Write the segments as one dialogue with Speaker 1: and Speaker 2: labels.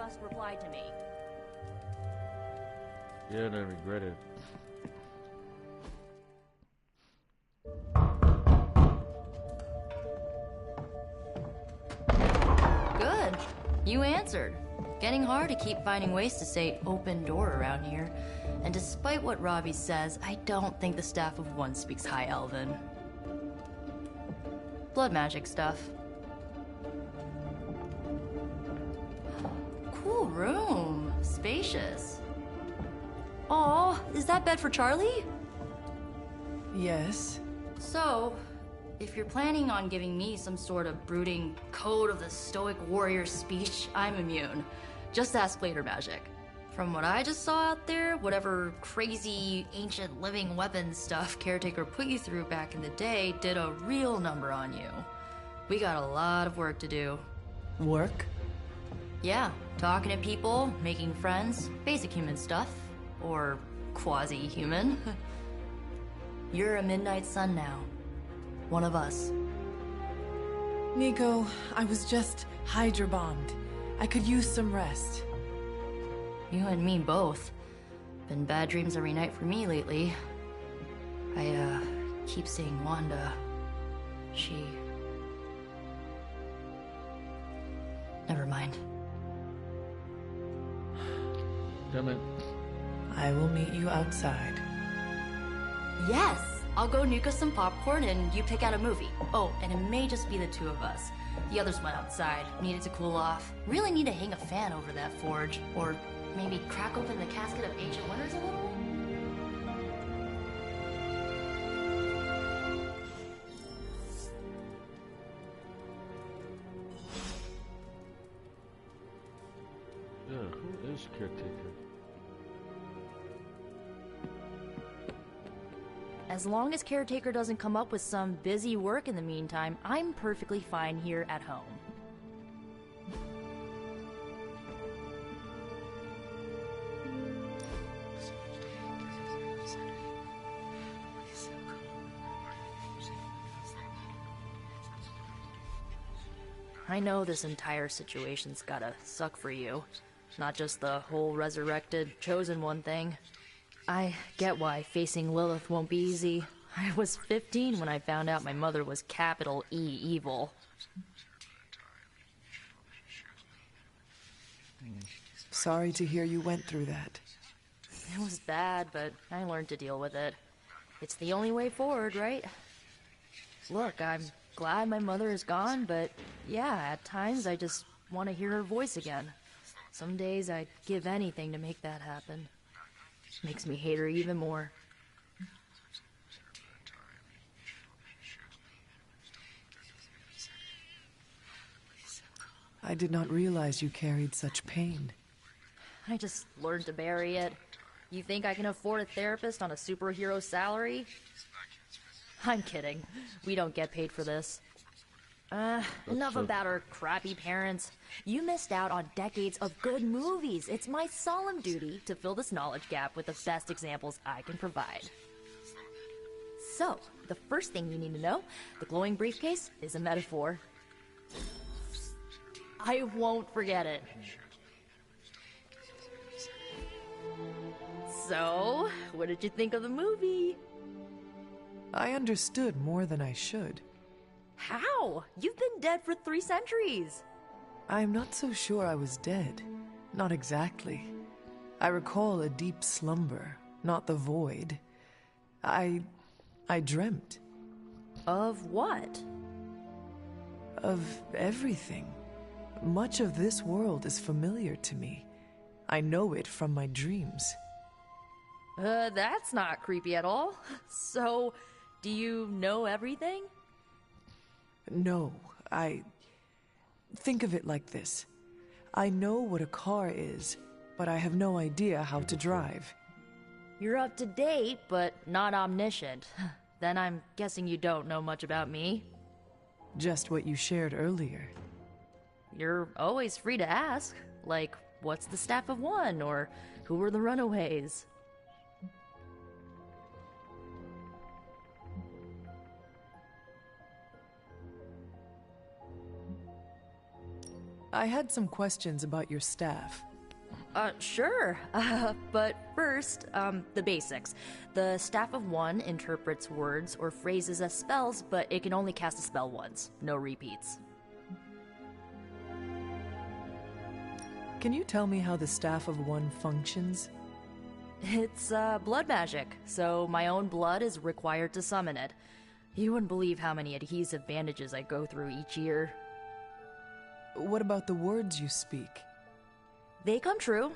Speaker 1: just replied to me.
Speaker 2: Yeah, and I regret it.
Speaker 1: Good. You answered. Getting hard to keep finding ways to say open door around here. And despite what Robbie says, I don't think the staff of one speaks High Elven. Blood magic stuff. Cool room. Spacious. Aw, is that bed for Charlie?
Speaker 3: Yes.
Speaker 1: So, if you're planning on giving me some sort of brooding code of the stoic warrior speech, I'm immune. Just ask later, Magic. From what I just saw out there, whatever crazy ancient living weapons stuff Caretaker put you through back in the day did a real number on you. We got a lot of work to do.
Speaker 3: Work?
Speaker 1: Yeah, talking to people, making friends, basic human stuff. Or quasi-human. You're a Midnight Sun now. One of us.
Speaker 3: Nico, I was just Hydra bombed. I could use some rest.
Speaker 1: You and me both. Been bad dreams every night for me lately. I, keep seeing Wanda. She... Never mind.
Speaker 2: Damn it.
Speaker 3: I will meet you outside.
Speaker 1: Yes! I'll go nuke us some popcorn and you pick out a movie. Oh, and it may just be the two of us. The others went outside, needed to cool off. Really need to hang a fan over that forge. Or maybe crack open the casket of ancient wonders a little?
Speaker 2: Yeah, who is Caretaker?
Speaker 1: As long as Caretaker doesn't come up with some busy work in the meantime, I'm perfectly fine here at home. I know this entire situation's gotta suck for you. Not just the whole resurrected, chosen one thing. I get why facing Lilith won't be easy. I was 15 when I found out my mother was capital E evil.
Speaker 3: Sorry to hear you went through that.
Speaker 1: It was bad, but I learned to deal with it. It's the only way forward, right? Look, I'm glad my mother is gone, but yeah, at times I just want to hear her voice again. Some days I'd give anything to make that happen. Makes me hate her even more.
Speaker 3: I did not realize you carried such pain.
Speaker 1: I just learned to bury it. You think I can afford a therapist on a superhero salary? I'm kidding. We don't get paid for this. Enough about our crappy parents. You missed out on decades of good movies. It's my solemn duty to fill this knowledge gap with the best examples I can provide. So, the first thing you need to know, the glowing briefcase is a metaphor. I won't forget it. So, what did you think of the movie?
Speaker 3: I understood more than I should.
Speaker 1: How? You've been dead for 3 centuries.
Speaker 3: I'm not so sure I was dead. Not exactly. I recall a deep slumber, not the void. I dreamt.
Speaker 1: Of what?
Speaker 3: Of everything. Much of this world is familiar to me. I know it from my dreams.
Speaker 1: That's not creepy at all. So, do you know everything?
Speaker 3: No, Think of it like this. I know what a car is, but I have no idea how to drive.
Speaker 1: You're up to date, but not omniscient. Then I'm guessing you don't know much about me.
Speaker 3: Just what you shared earlier.
Speaker 1: You're always free to ask. Like, what's the Staff of One? Or who were the Runaways?
Speaker 3: I had some questions about your staff.
Speaker 1: Sure. But first, the basics. The Staff of One interprets words or phrases as spells, but it can only cast a spell once. No repeats.
Speaker 3: Can you tell me how the Staff of One functions?
Speaker 1: It's, blood magic, so my own blood is required to summon it. You wouldn't believe how many adhesive bandages I go through each year.
Speaker 3: What about the words you speak?
Speaker 1: They come true.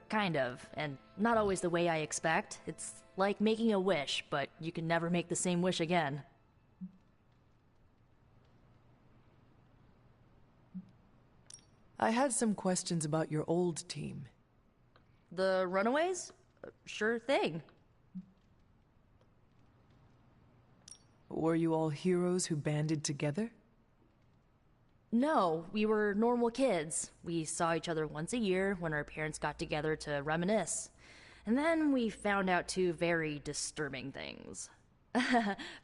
Speaker 1: Kind of. And not always the way I expect. It's like making a wish, but you can never make the same wish again.
Speaker 3: I had some questions about your old team.
Speaker 1: The Runaways? Sure thing.
Speaker 3: Were you all heroes who banded together?
Speaker 1: No, we were normal kids. We saw each other once a year when our parents got together to reminisce. And then we found out two very disturbing things.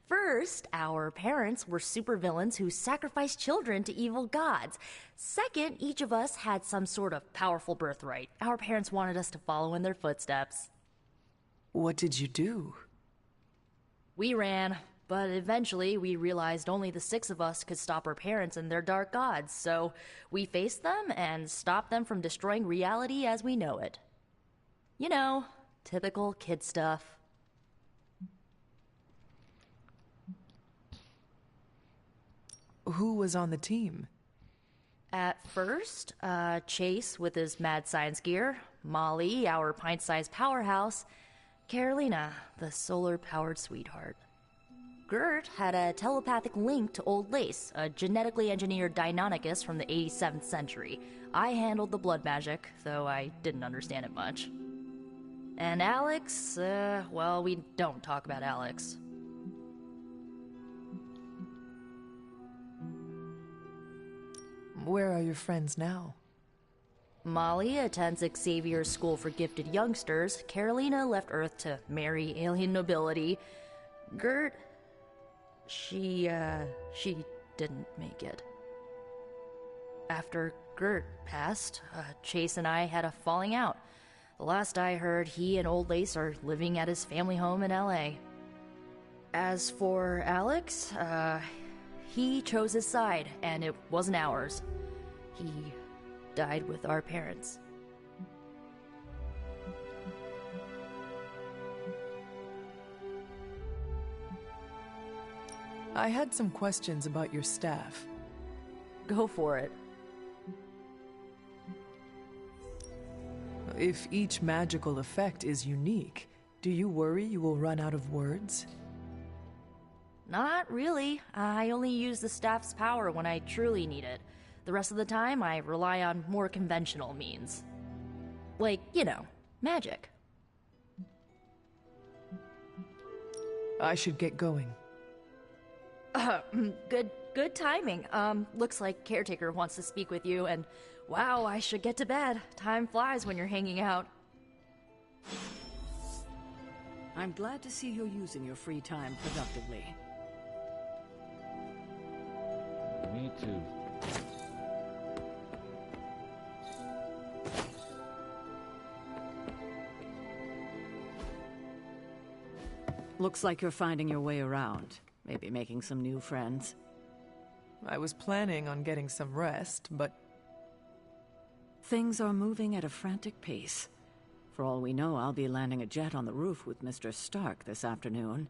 Speaker 1: First, our parents were supervillains who sacrificed children to evil gods. Second, each of us had some sort of powerful birthright. Our parents wanted us to follow in their footsteps.
Speaker 3: What did you do?
Speaker 1: We ran, but eventually we realized only the six of us could stop our parents and their dark gods, so we faced them and stopped them from destroying reality as we know it. You know, typical kid stuff.
Speaker 3: Who was on the team?
Speaker 1: At first, Chase with his mad science gear, Molly, our pint-sized powerhouse, Carolina, the solar-powered sweetheart. Gert had a telepathic link to Old Lace, a genetically engineered Deinonychus from the 87th century. I handled the blood magic, though I didn't understand it much. And Alex, well, we don't talk about Alex.
Speaker 3: Where are your friends now?
Speaker 1: Molly attends Xavier's School for Gifted Youngsters. Carolina left Earth to marry alien nobility. Gert... She didn't make it. After Gert passed, Chase and I had a falling out. The last I heard, he and Old Lace are living at his family home in L.A. As for Alex, he chose his side, and it wasn't ours. He died with our parents.
Speaker 3: I had some questions about your staff.
Speaker 1: Go for it.
Speaker 3: If each magical effect is unique, do you worry you will run out of words?
Speaker 1: Not really. I only use the staff's power when I truly need it. The rest of the time, I rely on more conventional means. Like, you know, magic.
Speaker 3: I should get going.
Speaker 1: Good timing. Looks like Caretaker wants to speak with you, and wow, I should get to bed. Time flies when you're hanging out.
Speaker 4: I'm glad to see you're using your free time productively.
Speaker 2: Me too.
Speaker 4: Looks like you're finding your way around. Maybe making some new friends.
Speaker 3: I was planning on getting some rest, but...
Speaker 4: Things are moving at a frantic pace. For all we know, I'll be landing a jet on the roof with Mr. Stark this afternoon.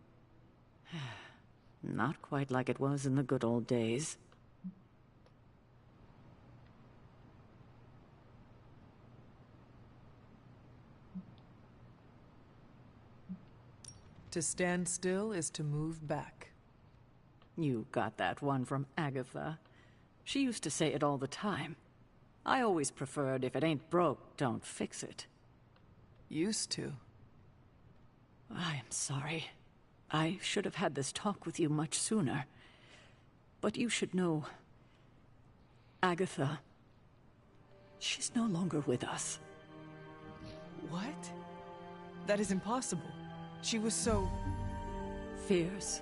Speaker 4: Not quite like it was in the good old days.
Speaker 3: To stand still is to move back.
Speaker 4: You got that one from Agatha. She used to say it all the time. I always preferred, if it ain't broke, don't fix it.
Speaker 3: Used to.
Speaker 4: I am sorry. I should have had this talk with you much sooner. But you should know... Agatha... She's no longer with us.
Speaker 3: What? That is impossible. She was so...
Speaker 4: Fierce.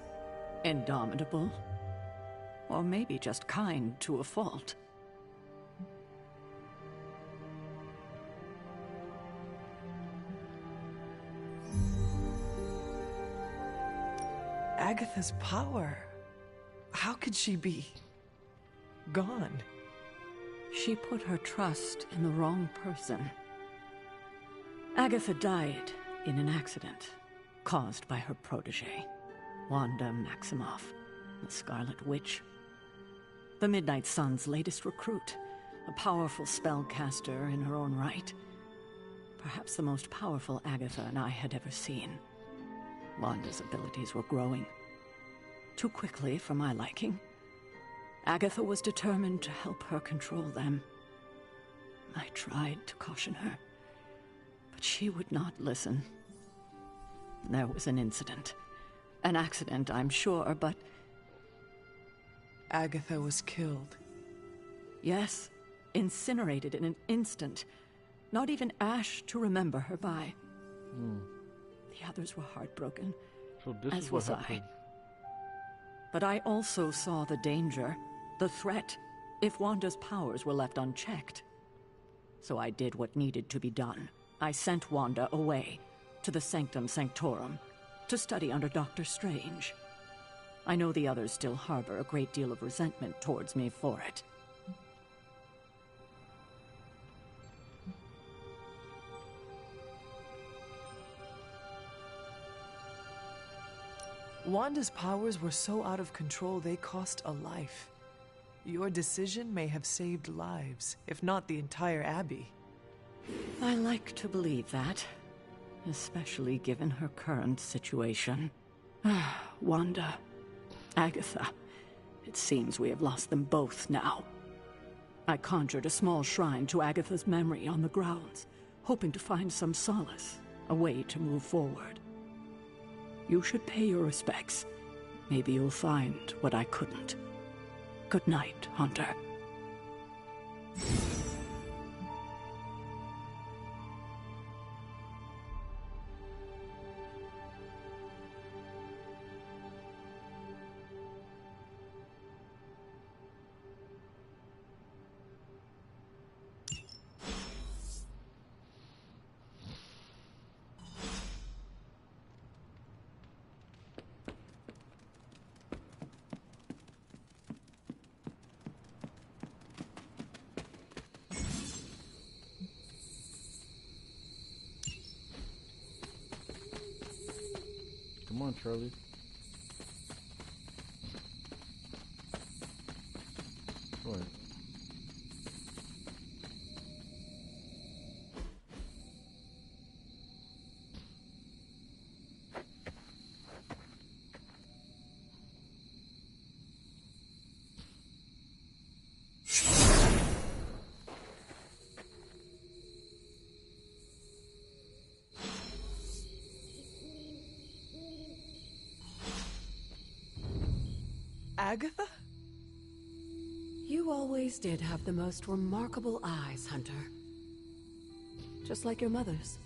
Speaker 4: Indomitable. Or maybe just kind to a fault.
Speaker 3: Agatha's power. How could she be gone?
Speaker 4: She put her trust in the wrong person. Agatha died in an accident caused by her protege, Wanda Maximoff, the Scarlet Witch. The Midnight Sun's latest recruit, a powerful spellcaster in her own right. Perhaps the most powerful Agatha and I had ever seen. Wanda's abilities were growing. Too quickly for my liking. Agatha was determined to help her control them. I tried to caution her, but she would not listen. There was an incident. An accident, I'm sure, but...
Speaker 3: Agatha was killed.
Speaker 4: Yes, incinerated in an instant. Not even ash to remember her by. The others were heartbroken,
Speaker 2: So this
Speaker 4: as
Speaker 2: is what
Speaker 4: was I.
Speaker 2: happened.
Speaker 4: But I also saw the danger, the threat, if Wanda's powers were left unchecked. So I did what needed to be done. I sent Wanda away, to the Sanctum Sanctorum, to study under Doctor Strange. I know the others still harbor a great deal of resentment towards me for it.
Speaker 3: Wanda's powers were so out of control they cost a life. Your decision may have saved lives, if not the entire Abbey.
Speaker 4: I like to believe that, especially given her current situation. Wanda, Agatha, it seems we have lost them both now. I conjured a small shrine to Agatha's memory on the grounds, hoping to find some solace, a way to move forward. You should pay your respects. Maybe you'll find what I couldn't. Good night, Hunter.
Speaker 2: Come on, Charlie. What?
Speaker 3: Agatha?
Speaker 5: You always did have the most remarkable eyes, Hunter. Just like your mother's.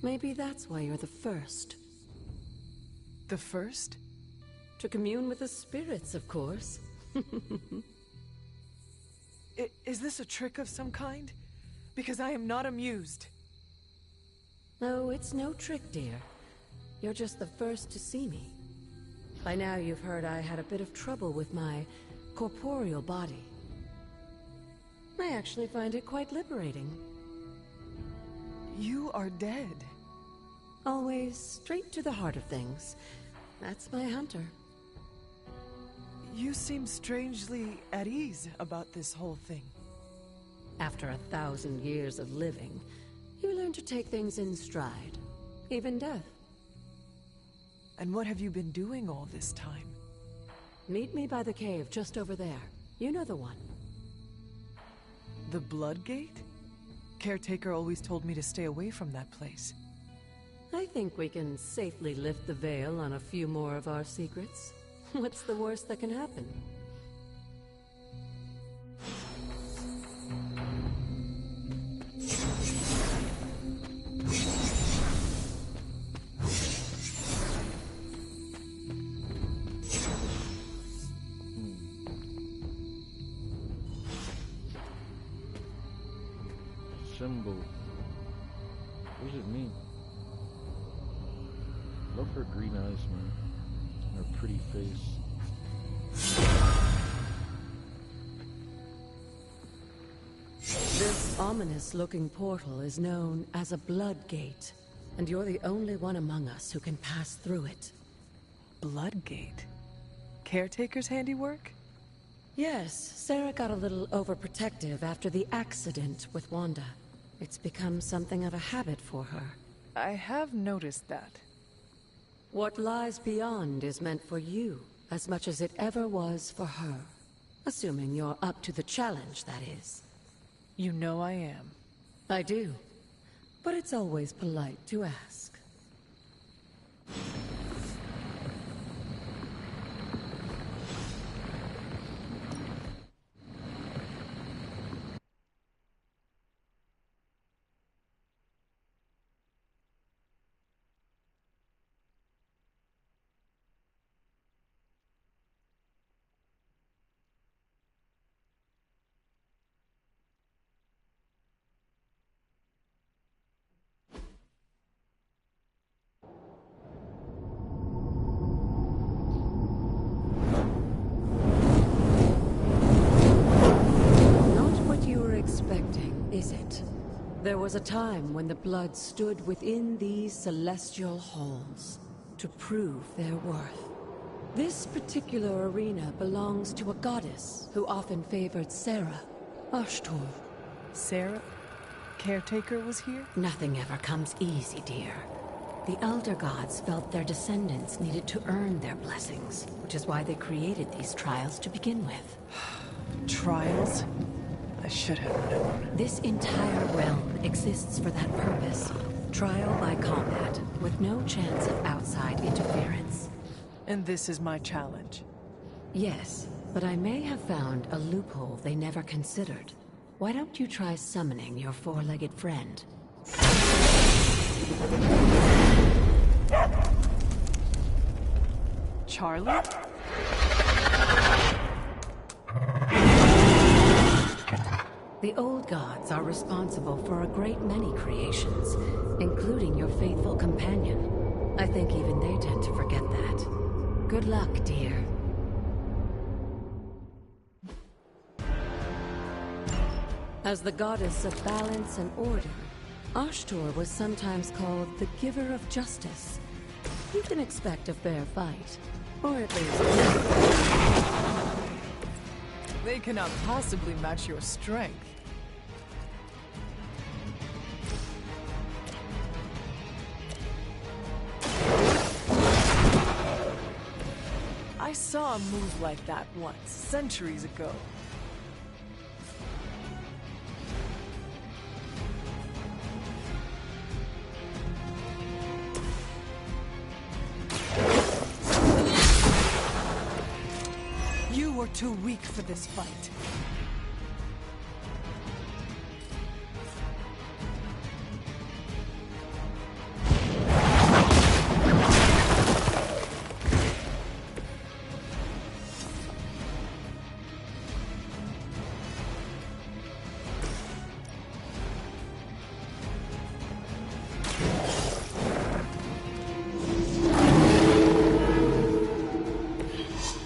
Speaker 5: Maybe that's why you're the first.
Speaker 3: The first?
Speaker 5: To commune with the spirits, of course.
Speaker 3: Is this a trick of some kind? Because I am not amused.
Speaker 5: No, it's no trick, dear. You're just the first to see me. By now you've heard I had a bit of trouble with my corporeal body. I actually find it quite liberating.
Speaker 3: You are dead.
Speaker 5: Always straight to the heart of things. That's my Hunter.
Speaker 3: You seem strangely at ease about this whole thing.
Speaker 5: After 1,000 years of living, you learn to take things in stride. Even death.
Speaker 3: And what have you been doing all this time?
Speaker 5: Meet me by the cave just over there. You know the one.
Speaker 3: The Blood Gate? Caretaker always told me to stay away from that place.
Speaker 5: I think we can safely lift the veil on a few more of our secrets. What's the worst that can happen?
Speaker 2: Symbol. What does it mean? Love her green eyes, man. her pretty face.
Speaker 5: This ominous-looking portal is known as a Blood Gate, and you're the only one among us who can pass through it.
Speaker 3: Bloodgate. Caretaker's handiwork?
Speaker 5: Yes, Sarah got a little overprotective after the accident with Wanda. It's become something of a habit for her.
Speaker 3: I have noticed that.
Speaker 5: What lies beyond is meant for you, as much as it ever was for her. Assuming you're up to the challenge, that is.
Speaker 3: You know I am.
Speaker 5: I do. But it's always polite to ask. Is it? There was a time when the blood stood within these celestial halls to prove their worth. This particular arena belongs to a goddess who often favored Sarah, Ashtor.
Speaker 3: Sarah? Caretaker was here?
Speaker 5: Nothing ever comes easy, dear. The Elder Gods felt their descendants needed to earn their blessings, which is why they created these trials to begin with.
Speaker 3: Trials? I should have known.
Speaker 5: This entire realm exists for that purpose. Trial by combat, with no chance of outside interference.
Speaker 3: And this is my challenge.
Speaker 5: Yes, but I may have found a loophole they never considered. Why don't you try summoning your four-legged friend?
Speaker 3: Charlie?
Speaker 5: The old gods are responsible for a great many creations, including your faithful companion. I think even they tend to forget that. Good luck, dear. As the goddess of balance and order, Ashtor was sometimes called the giver of justice. You can expect a fair fight, or at least...
Speaker 3: They cannot possibly match your strength. I saw a move like that once, centuries ago. You were too weak for this fight.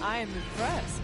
Speaker 3: I am impressed.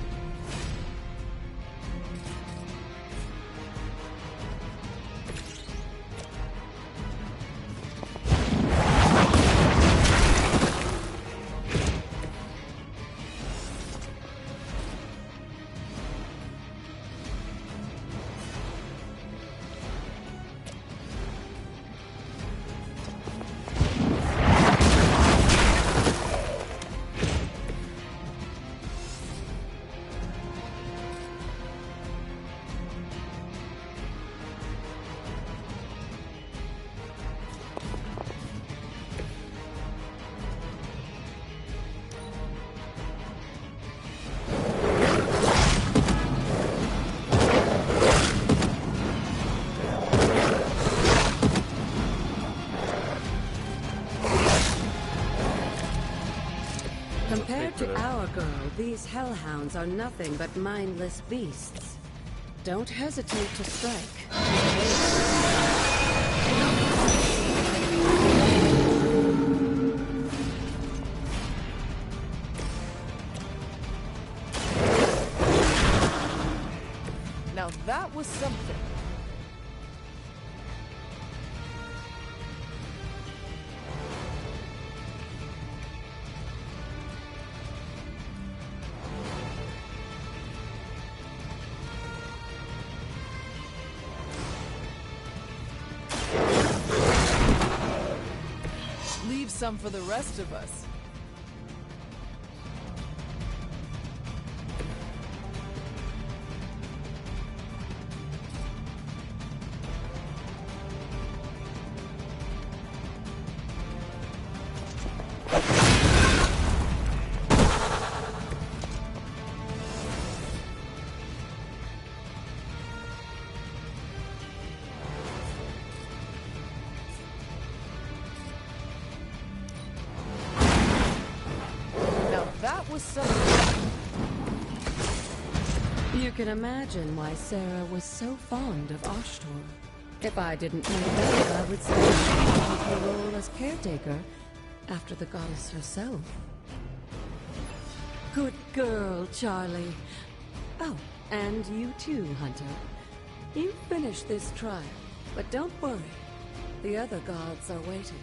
Speaker 5: Compared to our girl, these hellhounds are nothing but mindless beasts. Don't hesitate to strike.
Speaker 3: was something. Leave some for the rest of us. That was something.
Speaker 5: You can imagine why Sarah was so fond of Ashtor. If I didn't know better, I would say she took her role as caretaker after the goddess herself. Good girl, Charlie. Oh, and you too, Hunter. You finished this trial, but don't worry. The other gods are waiting.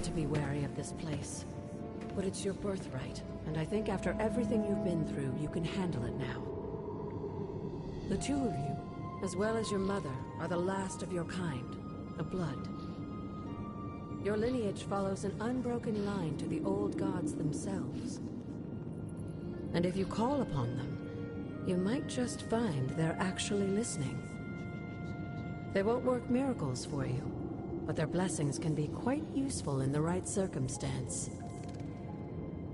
Speaker 5: To be wary of this place. But it's your birthright, and I think after everything you've been through, you can handle it now. The two of you, as well as your mother, are the last of your kind, the Blood. Your lineage follows an unbroken line to the old gods themselves. And if you call upon them, you might just find they're actually listening. They won't work miracles for you, but their blessings can be quite useful in the right circumstance.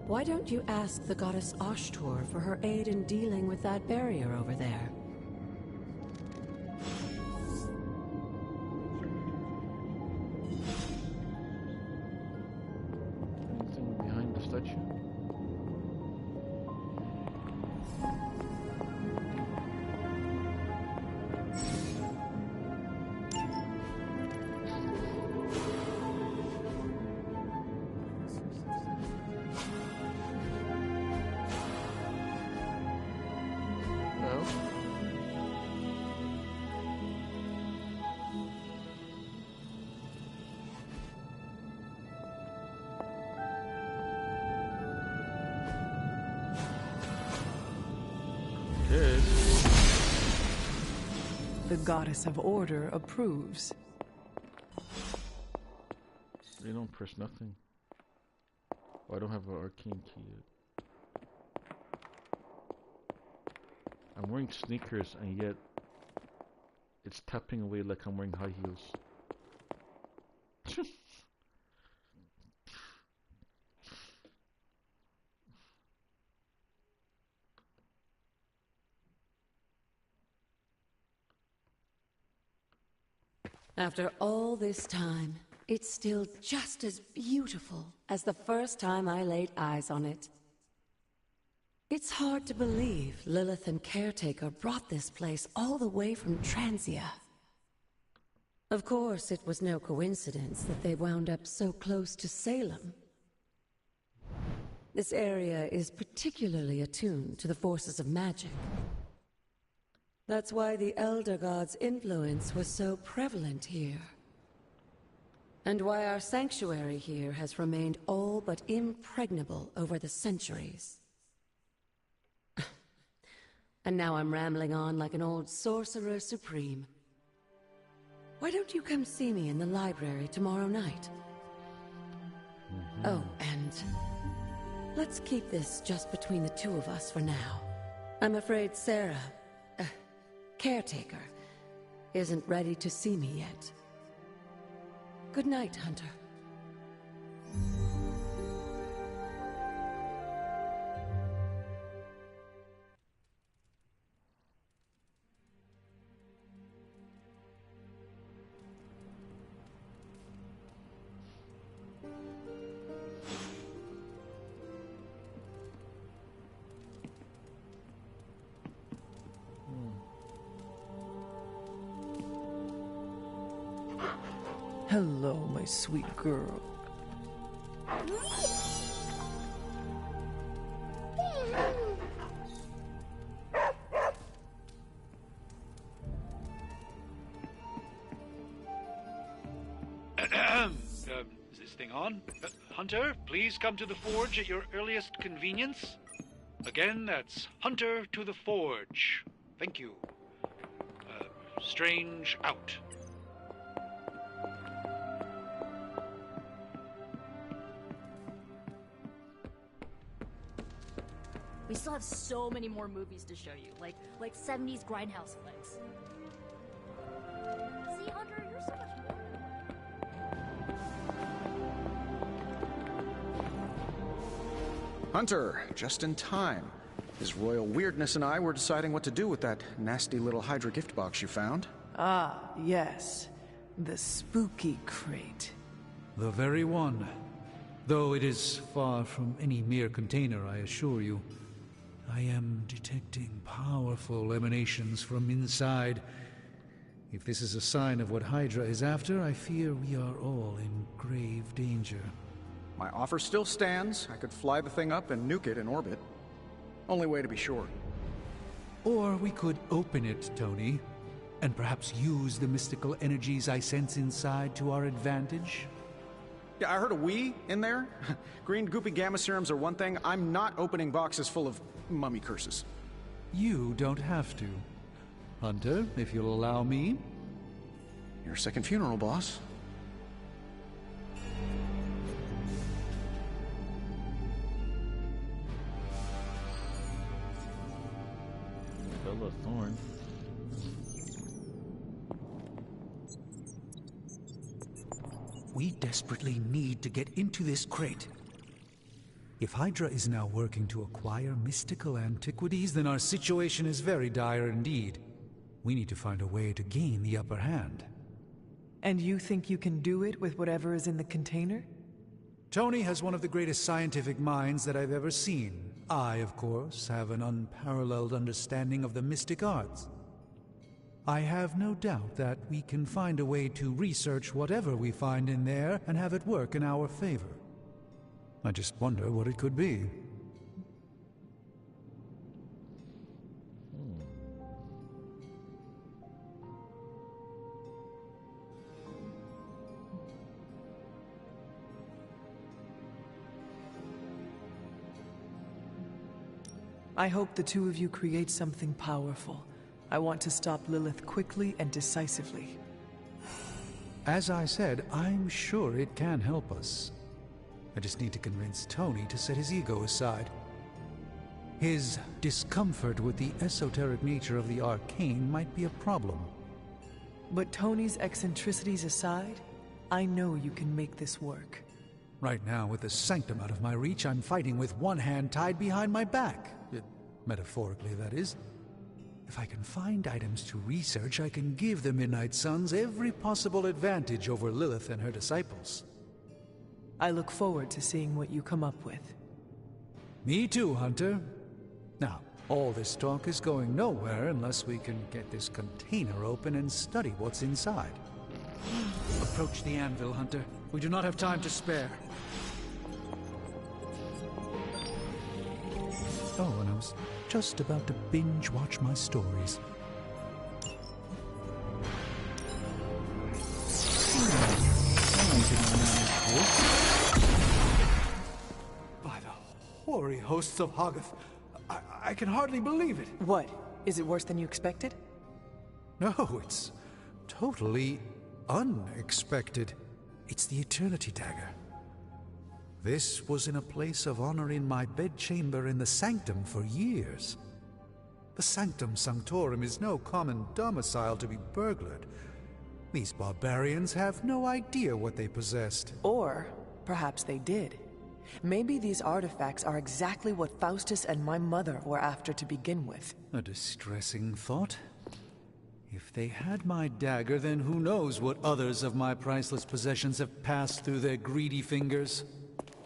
Speaker 5: Why don't you ask the goddess Ashtor for her aid in dealing with that barrier over there?
Speaker 2: Anything behind the statue?
Speaker 3: The goddess of order approves.
Speaker 2: They don't press nothing. Oh, I don't have an arcane key yet. I'm wearing sneakers and yet it's tapping away like I'm wearing high heels.
Speaker 5: After all this time, it's still just as beautiful as the first time I laid eyes on it. It's hard to believe Lilith and Caretaker brought this place all the way from Transia. Of course, it was no coincidence that they wound up so close to Salem. This area is particularly attuned to the forces of magic. That's why the Elder God's influence was so prevalent here. And why our sanctuary here has remained all but impregnable over the centuries. And now I'm rambling on like an old sorcerer supreme. Why don't you come see me in the library tomorrow night? Oh, and let's keep this just between the two of us for now. I'm afraid Sarah, Caretaker, isn't ready to see me yet. Good night, Hunter.
Speaker 3: Hello, my sweet girl.
Speaker 6: Is this thing on? Hunter, please come to the forge at your earliest convenience. Again, that's Hunter to the forge. Thank you. Strange out.
Speaker 1: We still have so many more movies to show you, like 70s grindhouse flicks. See, Hunter, you're so much more.
Speaker 7: Hunter, just in time. His royal weirdness and I were deciding what to do with that nasty little Hydra gift box you found.
Speaker 3: Ah, yes. The spooky crate.
Speaker 8: The very one. Though it is far from any mere container, I assure you. I am detecting powerful emanations from inside. If this is a sign of what Hydra is after, I fear we are all in grave danger.
Speaker 7: My offer still stands. I could fly the thing up and nuke it in orbit. Only way to be sure.
Speaker 8: Or we could open it, Tony, and perhaps use the mystical energies I sense inside to our advantage.
Speaker 7: Yeah, I heard a we in there. Green goopy gamma serums are one thing. I'm not opening boxes full of mummy curses.
Speaker 8: You don't have to. Hunter, if you'll allow me.
Speaker 7: Your second funeral, boss.
Speaker 2: Bella Thorne.
Speaker 8: We desperately need to get into this crate. If Hydra is now working to acquire mystical antiquities, then our situation is very dire indeed. We need to find a way to gain the upper hand.
Speaker 3: And you think you can do it with whatever is in the container?
Speaker 8: Tony has one of the greatest scientific minds that I've ever seen. I, of course, have an unparalleled understanding of the mystic arts. I have no doubt that we can find a way to research whatever we find in there and have it work in our favor. I just wonder what it could be.
Speaker 3: I hope the two of you create something powerful. I want to stop Lilith quickly and decisively.
Speaker 8: As I said, I'm sure it can help us. I just need to convince Tony to set his ego aside. His discomfort with the esoteric nature of the arcane might be a problem.
Speaker 3: But Tony's eccentricities aside, I know you can make this work.
Speaker 8: Right now, with the sanctum out of my reach, I'm fighting with one hand tied behind my back. Metaphorically, that is. If I can find items to research, I can give the Midnight Suns every possible advantage over Lilith and her disciples.
Speaker 3: I look forward to seeing what you come up with.
Speaker 8: Me too, Hunter. Now, all this talk is going nowhere unless we can get this container open and study what's inside. Approach the anvil, Hunter. We do not have time to spare. Oh, and I was just about to binge watch my stories. By the hoary hosts of Hoggoth, I can hardly believe it.
Speaker 3: What? Is it worse than you expected?
Speaker 8: No, it's totally unexpected. It's the Eternity Dagger. This was in a place of honor in my bedchamber in the Sanctum for years. The Sanctum Sanctorum is no common domicile to be burglared. These barbarians have no idea what they possessed.
Speaker 3: Or perhaps they did. Maybe these artifacts are exactly what Faustus and my mother were after to begin with.
Speaker 8: A distressing thought. If they had my dagger, then who knows what others of my priceless possessions have passed through their greedy fingers.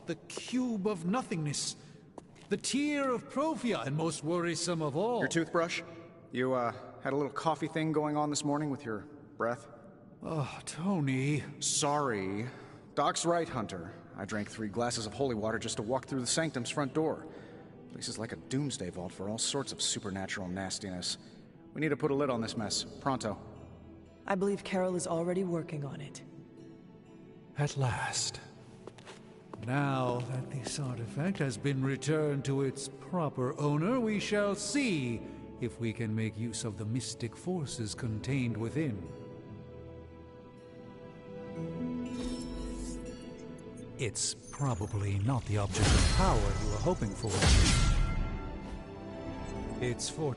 Speaker 8: The cube of nothingness. The tear of Profia, and most worrisome of all.
Speaker 7: Your toothbrush? You, had a little coffee thing going on this morning with your breath?
Speaker 8: Oh, Tony.
Speaker 7: Sorry. Doc's right, Hunter. I drank 3 glasses of holy water just to walk through the Sanctum's front door. Place is like a doomsday vault for all sorts of supernatural nastiness. We need to put a lid on this mess. Pronto.
Speaker 3: I believe Carol is already working on it.
Speaker 8: At last. Now that this artifact has been returned to its proper owner, we shall see if we can make use of the mystic forces contained within. It's probably not the object of power you were hoping for. It's for...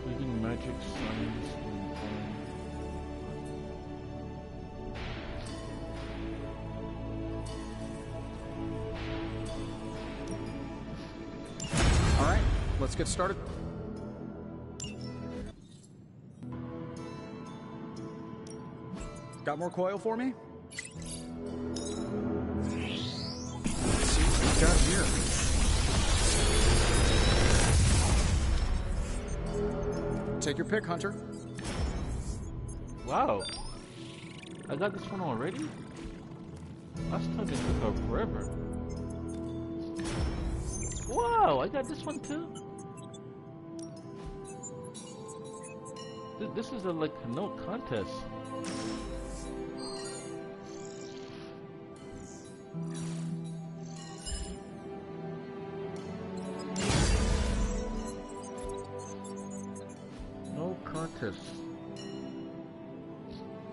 Speaker 2: Living magic science and
Speaker 7: All right, let's get started. Got more coil for me? Let's see what we've got here. Take your pick, Hunter.
Speaker 2: wow! I got this one already? Last time it took her forever. Wow, I got this one too? This is like no contest. No contest.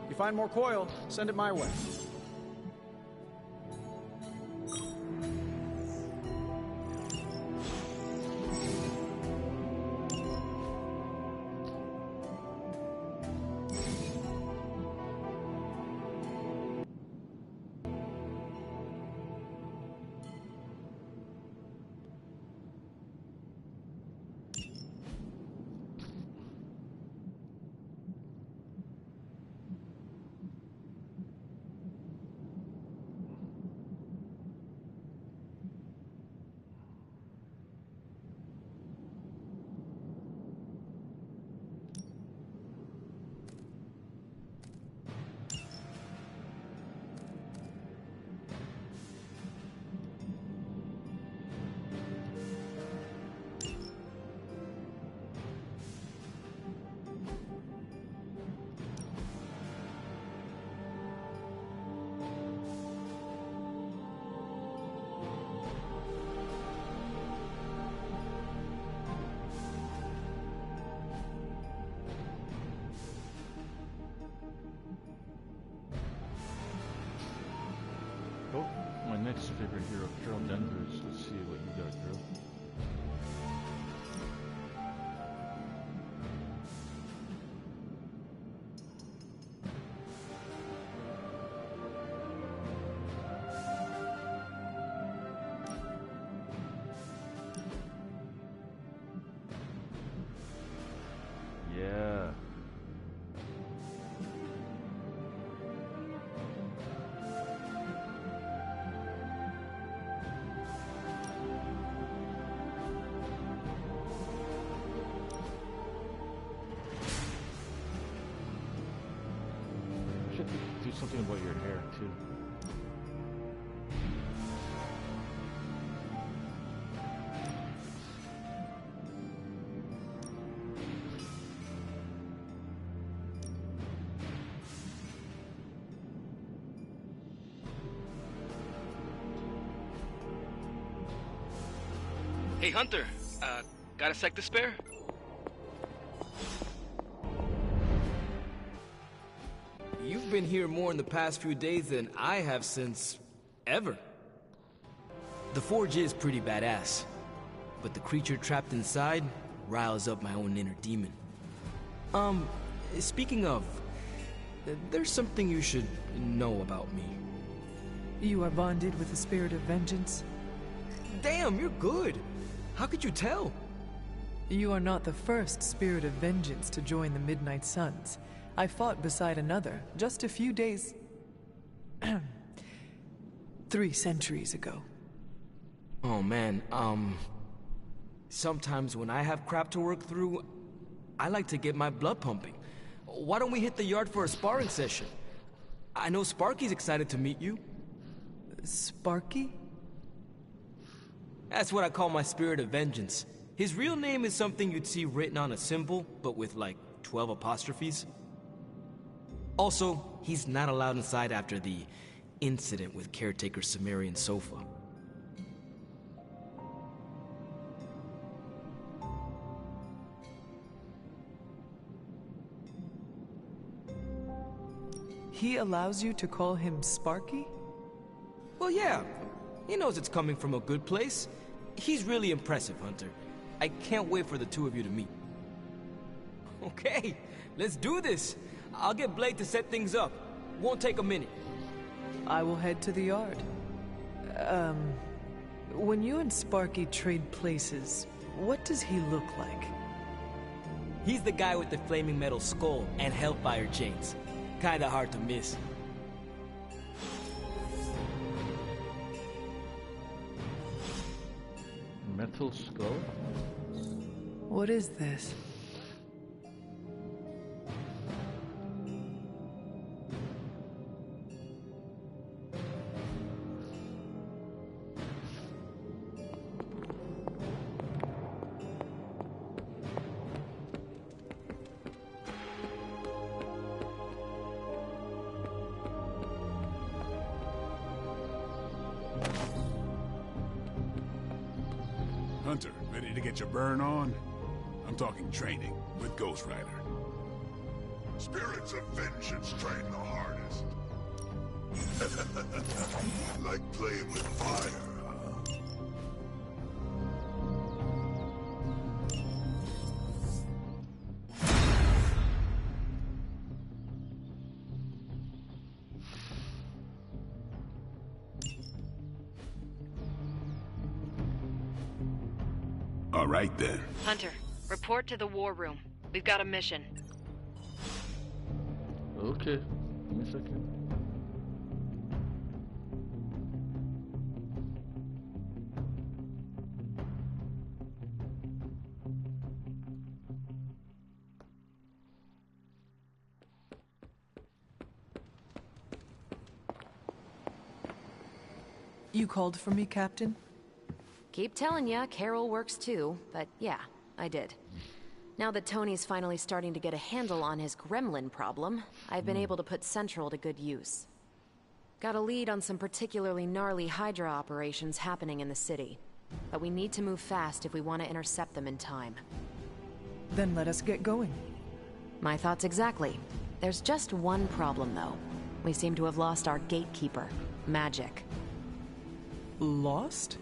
Speaker 7: You find more coil, send it my way.
Speaker 2: Oh, my next favorite hero, Carol Danvers. Let's see what you got, girl. do something about your hair too.
Speaker 9: Hey, Hunter. Got a sec to spare?
Speaker 10: You've been here more in the past few days than I have since... ever. The Forge is pretty badass, but the creature trapped inside riles up my own inner demon. Speaking of, there's something you should know about me.
Speaker 3: You are bonded with the spirit of vengeance?
Speaker 10: Damn, you're good! How could you tell?
Speaker 3: You are not the first spirit of vengeance to join the Midnight Suns. I fought beside another just a few days... 3 centuries ago.
Speaker 10: Oh man, sometimes when I have crap to work through, I like to get my blood pumping. Why don't we hit the yard for a sparring session? I know Sparky's excited to meet you.
Speaker 3: Sparky?
Speaker 10: That's what I call my spirit of vengeance. His real name is something you'd see written on a symbol, but with like 12 apostrophes. Also, he's not allowed inside after the incident with caretaker Sumerian Sofa.
Speaker 3: He allows you to call him Sparky?
Speaker 10: Well, yeah. He knows it's coming from a good place. He's really impressive, Hunter. I can't wait for the two of you to meet. Okay, let's do this. I'll get Blade to set things up. Won't take a minute.
Speaker 3: I will head to the yard. When you and Sparky trade places, what does he look like?
Speaker 10: He's the guy with the flaming metal skull and hellfire chains. Kinda hard to miss.
Speaker 2: Metal skull?
Speaker 3: What is this?
Speaker 11: Hunter, ready to get your burn on? I'm talking training with Ghost Rider.
Speaker 12: Spirits of vengeance train the hardest. Like playing with fire, huh?
Speaker 11: All right then.
Speaker 13: Hunter, report to the war room. We've got a mission.
Speaker 2: Okay. Give me a second.
Speaker 3: You called for me, Captain?
Speaker 13: Keep telling ya, Carol works too, but yeah, I did. Now that Tony's finally starting to get a handle on his gremlin problem, I've been able to put Central to good use. Got a lead on some particularly gnarly Hydra operations happening in the city. But we need to move fast if we want to intercept them in time.
Speaker 3: Then let us get going.
Speaker 13: My thoughts exactly. There's just one problem, though. We seem to have lost our gatekeeper, Magic.
Speaker 3: Lost?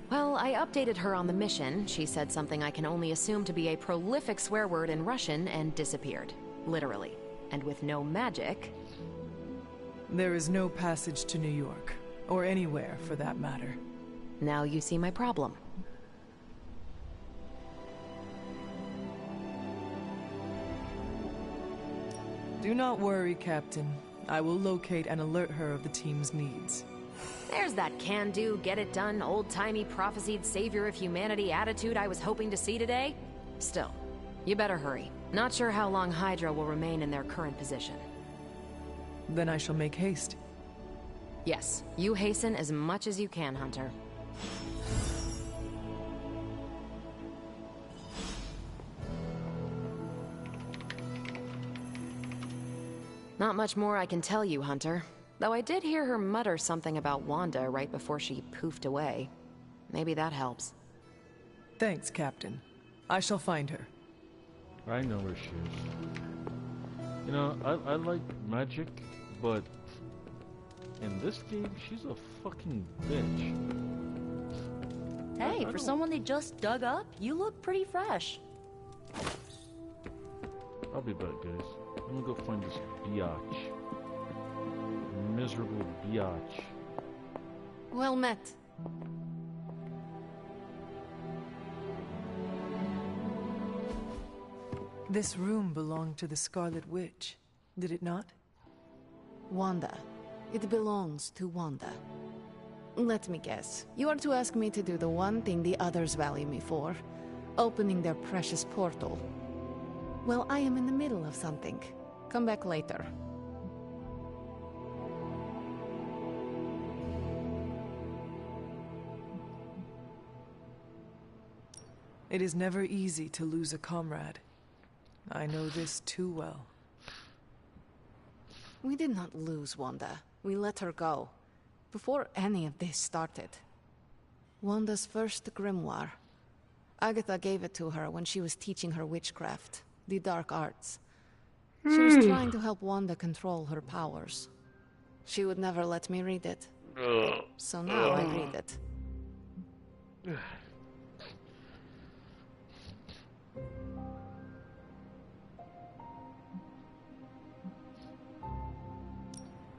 Speaker 13: Well, I updated her on the mission. She said something I can only assume to be a prolific swear word in Russian and disappeared. Literally. And with no magic...
Speaker 3: There is no passage to New York. Or anywhere, for that matter.
Speaker 13: Now you see my problem.
Speaker 3: Do not worry, Captain. I will locate and alert her of the team's needs.
Speaker 13: There's that can-do, get-it-done, old-timey prophesied savior of humanity attitude I was hoping to see today. Still, you better hurry. Not sure how long Hydra will remain in their current position.
Speaker 3: Then I shall make haste.
Speaker 13: Yes, you hasten as much as you can, Hunter. Not much more I can tell you, Hunter. Though I did hear her mutter something about Wanda right before she poofed away. Maybe that helps.
Speaker 3: Thanks, Captain. I shall find her.
Speaker 2: I know where she is. You know, I like magic, but in this game, she's a fucking bitch.
Speaker 1: Hey, for someone they just dug up, you look pretty fresh.
Speaker 2: I'll be back, guys. I'm gonna go find this biatch. Miserable biatch.
Speaker 5: Well met.
Speaker 3: This room belonged to the Scarlet Witch, did it not?
Speaker 5: Wanda. It belongs to Wanda. Let me guess. You are to ask me to do the one thing the others value me for. Opening their precious portal. Well, I am in the middle of something. Come back later.
Speaker 3: It is never easy to lose a comrade. I know this too well.
Speaker 5: We did not lose Wanda. We let her go. Before any of this started. Wanda's first grimoire. Agatha gave it to her when she was teaching her witchcraft, the dark arts. She was trying to help Wanda control her powers. She would never let me read it. So now I read it.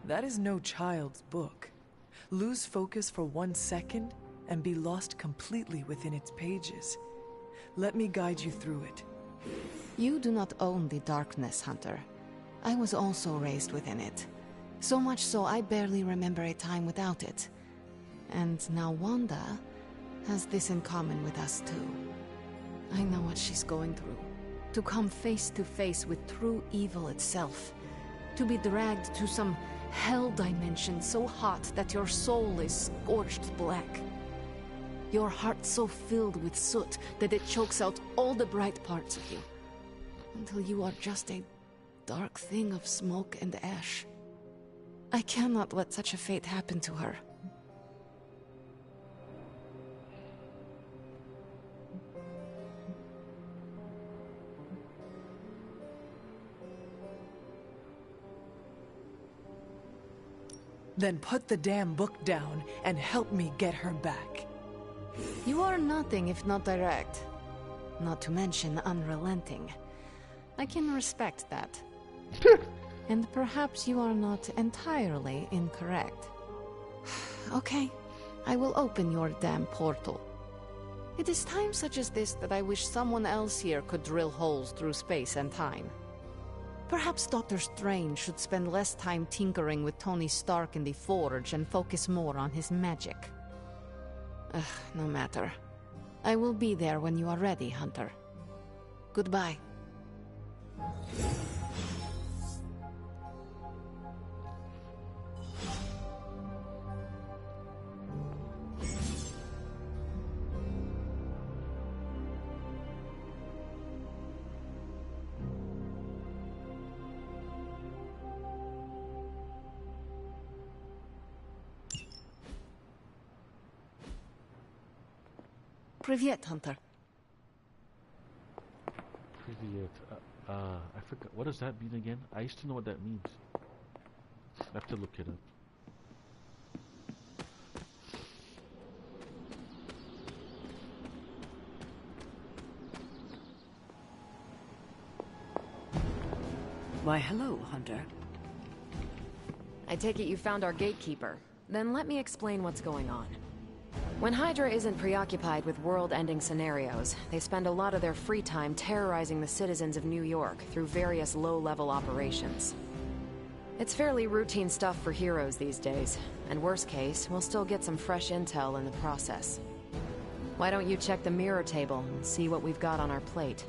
Speaker 3: That is no child's book. Lose focus for 1 second and be lost completely within its pages. Let me guide you through it.
Speaker 5: You do not own the darkness, Hunter. I was also raised within it. So much so I barely remember a time without it. And now Wanda has this in common with us too. I know what she's going through. To come face to face with true evil itself. To be dragged to some hell dimension so hot that your soul is scorched black. Your heart so filled with soot that it chokes out all the bright parts of you. Until you are just a dark thing of smoke and ash. I cannot let such a fate happen to her.
Speaker 3: Then put the damn book down and help me get her back.
Speaker 5: You are nothing if not direct. Not to mention unrelenting. I can respect that. And perhaps you are not entirely incorrect. Okay, I will open your damn portal. It is times such as this that I wish someone else here could drill holes through space and time. Perhaps Doctor Strange should spend less time tinkering with Tony Stark in the Forge and focus more on his magic. No matter. I will be there when you are ready, Hunter. Goodbye. Privyet, Hunter.
Speaker 2: Privyet. I forgot. What does that mean again? I used to know what that means. I have to look it up.
Speaker 4: Why, hello, Hunter.
Speaker 13: I take it you found our gatekeeper. Then let me explain what's going on. When Hydra isn't preoccupied with world-ending scenarios, they spend a lot of their free time terrorizing the citizens of New York through various low-level operations. It's fairly routine stuff for heroes these days, and worst case, we'll still get some fresh intel in the process. Why don't you check the mirror table and see what we've got on our plate?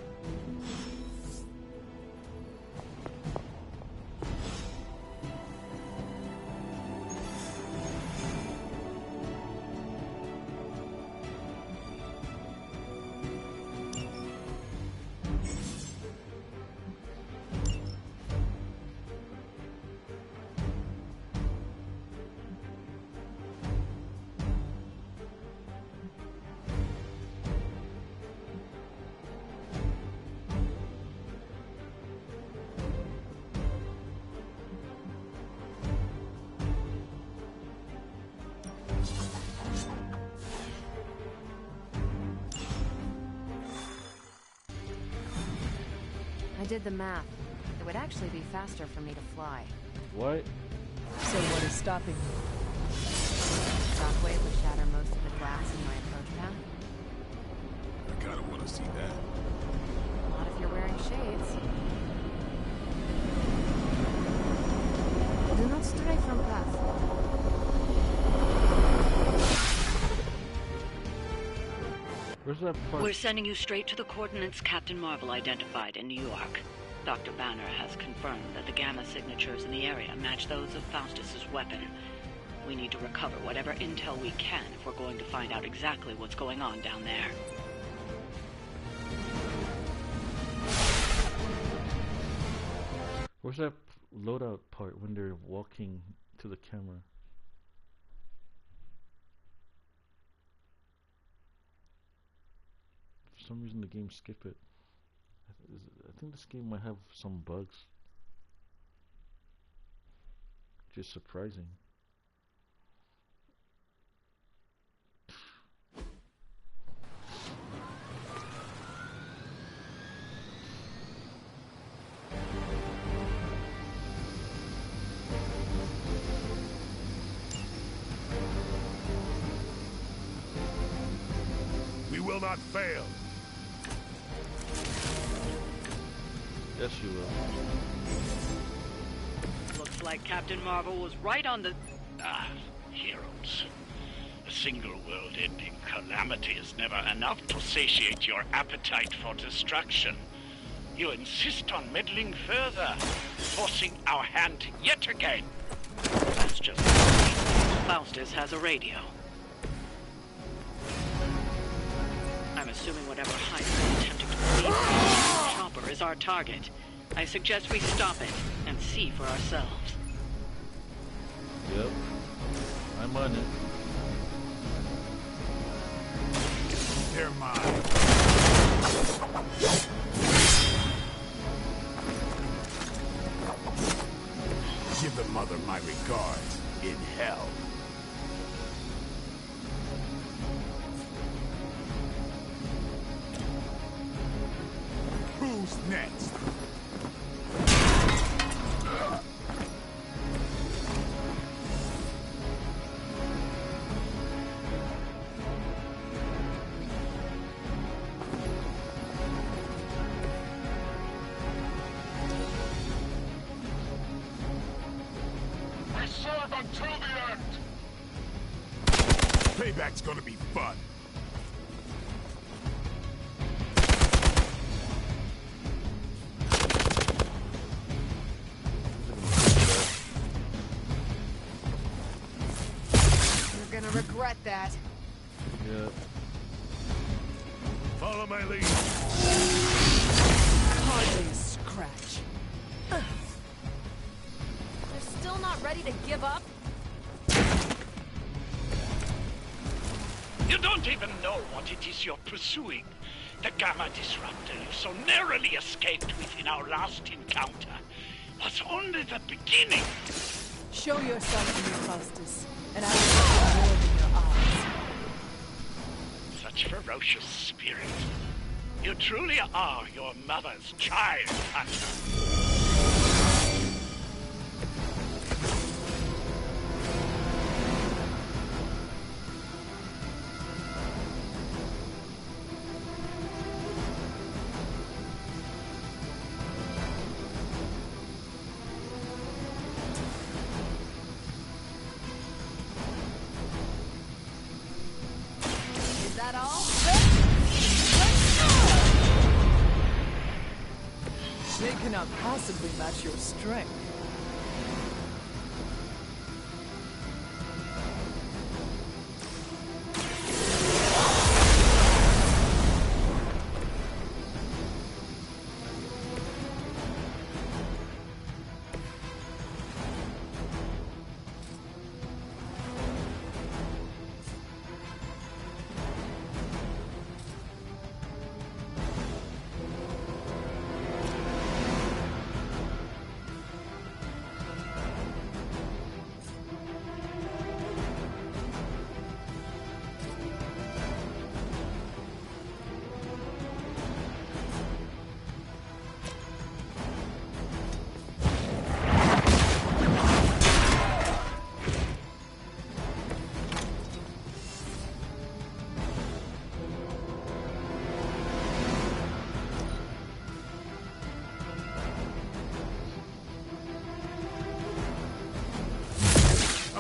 Speaker 13: did the math. It would actually be faster for me to fly.
Speaker 2: What?
Speaker 3: So what is stopping you?
Speaker 13: Shockwave would shatter most of the glass in my approach path.
Speaker 11: I kinda wanna see that.
Speaker 13: Not if you're wearing shades. Do not stray from path.
Speaker 2: Where's that part?
Speaker 14: We're sending you straight to the coordinates Captain Marvel identified in New York. Dr. Banner has confirmed that the gamma signatures in the area match those of Faustus's weapon. We need to recover whatever intel we can if we're going to find out exactly what's going on down there.
Speaker 2: Where's that loadout part when they're walking to the camera? For some reason the game skipped it. I think this game might have some bugs. Which is surprising.
Speaker 11: We will not fail.
Speaker 2: Yes, you will.
Speaker 14: Looks like Captain Marvel was right on the...
Speaker 15: Heroes. A single world-ending calamity is never enough to satiate your appetite for destruction. You insist on meddling further, forcing our hand yet again.
Speaker 14: That's just... Faustus has a radio. I'm assuming whatever Hydra is attempting to release from the chopper is our target. I suggest we stop it and see for ourselves.
Speaker 2: Yep. I'm on it.
Speaker 11: They're mine. Give the mother my regards in hell. Who's next?
Speaker 12: We serve until the end!
Speaker 11: Payback's gonna be fun.
Speaker 5: You're gonna regret that.
Speaker 2: Yeah.
Speaker 11: Follow my lead.
Speaker 5: Hardly a scratch.
Speaker 1: They're still not ready to give up?
Speaker 15: You don't even know what it is you're pursuing. The Gamma Disruptor you so narrowly escaped within our last encounter was only the beginning.
Speaker 3: Show yourself to me, Faustus, and I will see more than your eyes.
Speaker 15: Such ferocious spirit. You truly are your mother's child, Hunter.
Speaker 1: Is that all?
Speaker 3: They cannot possibly match your strength.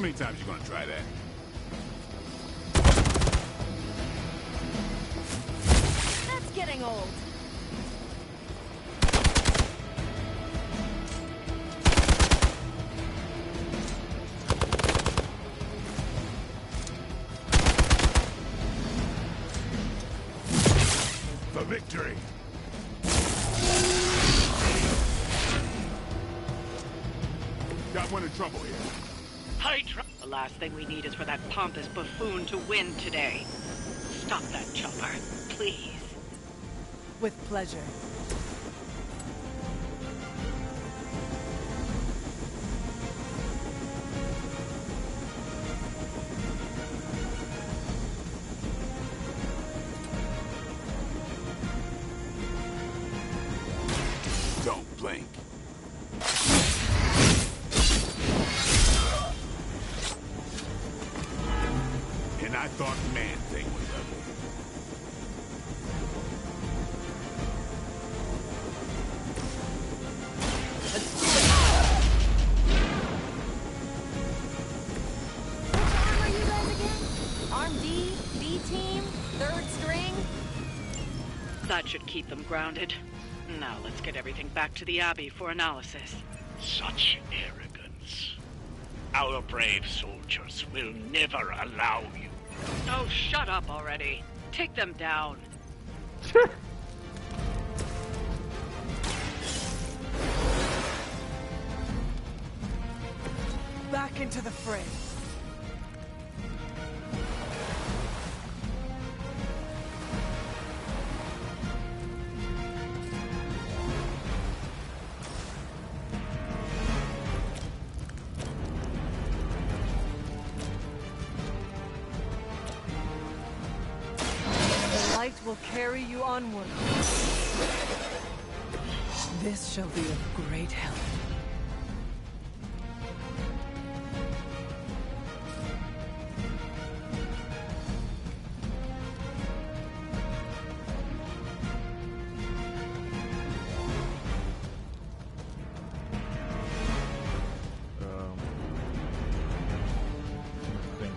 Speaker 11: many times you gonna try that?
Speaker 1: That's getting old.
Speaker 11: For victory! Got one in trouble here.
Speaker 14: The last thing we need is for that pompous buffoon to win today. Stop that chopper, please.
Speaker 3: With pleasure.
Speaker 11: Don't blink. And I thought Man-Thing was level.
Speaker 1: What are you guys again? Arm D, B team, third string?
Speaker 14: That should keep them grounded. Now let's get everything back to the Abbey for analysis.
Speaker 15: Such arrogance. Our brave soldiers will never allow you.
Speaker 14: Oh, shut up already. Take them down.
Speaker 3: Back into the fray. The light will carry you onward. This shall be of great help.
Speaker 2: Think.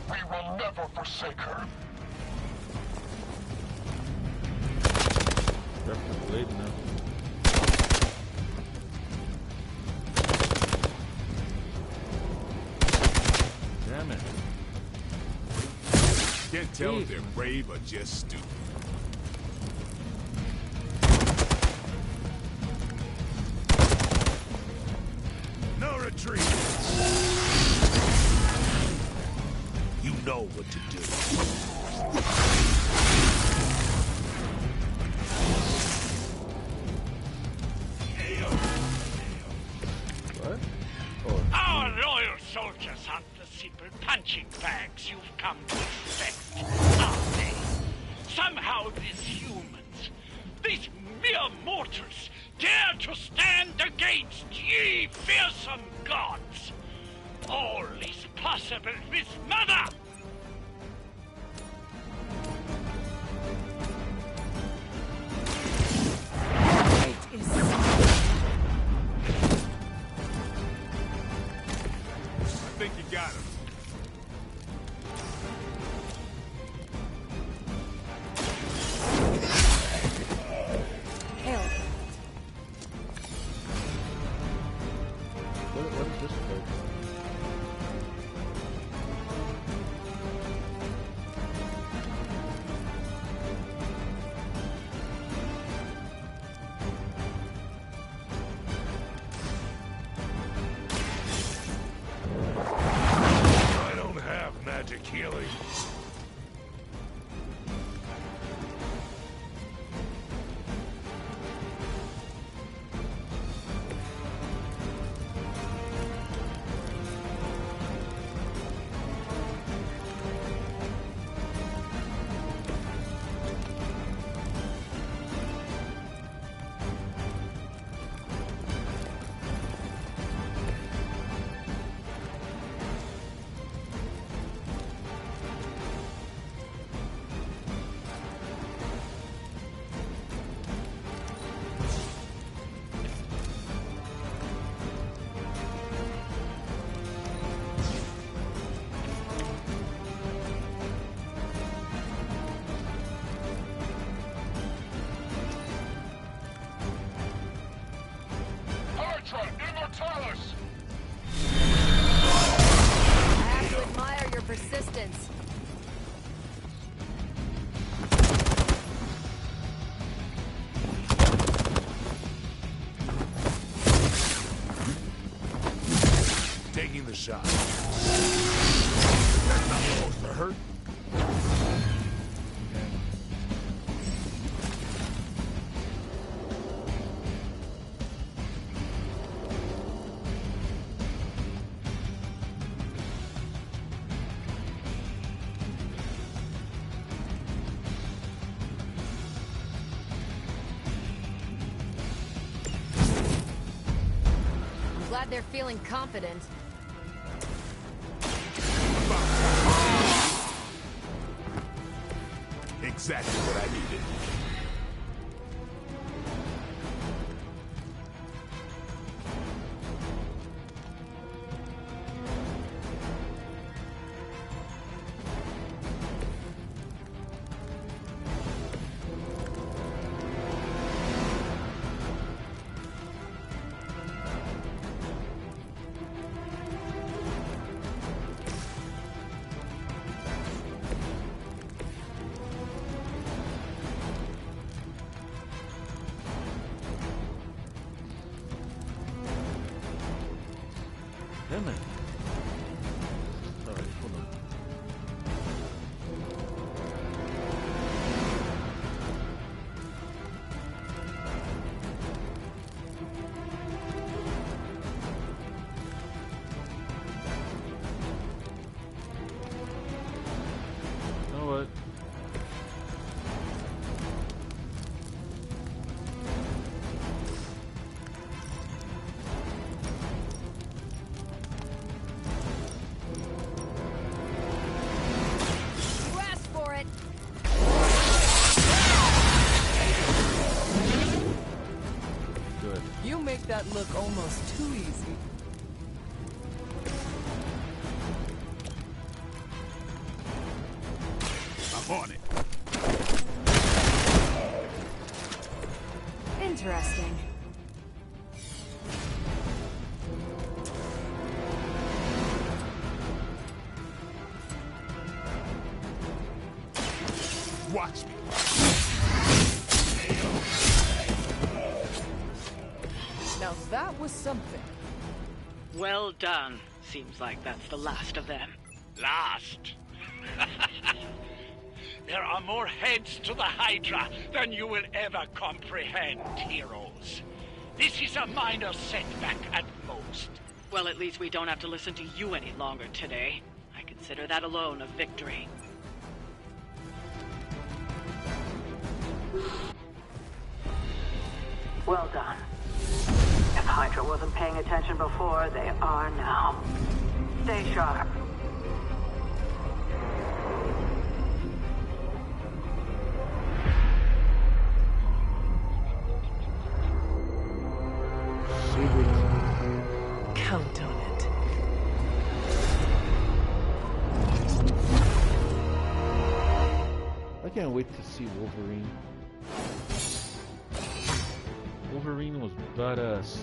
Speaker 12: We will never forsake her.
Speaker 2: Grab the blade now. Damn it.
Speaker 11: Can't tell if they're brave or just stupid. No retreat! You know what to do.
Speaker 2: What? Oh.
Speaker 15: Our loyal soldiers aren't the simple punching bags you've come to expect, are they? Somehow these humans, these mere mortals, dare to stand against ye fearsome gods. All is possible with Mother!
Speaker 3: It is.
Speaker 11: I think you got him.
Speaker 3: Hail.
Speaker 2: What is this code?
Speaker 11: shot. That's not supposed to hurt.
Speaker 13: Glad they're feeling confident.
Speaker 11: Exactly what I needed.
Speaker 2: Damn it. Alright, hold on. You know what?
Speaker 13: You asked for it.
Speaker 2: Good.
Speaker 3: You make that look almost too easy.
Speaker 11: I'm on it.
Speaker 13: Interesting.
Speaker 11: Watch me.
Speaker 3: Now that was something.
Speaker 14: Well done. Seems like that's the last of them.
Speaker 15: Last. There are more heads to the Hydra than you will ever comprehend, heroes. This is a minor setback at most.
Speaker 14: Well, at least we don't have to listen to you any longer today. I consider that alone a victory. Well done. If Hydra wasn't paying attention before, they are now. Stay sharp.
Speaker 3: Count on it.
Speaker 2: I can't wait to see Wolverine. Wolverine was badass.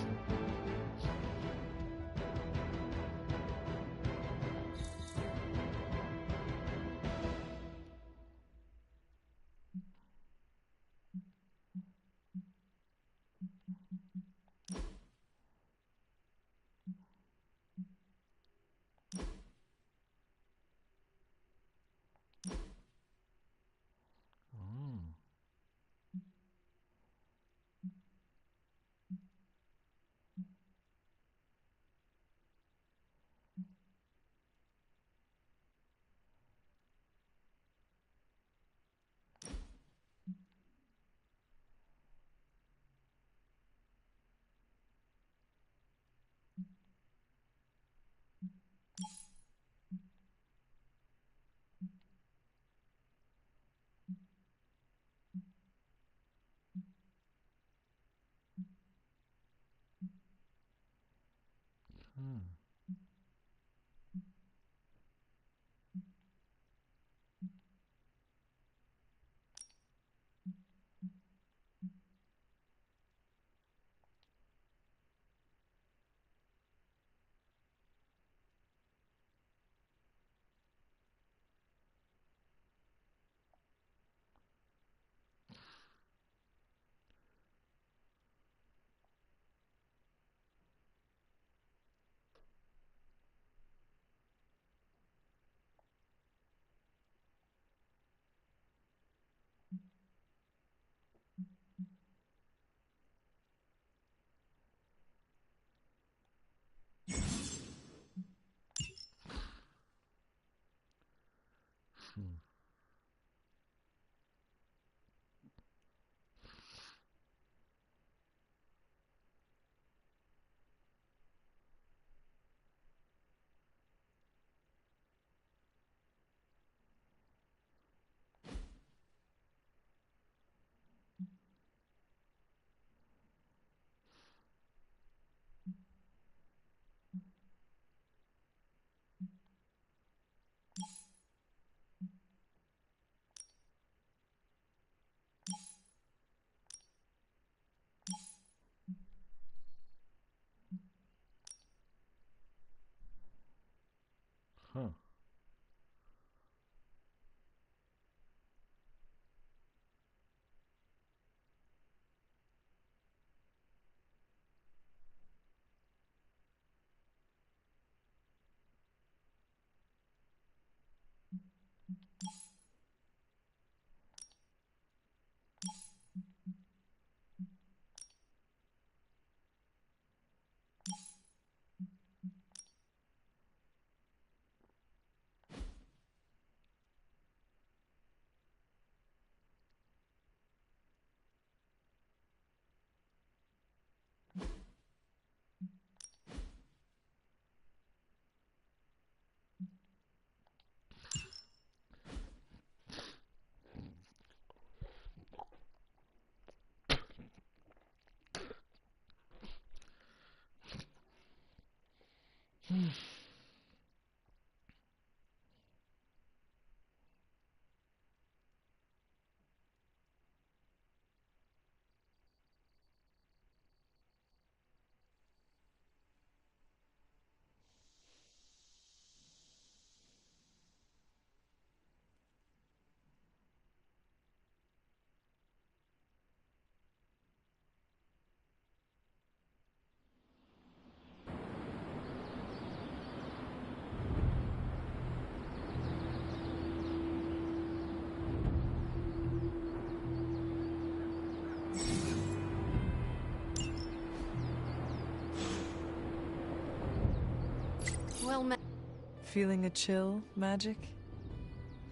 Speaker 3: Feeling a chill, Magic?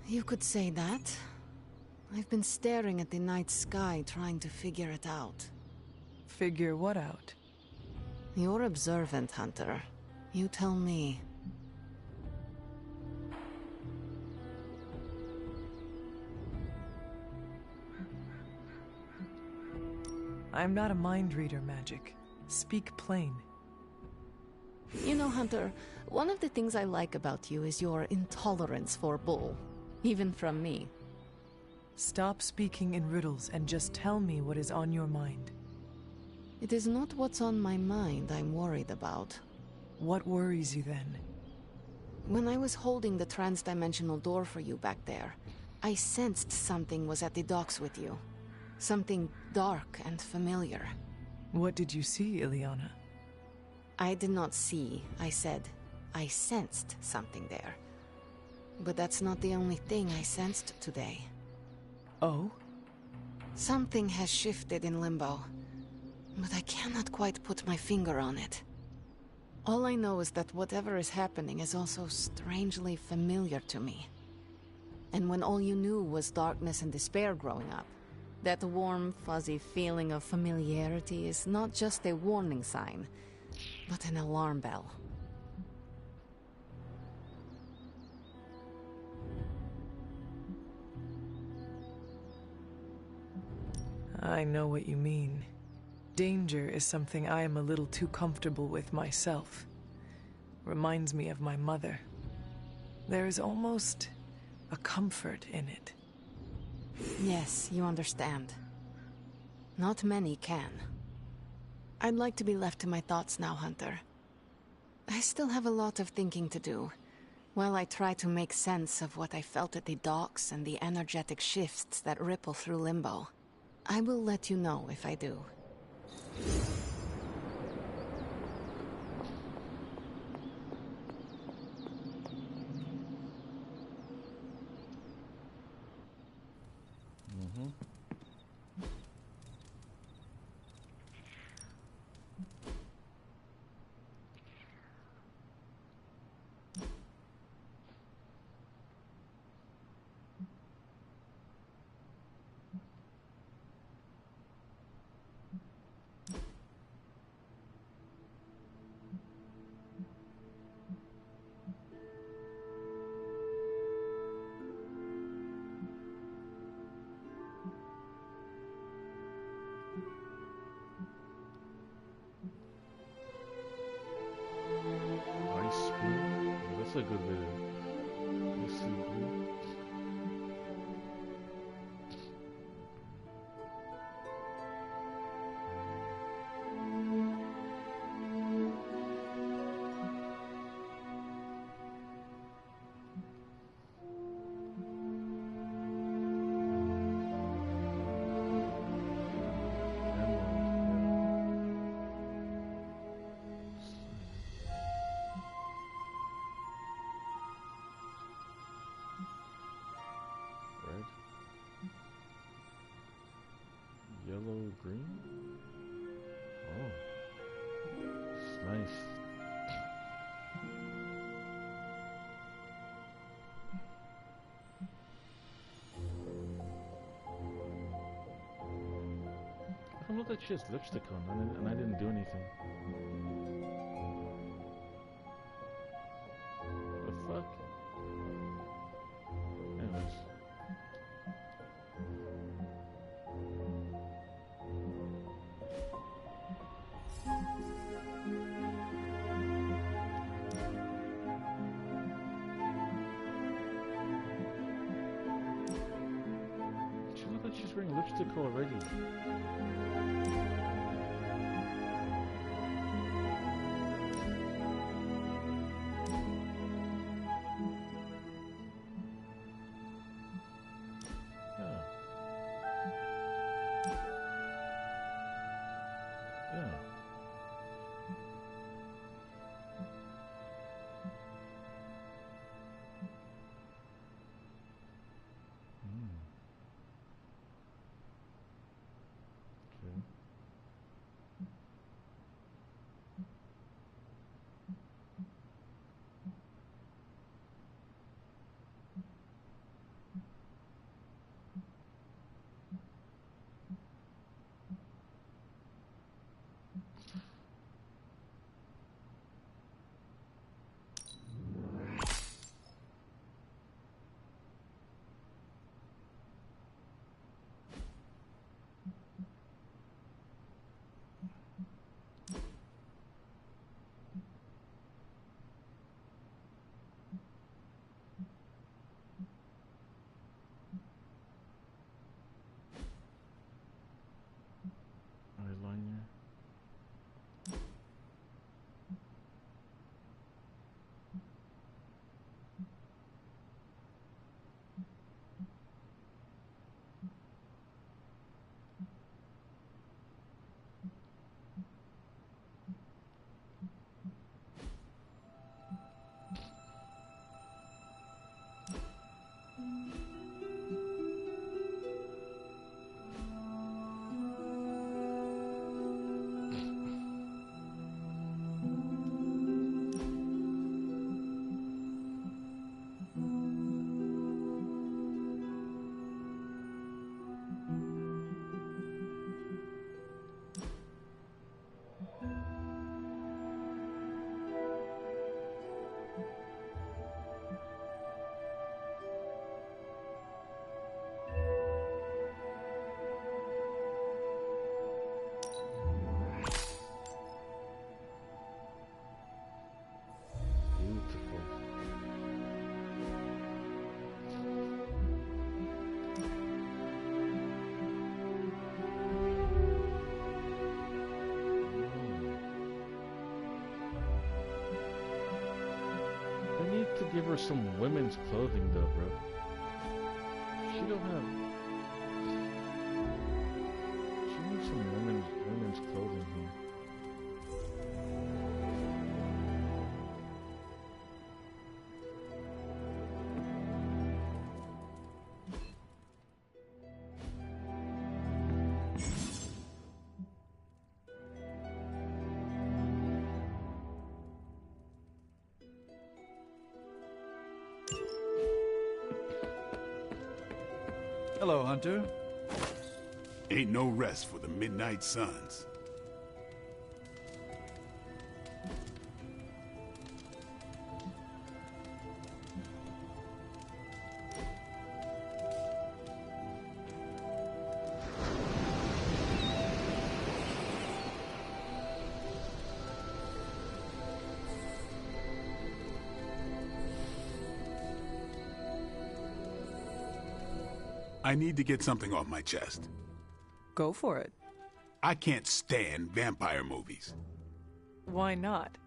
Speaker 5: You could say that. I've been staring at the night sky trying to figure it out.
Speaker 3: Figure what out?
Speaker 5: You're observant, Hunter. You tell me.
Speaker 3: I'm not a mind reader, Magic. Speak plain.
Speaker 5: You know, Hunter, one of the things I like about you is your intolerance for bull. Even from me.
Speaker 3: Stop speaking in riddles and just tell me what is on your mind.
Speaker 5: It is not what's on my mind I'm worried about.
Speaker 3: What worries you then?
Speaker 5: When I was holding the trans-dimensional door for you back there, I sensed something was at the docks with you. Something dark and familiar.
Speaker 3: What did you see, Illyana?
Speaker 5: I did not see, I said. I sensed something there. But that's not the only thing I sensed today.
Speaker 3: Oh?
Speaker 5: Something has shifted in Limbo, but I cannot quite put my finger on it. All I know is that whatever is happening is also strangely familiar to me. And when all you knew was darkness and despair growing up, that warm, fuzzy feeling of familiarity is not just a warning sign, but an alarm bell.
Speaker 3: I know what you mean. Danger is something I am a little too comfortable with myself. Reminds me of my mother. There is almost a comfort in it.
Speaker 5: Yes, you understand. Not many can. I'd like to be left to my thoughts now, Hunter. I still have a lot of thinking to do, while I try to make sense of what I felt at the docks and the energetic shifts that ripple through Limbo. I will let you know if I do.
Speaker 2: Ice blue? That's a good way to see blue. Red, yellow, green. Oh, it's nice. How come look like she has lipstick on and I didn't do anything? The fuck? Anyways. She looks like she's wearing lipstick already. Yeah. Yeah. Okay. her some women's clothing though, bro. She don't have. She needs some women's clothing here.
Speaker 8: Hello, Hunter.
Speaker 11: Ain't no rest for the Midnight Suns. I need to get something off my chest.
Speaker 3: Go for it.
Speaker 11: I can't stand vampire movies.
Speaker 3: Why not?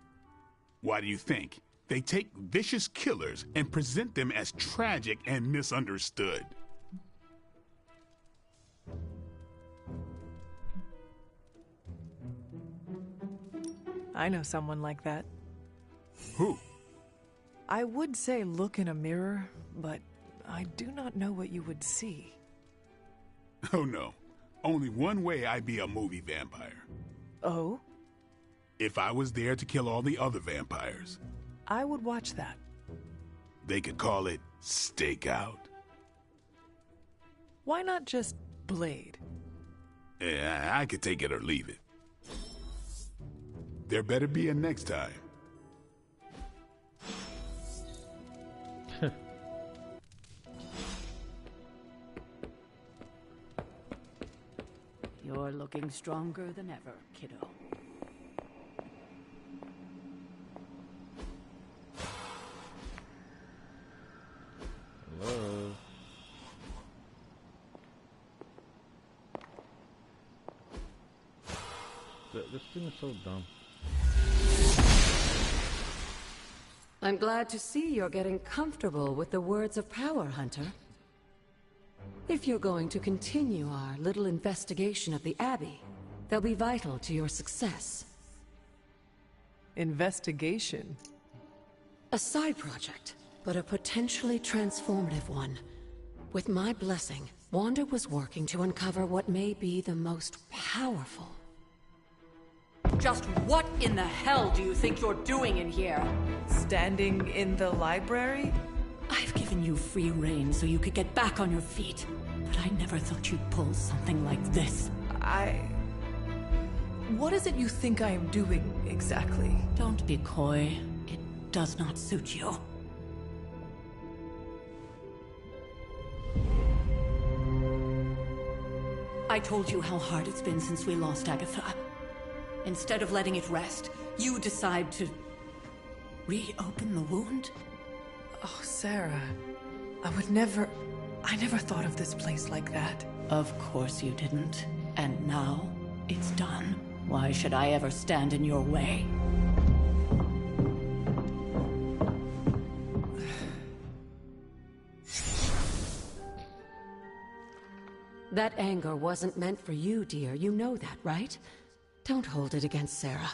Speaker 11: Why do you think? They take vicious killers and present them as tragic and misunderstood.
Speaker 3: I know someone like that.
Speaker 11: Who?
Speaker 3: I would say look in a mirror, but I do not know what you would see.
Speaker 11: Oh no. Only one way I'd be a movie vampire.
Speaker 3: Oh?
Speaker 11: If I was there to kill all the other vampires.
Speaker 3: I would watch that.
Speaker 11: They could call it Stakeout.
Speaker 3: Why not just Blade?
Speaker 11: Yeah, I could take it or leave it. There better be a next time.
Speaker 14: You're looking stronger than ever, kiddo.
Speaker 2: Hello. This thing is so dumb.
Speaker 5: I'm glad to see you're getting comfortable with the words of power, Hunter. If you're going to continue our little investigation of the Abbey, they'll be vital to your success.
Speaker 3: Investigation?
Speaker 5: A side project, but a potentially transformative one. With my blessing, Wanda was working to uncover what may be the most powerful.
Speaker 16: Just what in the hell do you think you're doing in here?
Speaker 3: Standing in the library?
Speaker 16: I've given you free rein so you could get back on your feet. But I never thought you'd pull something like this.
Speaker 3: What is it you think I am doing, exactly?
Speaker 16: Don't be coy. It does not suit you. I told you how hard it's been since we lost Agatha. Instead of letting it rest, you decide to reopen the wound?
Speaker 3: Oh, Sarah. I never thought of this place like that.
Speaker 16: Of course you didn't. And now, it's done. Why should I ever stand in your way?
Speaker 5: That anger wasn't meant for you, dear. You know that, right? Don't hold it against Sarah.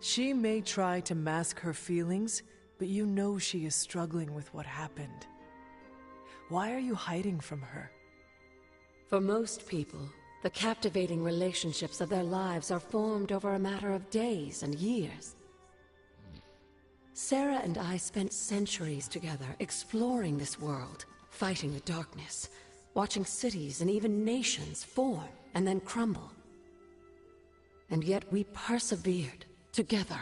Speaker 3: She may try to mask her feelings, but you know she is struggling with what happened. Why are you hiding from her?
Speaker 5: For most people, the captivating relationships of their lives are formed over a matter of days and years. Sarah and I spent centuries together exploring this world, fighting the darkness, watching cities and even nations form and then crumble. And yet we persevered, together.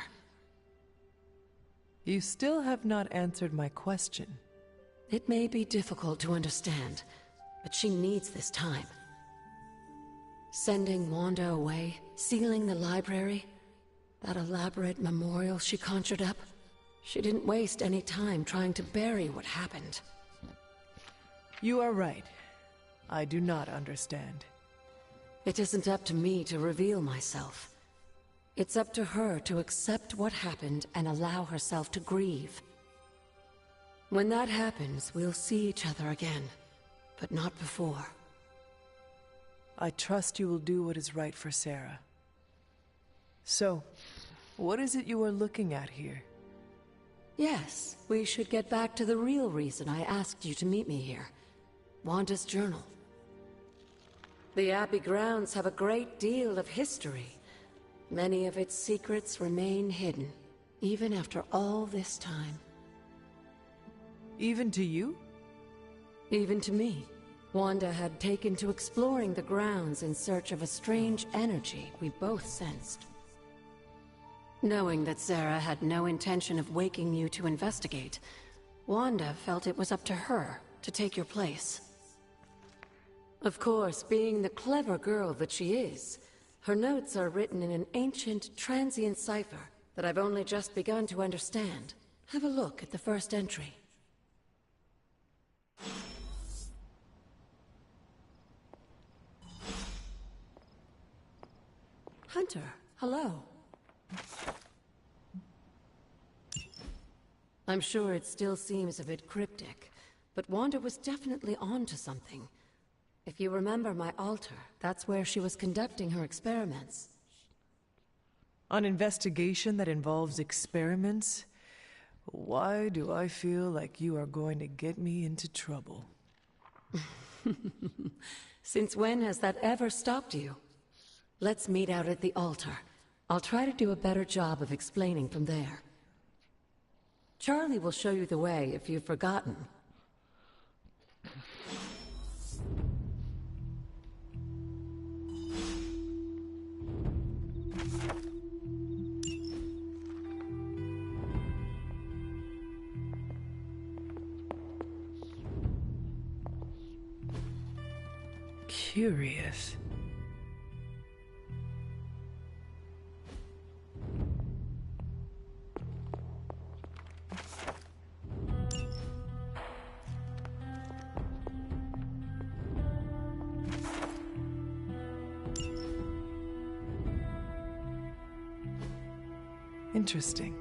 Speaker 3: You still have not answered my question.
Speaker 5: It may be difficult to understand, but she needs this time. Sending Wanda away, sealing the library, that elaborate memorial she conjured up, she didn't waste any time trying to bury what happened.
Speaker 3: You are right. I do not understand.
Speaker 5: It isn't up to me to reveal myself. It's up to her to accept what happened and allow herself to grieve. When that happens, we'll see each other again. But not before.
Speaker 3: I trust you will do what is right for Sarah. So, what is it you are looking at here?
Speaker 5: Yes, we should get back to the real reason I asked you to meet me here. Wanda's journal. The Abbey grounds have a great deal of history. Many of its secrets remain hidden, even after all this time.
Speaker 3: Even to you?
Speaker 5: Even to me. Wanda had taken to exploring the grounds in search of a strange energy we both sensed. Knowing that Sarah had no intention of waking you to investigate, Wanda felt it was up to her to take your place. Of course, being the clever girl that she is, her notes are written in an ancient, transient cipher that I've only just begun to understand. Have a look at the first entry. Hunter, hello. I'm sure it still seems a bit cryptic, but Wanda was definitely onto something. If you remember my altar, that's where she was conducting her experiments.
Speaker 3: An investigation that involves experiments? Why do I feel like you are going to get me into trouble?
Speaker 5: Since when has that ever stopped you? Let's meet out at the altar. I'll try to do a better job of explaining from there. Charlie will show you the way if you've forgotten.
Speaker 3: Curious. Interesting.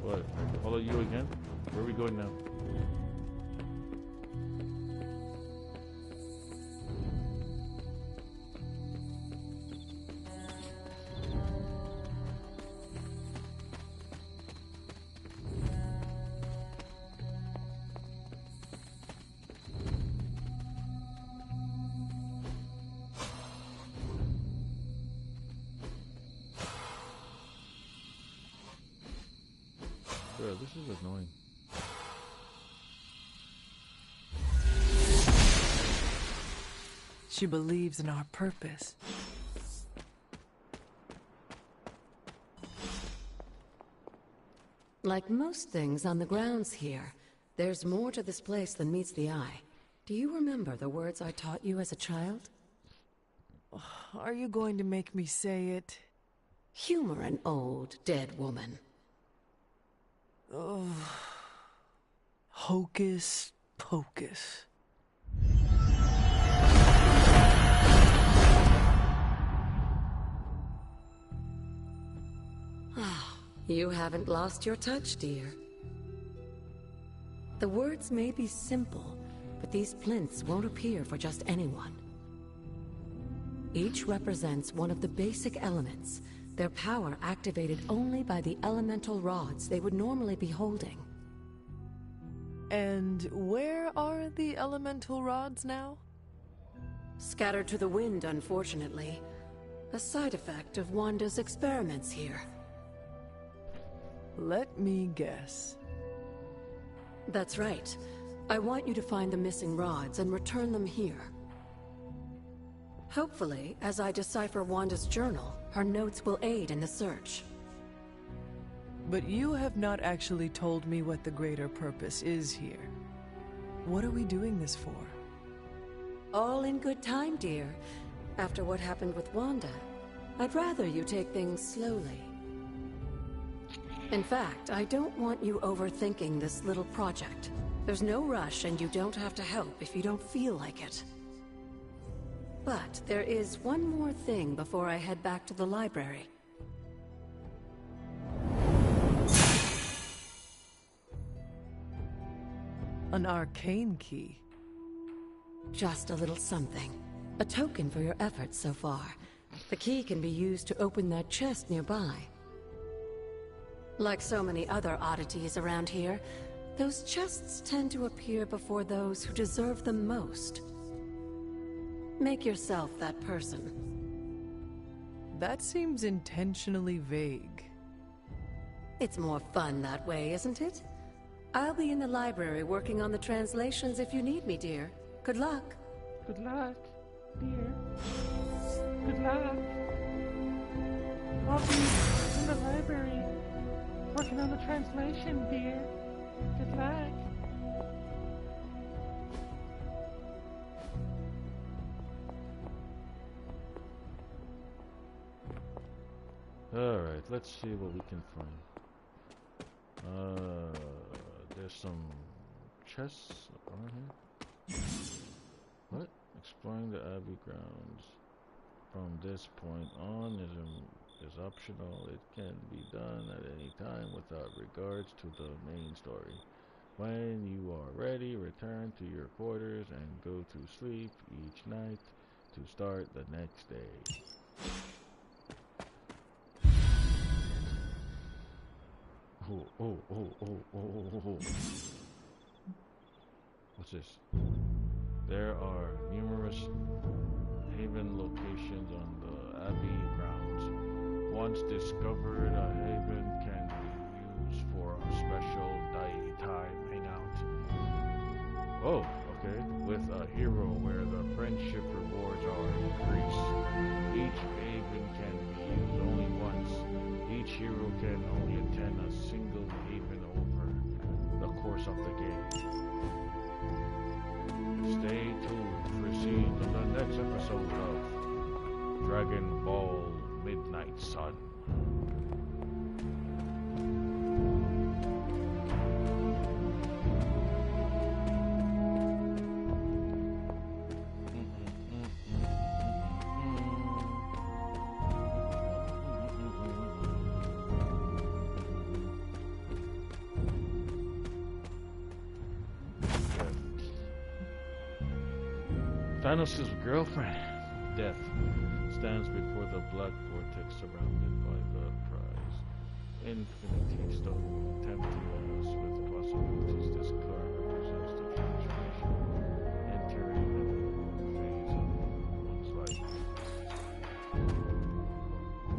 Speaker 2: What? Follow you again? Where are we going now? Bro, this is annoying.
Speaker 3: She believes in our purpose.
Speaker 5: Like most things on the grounds here, there's more to this place than meets the eye. Do you remember the words I taught you as a child?
Speaker 3: Are you going to make me say it?
Speaker 5: Humor an old, dead woman.
Speaker 3: Oh. Hocus pocus.
Speaker 5: You haven't lost your touch, dear. The words may be simple, but these plinths won't appear for just anyone. Each represents one of the basic elements, their power activated only by the elemental rods they would normally be holding.
Speaker 3: And where are the elemental rods now?
Speaker 5: Scattered to the wind, unfortunately. A side effect of Wanda's experiments here.
Speaker 3: Let me guess.
Speaker 5: That's right. I want you to find the missing rods and return them here. Hopefully, as I decipher Wanda's journal, her notes will aid in the search.
Speaker 3: But you have not actually told me what the greater purpose is here. What are we doing this for?
Speaker 5: All in good time, dear. After what happened with Wanda, I'd rather you take things slowly. In fact, I don't want you overthinking this little project. There's no rush, and you don't have to help if you don't feel like it. But there is one more thing before I head back to the library.
Speaker 3: An arcane key.
Speaker 5: Just a little something. A token for your efforts so far. The key can be used to open that chest nearby. Like so many other oddities around here, those chests tend to appear before those who deserve them most. Make yourself that person.
Speaker 3: That seems intentionally vague.
Speaker 5: It's more fun that way, isn't it? I'll be in the library working on the translations if you need me, dear. Good luck.
Speaker 2: Good luck, dear. Good luck. I'll be in the library working on the translation, dear. Good luck. Alright, let's see what we can find. There's some chests around here. What? Exploring the Abbey grounds from this point on is optional. It can be done at any time without regards to the main story. When you are ready, return to your quarters and go to sleep each night to start the next day. Oh. What's this? There are numerous haven locations on the Abbey grounds. Once discovered, a haven can be used for a special daytime hangout. Oh, okay. With a hero where the friendship rewards are increased. Each haven can be used only once. Each hero can only attend a single haven over the course of the game. Stay tuned for scenes of the next episode of Dragon Ball Midnight Sun. Thanos' girlfriend, Death, stands before the black vortex surrounded by the prize Infinity Stone, tempting us with possibilities. This card represents the transformation, entering a new phase of one's life.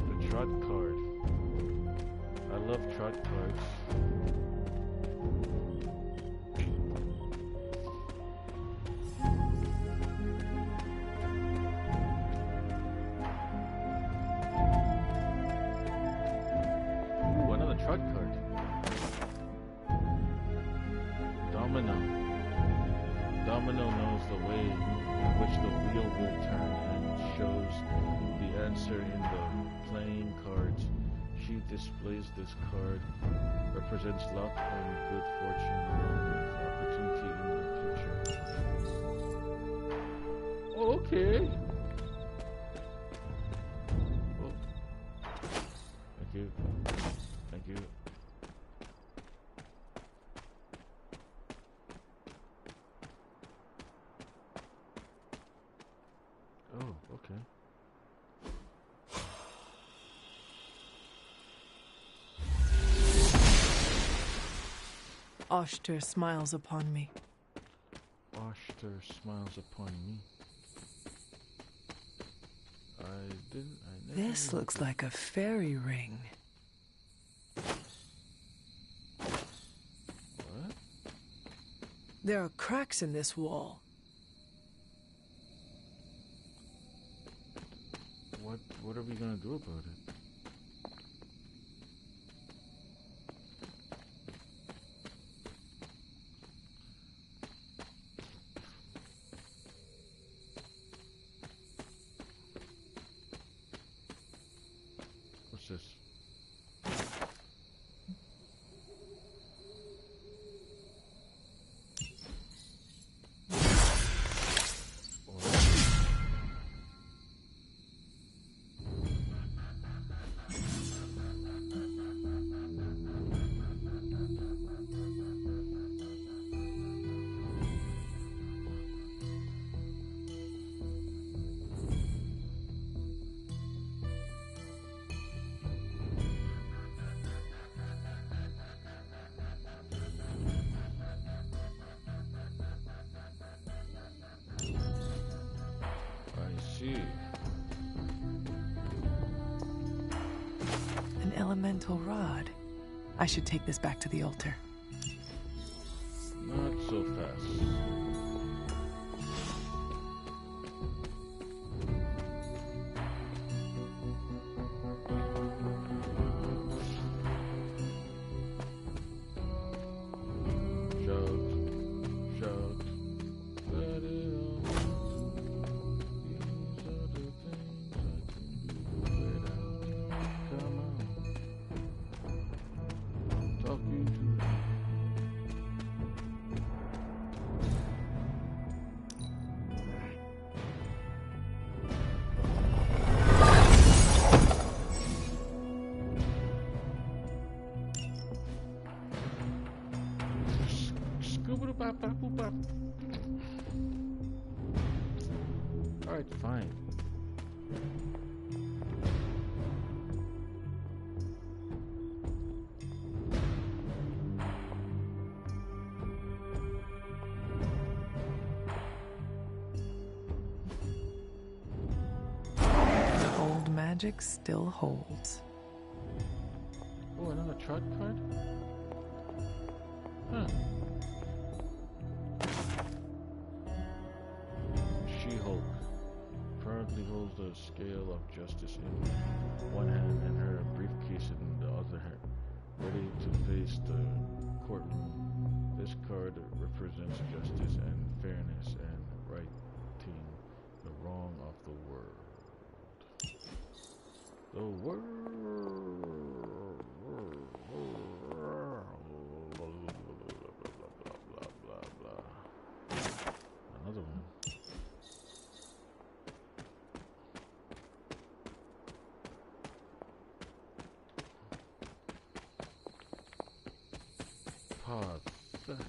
Speaker 2: The Trot card. I love Trot cards. Domino knows the way in which the wheel will turn and shows the answer in the playing cards. She displays this card, represents luck and good fortune along with opportunity in the future. Okay. Oh. Thank you. Thank you. Oh, okay.
Speaker 3: Oshter smiles upon me.
Speaker 2: Oshter smiles upon me.
Speaker 3: This looks like a fairy ring.
Speaker 2: What?
Speaker 3: There are cracks in this wall.
Speaker 2: What are we gonna do about it? What's this?
Speaker 3: An elemental rod. I should take this back to the altar.
Speaker 2: Not so fast. Alright, fine.
Speaker 3: Old magic still holds.
Speaker 2: Oh, another chart card? Huh. She-Hulk proudly holds the scale of justice in one hand and her briefcase in the other hand, ready to face the courtroom. This card represents justice and fairness and righting the wrong of the world. The world. Another one. Pathetic.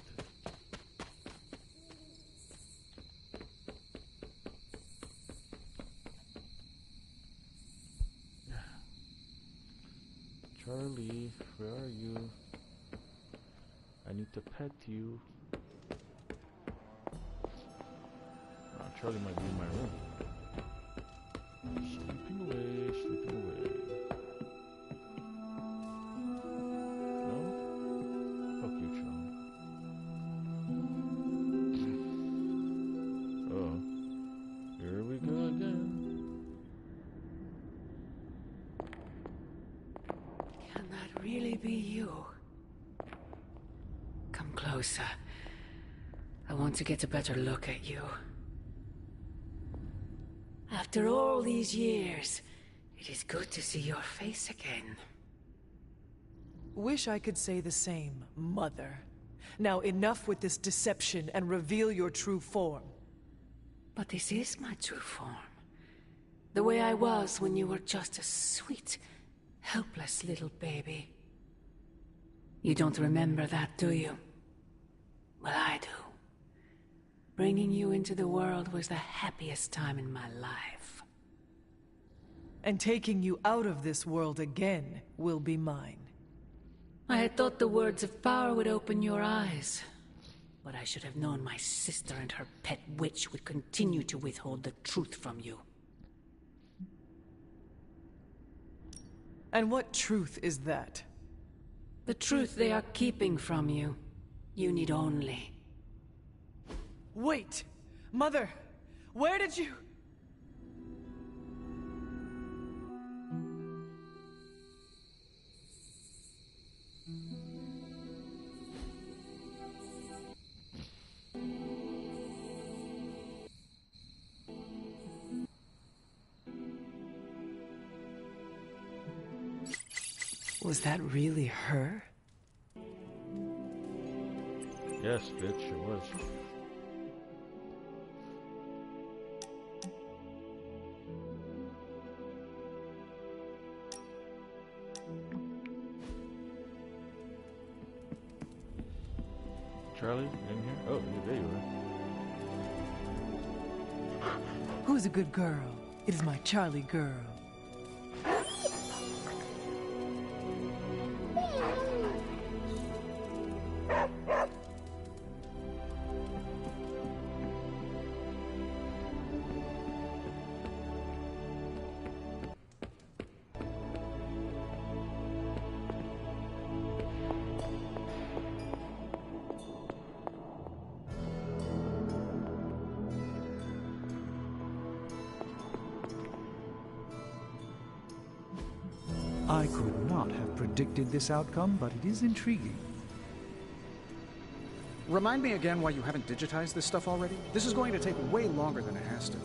Speaker 2: Charlie, where are you? I need to pet you. Charlie might be in my room. Sleeping away, sleeping away. No? Fuck you, Charlie. Oh. Here we go again.
Speaker 5: Can that really be you? Come closer. I want to get a better look at you. After all these years, it is good to see your face again.
Speaker 3: Wish I could say the same, Mother. Now enough with this deception and reveal your true form.
Speaker 5: But this is my true form. The way I was when you were just a sweet, helpless little baby. You don't remember that, do you? Well, I do. Bringing you into the world was the happiest time in my life.
Speaker 3: And taking you out of this world again will be mine.
Speaker 5: I had thought the words of power would open your eyes. But I should have known my sister and her pet witch would continue to withhold the truth from you.
Speaker 3: And what truth is that?
Speaker 5: The truth they are keeping from you. You need only...
Speaker 3: Wait! Mother! Where did you... Was that really her?
Speaker 2: Yes, bitch, it was. Charlie, in here? Oh, there you are.
Speaker 3: Who's a good girl? It is my Charlie girl.
Speaker 8: I could not have predicted this outcome, but it is intriguing.
Speaker 7: Remind me again why you haven't digitized this stuff already? This is going to take way longer than it has to.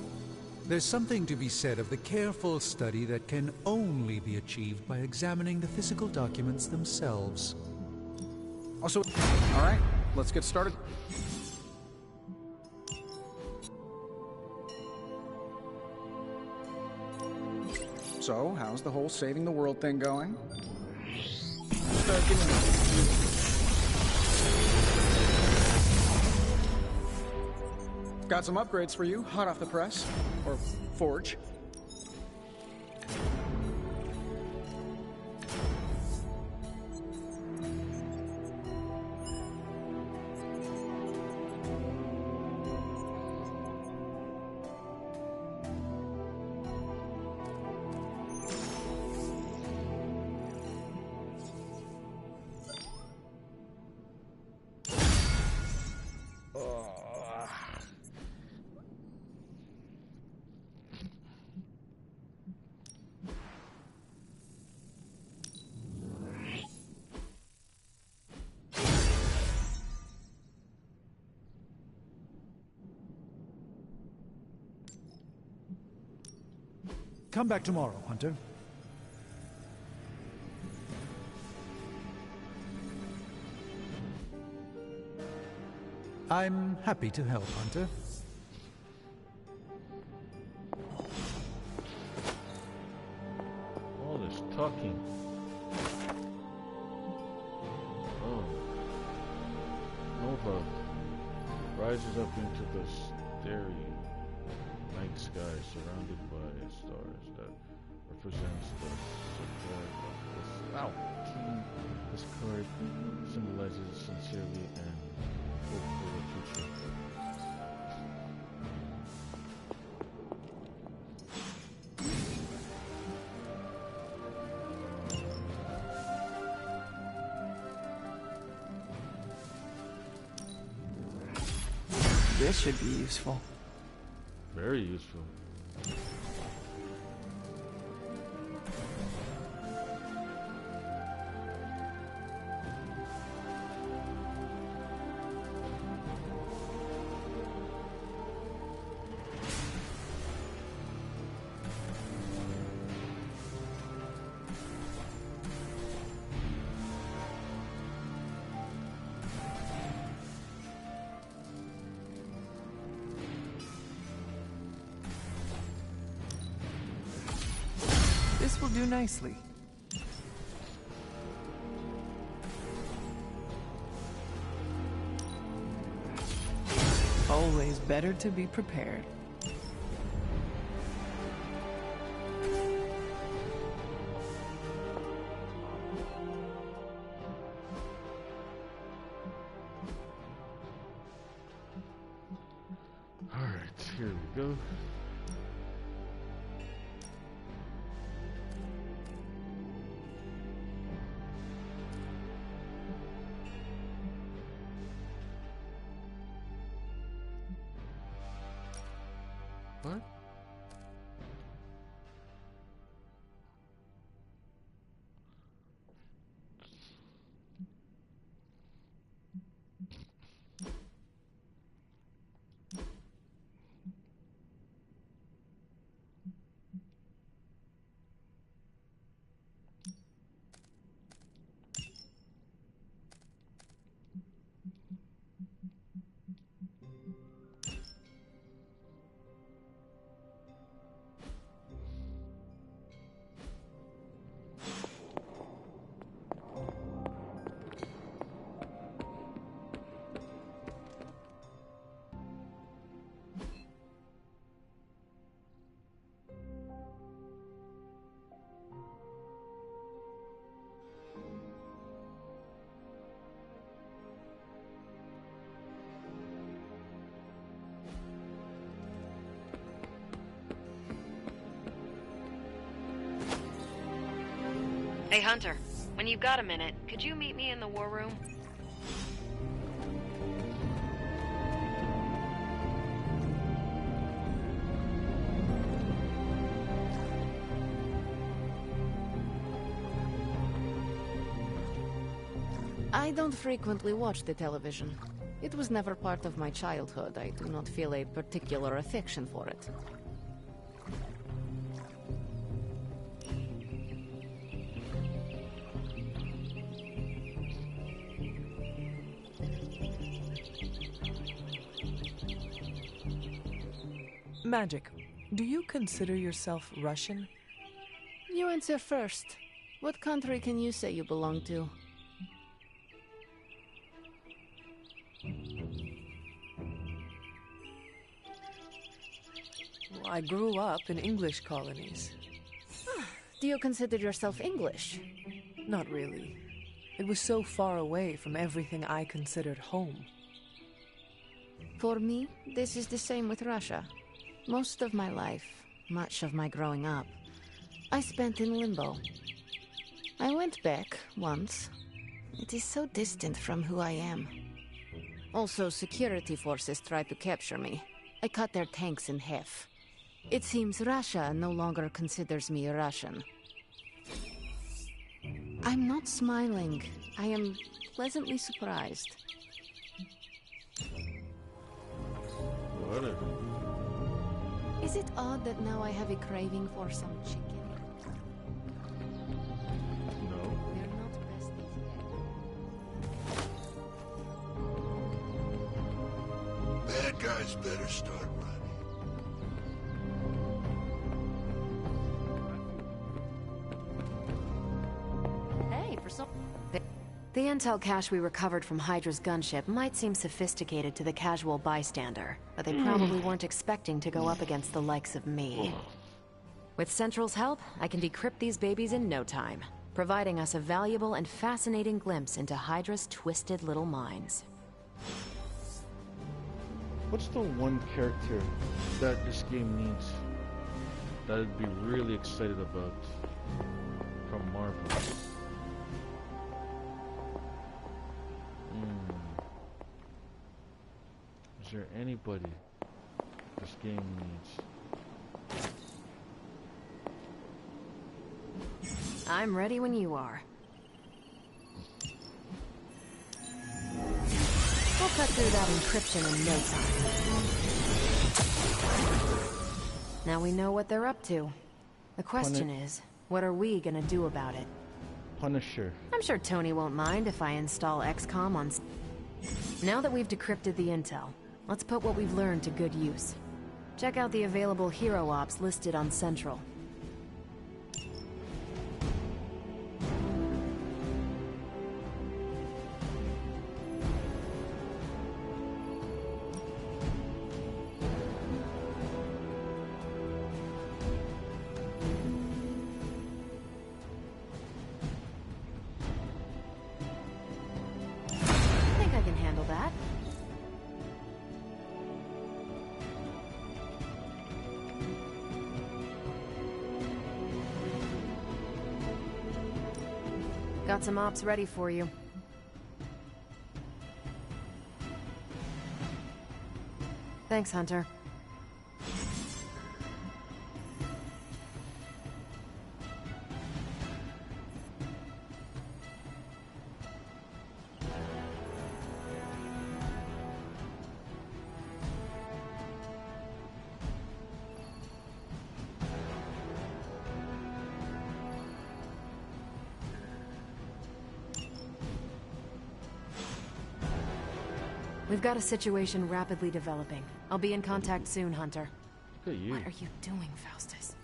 Speaker 8: There's something to be said of the careful study that can only be achieved by examining the physical documents themselves.
Speaker 7: Also, all right, let's get started. So, how's the whole saving the world thing going? Got some upgrades for you, hot off the press. Or forge.
Speaker 8: Come back tomorrow, Hunter. I'm happy to help, Hunter.
Speaker 2: All this talking. Oh. Nova rises up into the starry night sky surrounded by stars that represents the support of this team. This card symbolizes sincerely and hope for the future.
Speaker 3: This should be useful.
Speaker 2: Very useful.
Speaker 3: This will do nicely. Always better to be prepared.
Speaker 2: go. What?
Speaker 13: Hey, Hunter. When you've got a minute, could you meet me in the war room?
Speaker 5: I don't frequently watch the television. It was never part of my childhood. I do not feel a particular affection for it.
Speaker 3: Magic, do you consider yourself Russian?
Speaker 5: You answer first. What country can you say you belong to?
Speaker 3: Well, I grew up in English colonies.
Speaker 5: Do you consider yourself English?
Speaker 3: Not really. It was so far away from everything I considered home.
Speaker 5: For me, this is the same with Russia. Most of my life, much of my growing up, I spent in limbo. I went back once. It is so distant from who I am. Also, security forces tried to capture me. I cut their tanks in half. It seems Russia no longer considers me Russian. I'm not smiling. I am pleasantly surprised.
Speaker 2: What?
Speaker 5: Is it odd that now I have a craving for some chicken?
Speaker 2: No.
Speaker 5: We're not besties yet.
Speaker 12: Bad guys better start running.
Speaker 1: Hey, for some...
Speaker 13: The intel cache we recovered from Hydra's gunship might seem sophisticated to the casual bystander, but they probably weren't expecting to go up against the likes of me. With Central's help, I can decrypt these babies in no time, providing us a valuable and fascinating glimpse into Hydra's twisted little minds.
Speaker 2: What's the one character that this game needs that I'd be really excited about from Marvel? Is there anybody this game needs?
Speaker 13: I'm ready when you are. We'll cut through that encryption in no time. Now we know what they're up to. The question is, what are we gonna do about it?
Speaker 2: Punisher.
Speaker 13: I'm sure Tony won't mind if I install XCOM on... Now that we've decrypted the intel, let's put what we've learned to good use. Check out the available hero ops listed on Central. I think I can handle that. Got some ops ready for you. Thanks, Hunter. We've got a situation rapidly developing. I'll be in contact soon, Hunter.
Speaker 2: Look at you.
Speaker 13: What are you doing, Faustus?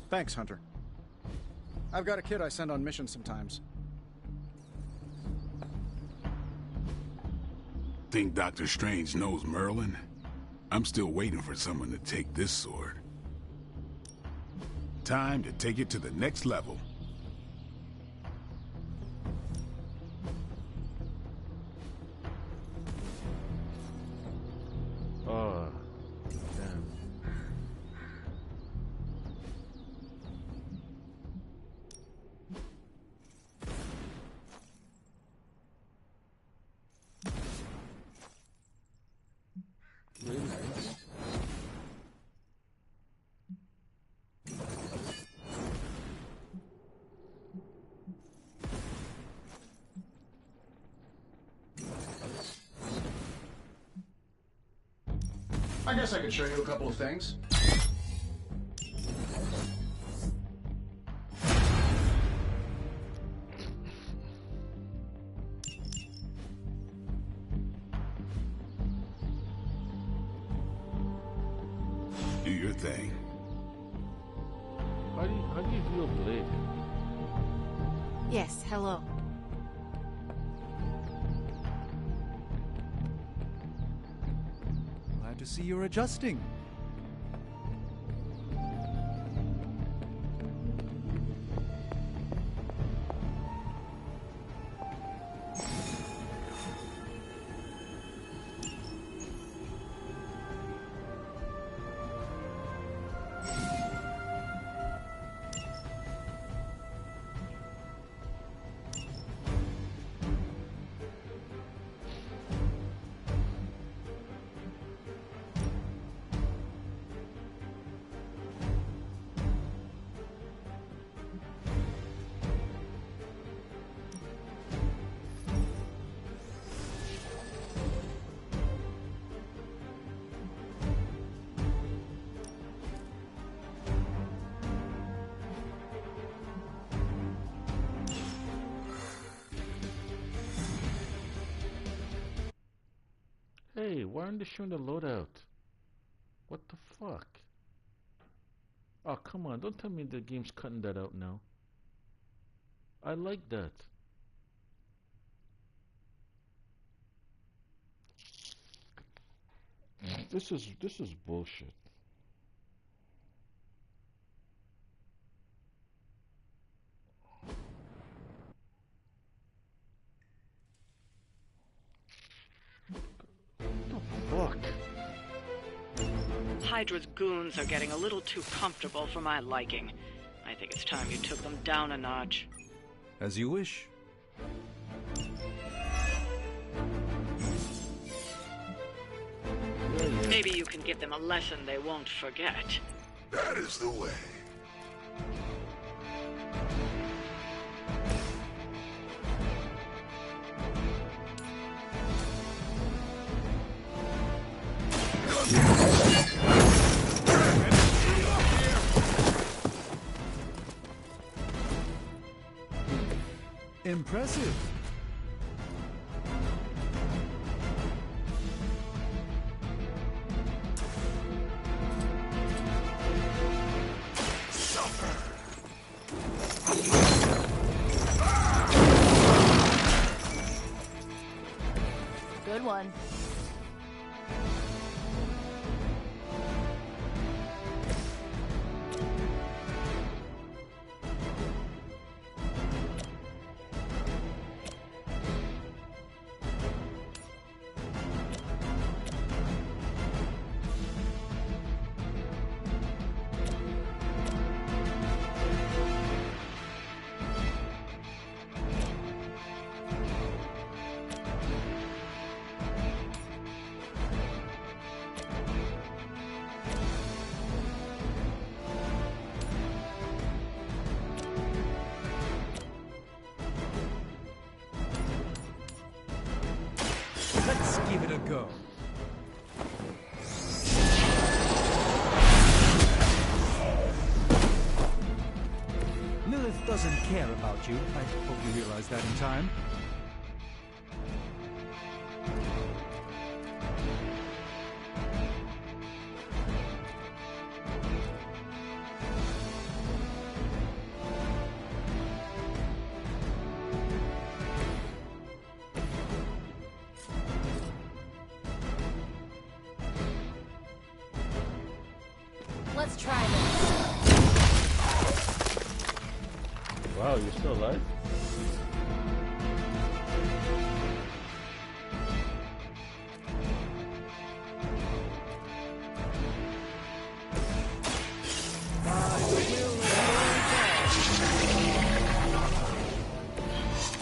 Speaker 7: Thanks, Hunter. I've got a kid I send on missions sometimes.
Speaker 11: Think Dr. Strange knows Merlin? I'm still waiting for someone to take this sword. Time to take it to the next level.
Speaker 2: Oh, damn.
Speaker 7: I guess I could show you a couple of things.
Speaker 11: Do your thing.
Speaker 2: How do you feel, Blake?
Speaker 13: Yes, hello.
Speaker 8: Glad to see you're adjusting.
Speaker 2: Hey, why aren't they showing the loadout? What the fuck? Oh, come on, don't tell me the game's cutting that out now. I like that. This is bullshit. Fuck.
Speaker 14: Hydra's goons are getting a little too comfortable for my liking. I think it's time you took them down a notch.
Speaker 8: As you wish.
Speaker 14: Maybe you can give them a lesson they won't forget.
Speaker 12: That is the way.
Speaker 8: Impressive.
Speaker 1: Good one.
Speaker 8: give it a go. Lilith doesn't care about you. I hope you realize that in time.
Speaker 1: Let's try this.
Speaker 2: Wow, you're still alive?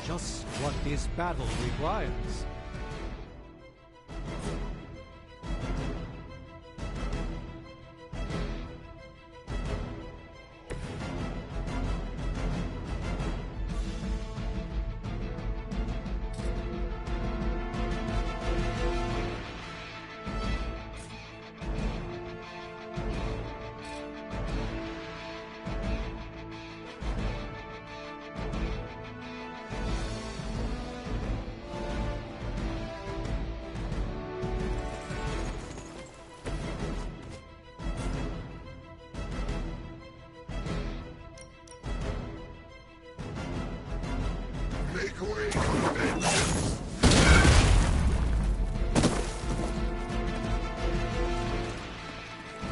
Speaker 8: Just what this battle requires.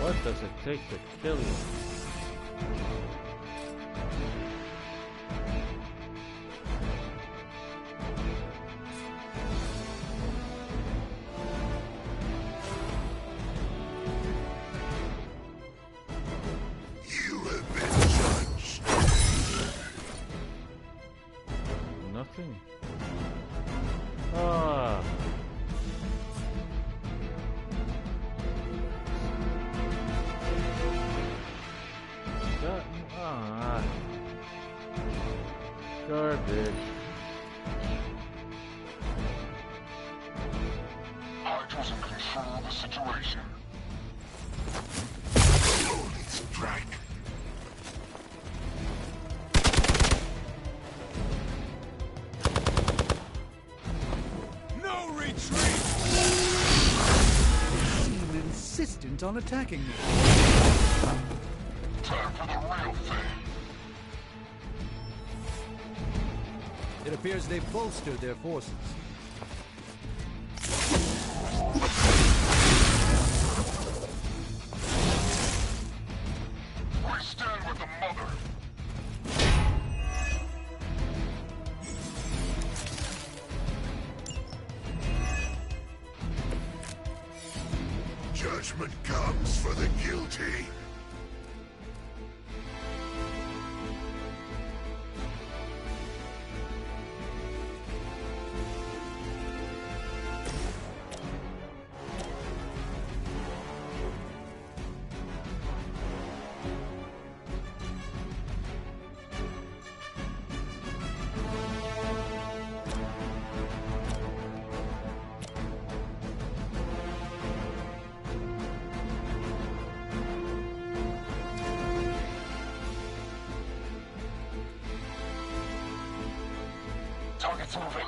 Speaker 2: What does it take to kill you?
Speaker 12: You have been judged.
Speaker 2: Nothing. Ah. Garbage.
Speaker 12: Hydra's in control of the situation. Holy strike.
Speaker 8: No retreat! They seem insistent on attacking me.
Speaker 12: Time for the real thing.
Speaker 8: It appears they've bolstered their forces.
Speaker 12: We stand with the mother. Judgment comes for the guilty. Target's moving.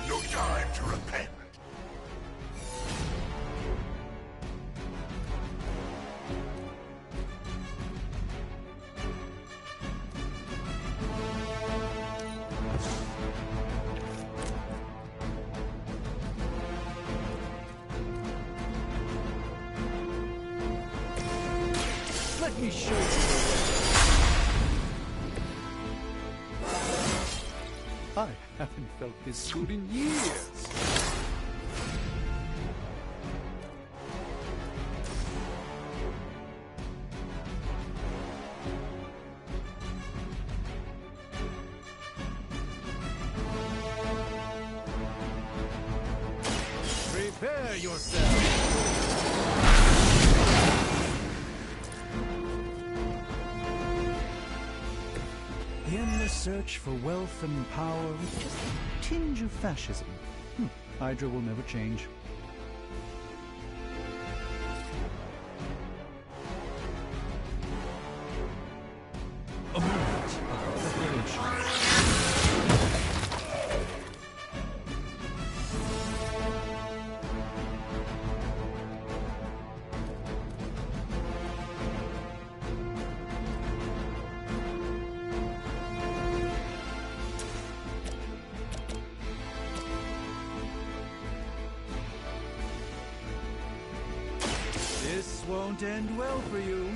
Speaker 12: No time to repent.
Speaker 8: Let me show you the way. I haven't felt this good in years. Prepare yourself. In the search for wealth and power with just a tinge of fascism, Hydra will never change. A moment of preparation. This won't end well for you.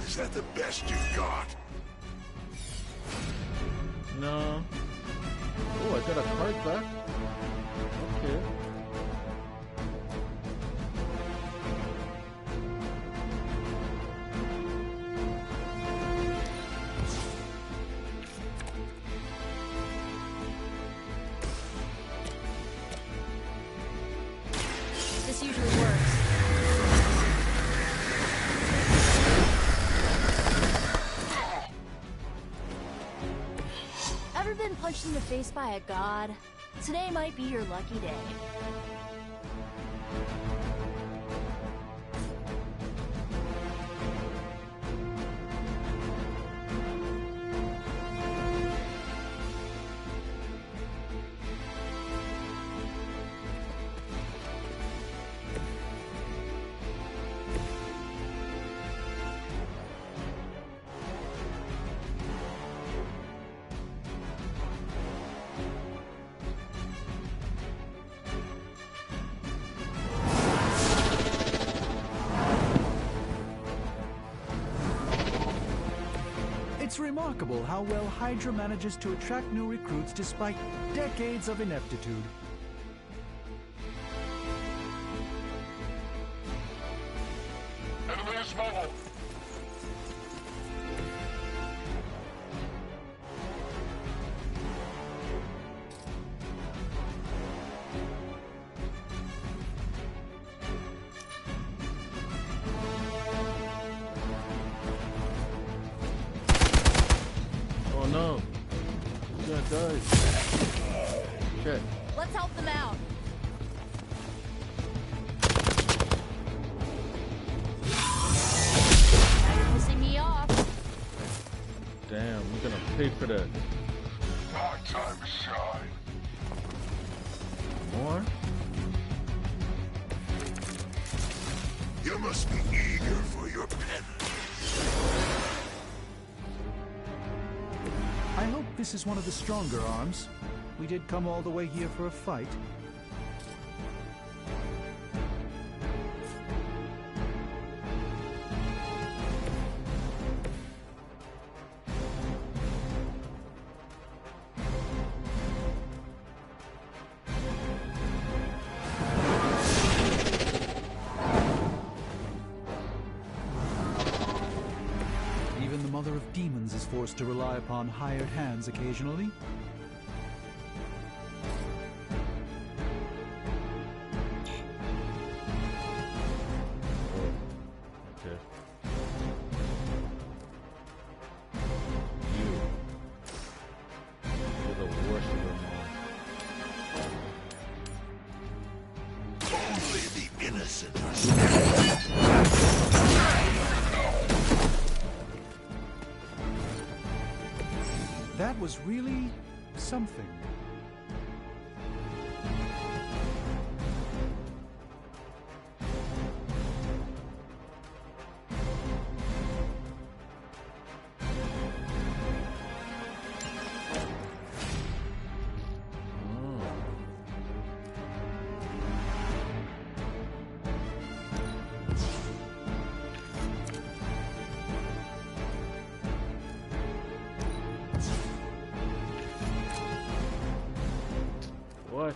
Speaker 12: Is that the best you've got?
Speaker 2: No. Oh, I got a card back. Okay.
Speaker 1: This usually works. Ever been punched in the face by a god? Today might be your lucky day.
Speaker 8: It's remarkable how well Hydra manages to attract new recruits despite decades of ineptitude.
Speaker 12: Enemy is mobile.
Speaker 2: Oh no. He's gonna die. Shit.
Speaker 1: Let's help them out. Now you're pissing me off.
Speaker 2: Damn, we're gonna pay for that.
Speaker 12: Our time to shine.
Speaker 2: More?
Speaker 12: You must be eager for your penance.
Speaker 8: I hope this is one of the stronger arms. We did come all the way here for a fight. Even the Mother of Demons is forced to rely upon hired hands occasionally.
Speaker 2: Okay. You're the worst of them all.
Speaker 12: Only the innocent are spared.
Speaker 8: That was really something.
Speaker 2: What?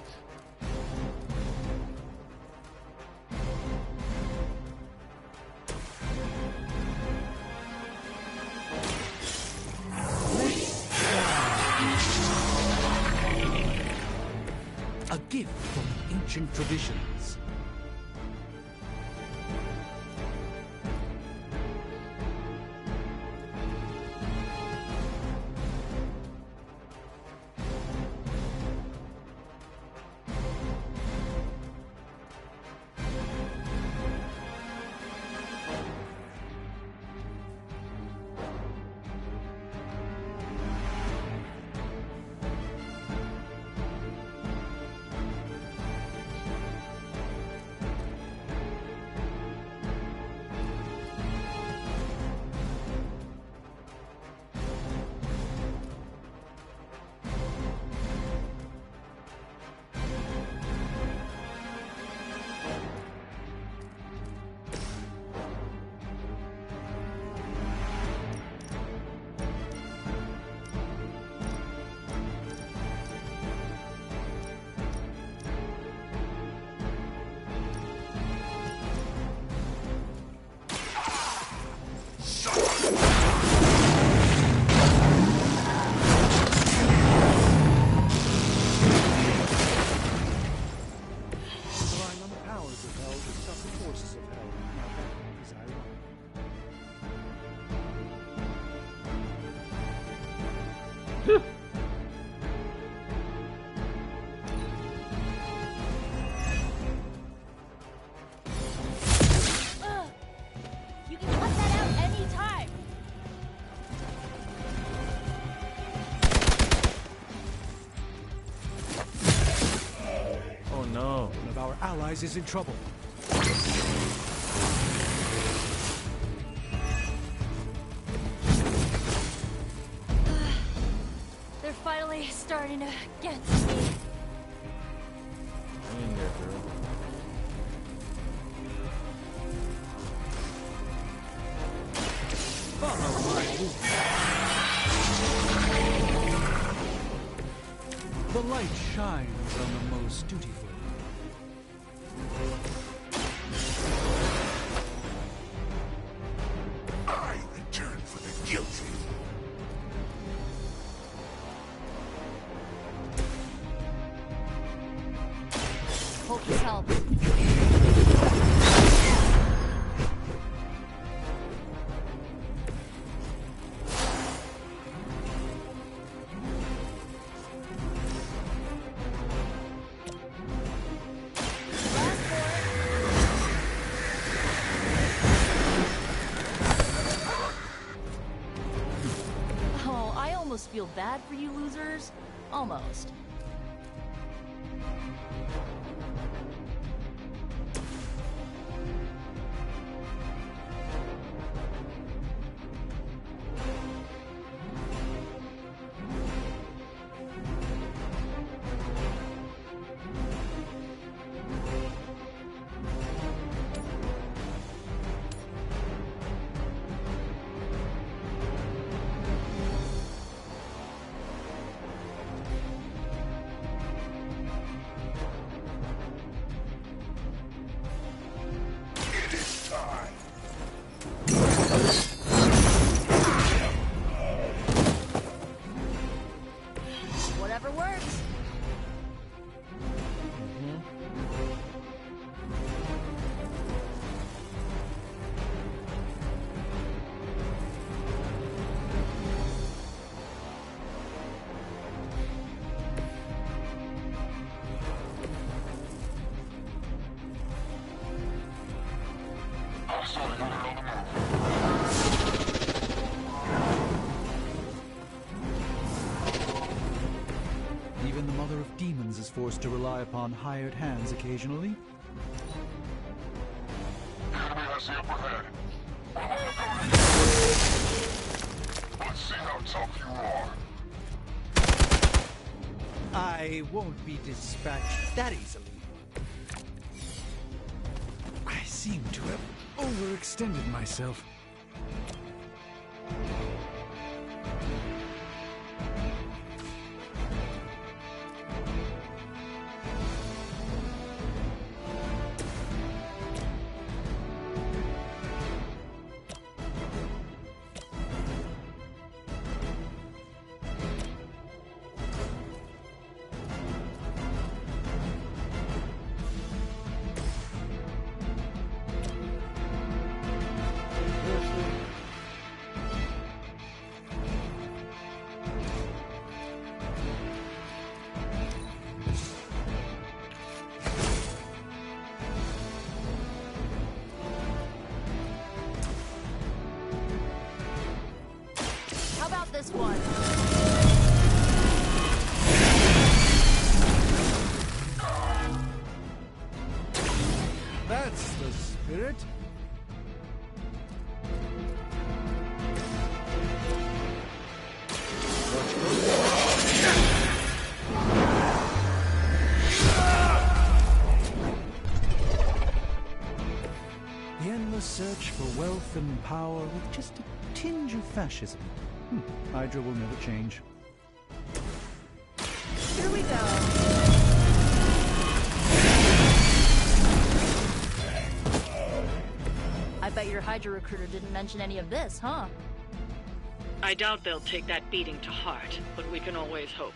Speaker 8: A gift from ancient traditions.
Speaker 1: You can cut that out anytime.
Speaker 2: Oh no.
Speaker 8: One of our allies is in trouble.
Speaker 1: They're finally starting to get to me.
Speaker 2: Hang in there, girl.
Speaker 8: The light shines on the most dutiful.
Speaker 12: I return for the guilty.
Speaker 1: Hope this helps. Oh, I almost feel bad for you losers. Almost. Whatever works.
Speaker 8: Even the Mother of Demons is forced to rely upon hired hands occasionally.
Speaker 12: The enemy has the upper hand. Let's see how tough you are.
Speaker 8: I won't be dispatched that easily. I seem to have overextended myself.
Speaker 1: this one.
Speaker 8: That's the spirit. The endless search for wealth and power with just a tinge of fascism. Hydra will never change.
Speaker 1: Here we go. I bet your Hydra recruiter didn't mention any of this, huh?
Speaker 14: I doubt they'll take that beating to heart, but we can always hope.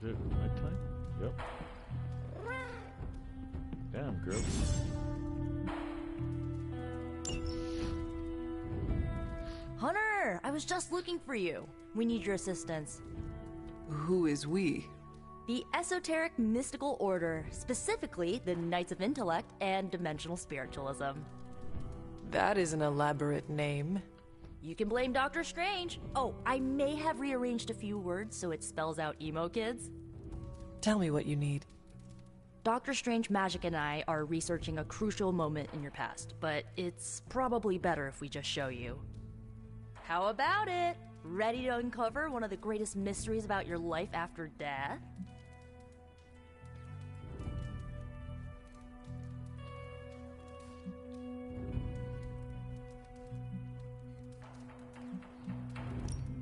Speaker 2: Is it nighttime? Yep. Damn, girl.
Speaker 1: Hunter, I was just looking for you. We need your assistance.
Speaker 3: Who is we?
Speaker 1: The Esoteric Mystical Order, specifically the Knights of Intellect and Dimensional Spiritualism.
Speaker 3: That is an elaborate name.
Speaker 1: You can blame Doctor Strange. Oh, I may have rearranged a few words so it spells out emo kids.
Speaker 3: Tell me what you need.
Speaker 1: Doctor Strange Magic and I are researching a crucial moment in your past, but it's probably better if we just show you. How about it? Ready to uncover one of the greatest mysteries about your life after death?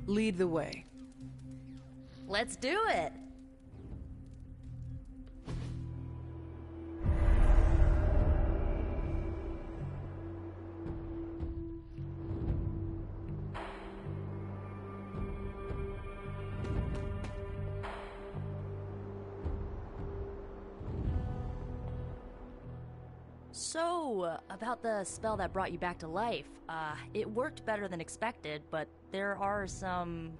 Speaker 3: Lead the way.
Speaker 1: Let's do it! So, about the spell that brought you back to life, it worked better than expected, but there are some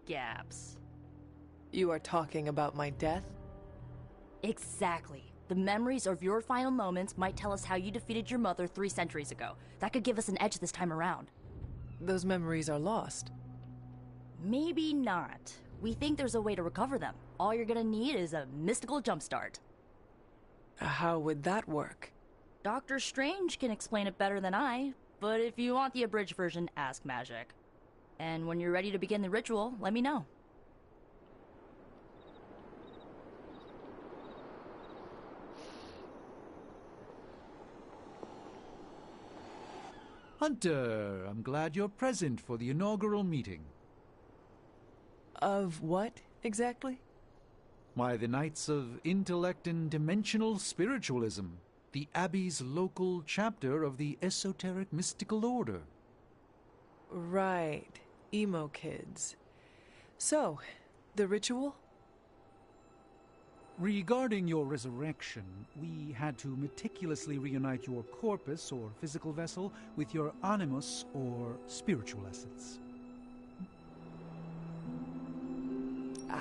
Speaker 1: gaps.
Speaker 3: You are talking about my death?
Speaker 1: Exactly. The memories of your final moments might tell us how you defeated your mother 3 centuries ago. That could give us an edge this time around.
Speaker 3: Those memories are lost.
Speaker 1: Maybe not. We think there's a way to recover them. All you're gonna need is a mystical jumpstart.
Speaker 3: How would that work?
Speaker 1: Doctor Strange can explain it better than I, but if you want the abridged version, ask Magic. And when you're ready to begin the ritual, let me know.
Speaker 8: Hunter, I'm glad you're present for the inaugural meeting.
Speaker 3: Of what, exactly?
Speaker 8: Why, the Knights of Intellect and Dimensional Spiritualism, the Abbey's local chapter of the Esoteric Mystical Order.
Speaker 3: Right. Emo kids. So, the ritual?
Speaker 8: Regarding your resurrection, we had to meticulously reunite your corpus, or physical vessel, with your animus, or spiritual essence.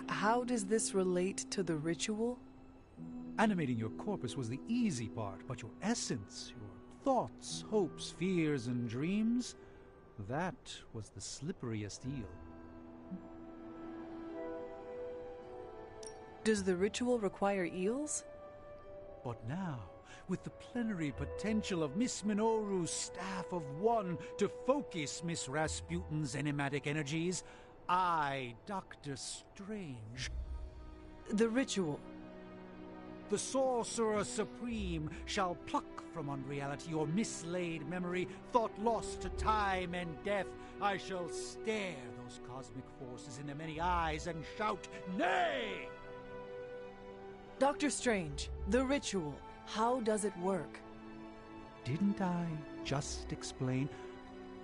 Speaker 3: How does this relate to the ritual?
Speaker 8: Animating your corpus was the easy part, but your essence, your thoughts, hopes, fears, and dreams, that was the slipperiest eel.
Speaker 3: Does the ritual require eels?
Speaker 8: But now, with the plenary potential of Miss Minoru's Staff of One to focus Miss Rasputin's enigmatic energies, I, Doctor Strange...
Speaker 3: The ritual.
Speaker 8: The Sorcerer Supreme shall pluck from unreality your mislaid memory, thought lost to time and death. I shall stare those cosmic forces in their many eyes and shout, "Nay!"
Speaker 3: Doctor Strange, the ritual, how does it work?
Speaker 8: Didn't I just explain?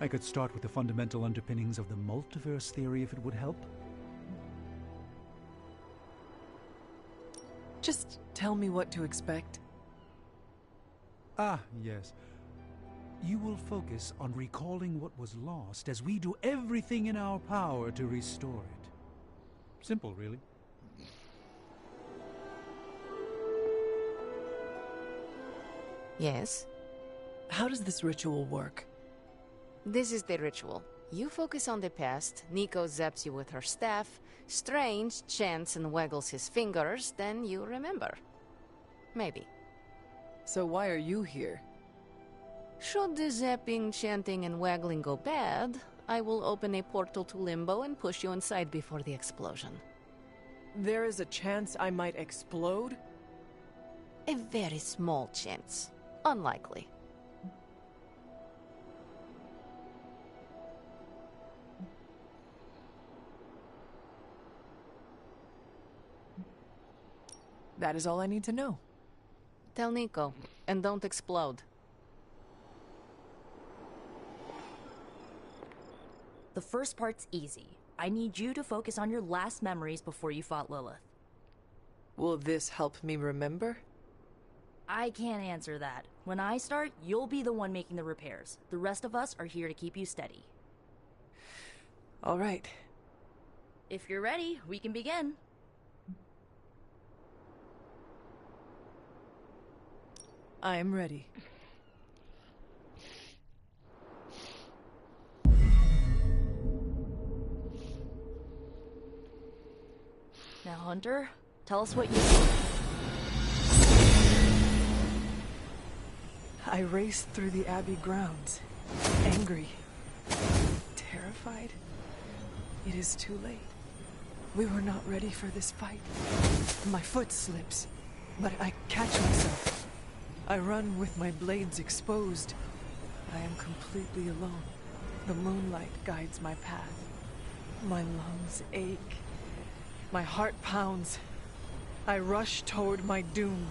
Speaker 8: I could start with the fundamental underpinnings of the multiverse theory if it would help.
Speaker 3: Just tell me what to expect.
Speaker 8: Ah, yes. You will focus on recalling what was lost as we do everything in our power to restore it. Simple, really.
Speaker 17: Yes?
Speaker 3: How does this ritual work?
Speaker 17: This is the ritual. You focus on the past, Nico zaps you with her staff, Strange chants and waggles his fingers, then you remember. Maybe.
Speaker 3: So why are you here?
Speaker 17: Should the zapping, chanting, and waggling go bad, I will open a portal to Limbo and push you inside before the explosion.
Speaker 3: There is a chance I might explode?
Speaker 17: A very small chance. Unlikely.
Speaker 3: That is all I need to know.
Speaker 17: Tell Nico, and don't explode.
Speaker 1: The first part's easy. I need you to focus on your last memories before you fought Lilith.
Speaker 3: Will this help me remember?
Speaker 1: I can't answer that. When I start, you'll be the one making the repairs. The rest of us are here to keep you steady.
Speaker 3: All right.
Speaker 1: If you're ready, we can begin.
Speaker 3: I am ready.
Speaker 1: Hunter, tell us what you...
Speaker 3: I raced through the Abbey grounds, angry, terrified. It is too late. We were not ready for this fight. My foot slips, but I catch myself. I run with my blades exposed. I am completely alone. The moonlight guides my path. My lungs ache. My heart pounds. I rush toward my doom.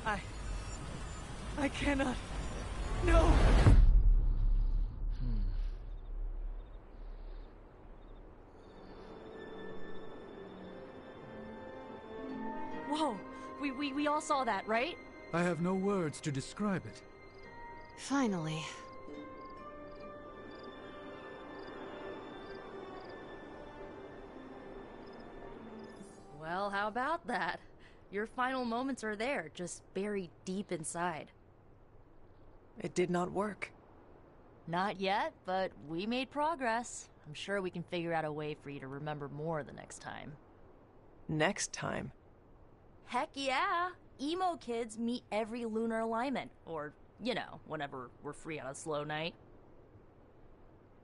Speaker 3: I cannot. No!
Speaker 1: Whoa! We all saw that, right?
Speaker 8: I have no words to describe it.
Speaker 17: Finally.
Speaker 1: Well, how about that? Your final moments are there, just buried deep inside.
Speaker 3: It did not work.
Speaker 1: Not yet, but we made progress. I'm sure we can figure out a way for you to remember more the next time.
Speaker 3: Next time?
Speaker 1: Heck yeah! Emo kids meet every lunar alignment. Or, you know, whenever we're free on a slow night.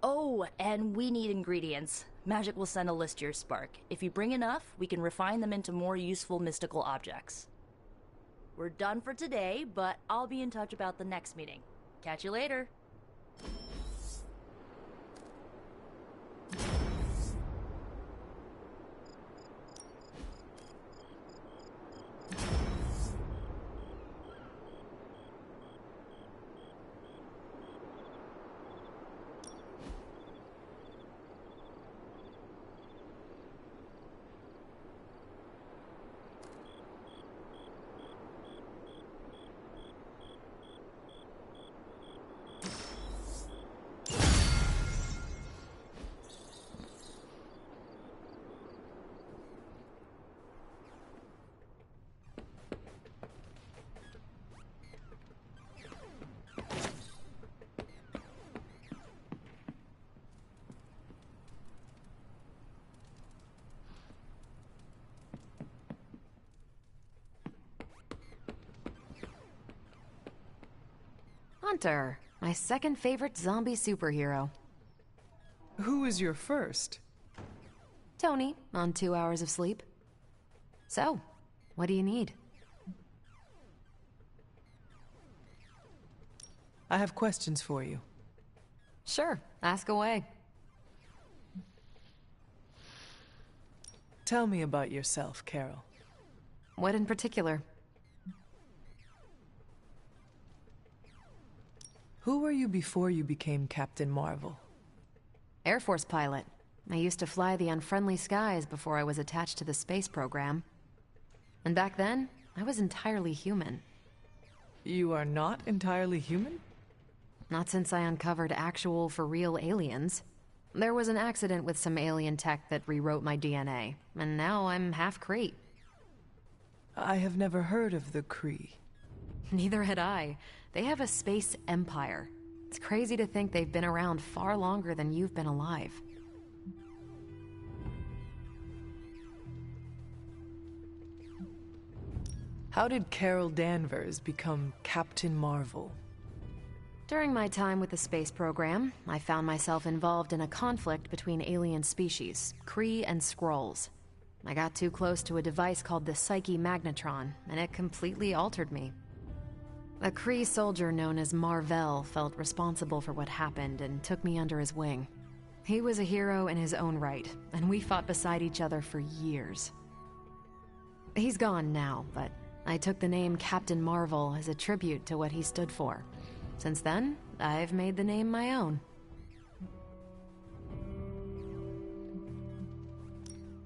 Speaker 1: Oh, and we need ingredients. Magic will send a list to your Spark. If you bring enough, we can refine them into more useful mystical objects. We're done for today, but I'll be in touch about the next meeting. Catch you later.
Speaker 13: Hunter, my second favorite zombie superhero.
Speaker 3: Who is your first?
Speaker 13: Tony, on 2 hours of sleep. So, what do you need?
Speaker 3: I have questions for you.
Speaker 13: Sure, ask away.
Speaker 3: Tell me about yourself, Carol.
Speaker 13: What in particular?
Speaker 3: Who were you before you became Captain Marvel?
Speaker 13: Air Force pilot. I used to fly the unfriendly skies before I was attached to the space program. And back then, I was entirely human.
Speaker 3: You are not entirely human?
Speaker 13: Not since I uncovered actual, for-real aliens. There was an accident with some alien tech that rewrote my DNA, and now I'm half Kree.
Speaker 3: I have never heard of the Kree.
Speaker 13: Neither had I. They have a space empire. It's crazy to think they've been around far longer than you've been alive.
Speaker 3: How did Carol Danvers become Captain Marvel?
Speaker 13: During my time with the space program, I found myself involved in a conflict between alien species, Kree and Skrulls. I got too close to a device called the Psyche Magnetron, and it completely altered me. A Kree soldier known as Mar-Vell felt responsible for what happened and took me under his wing. He was a hero in his own right, and we fought beside each other for years. He's gone now, but I took the name Captain Marvel as a tribute to what he stood for. Since then, I've made the name my own.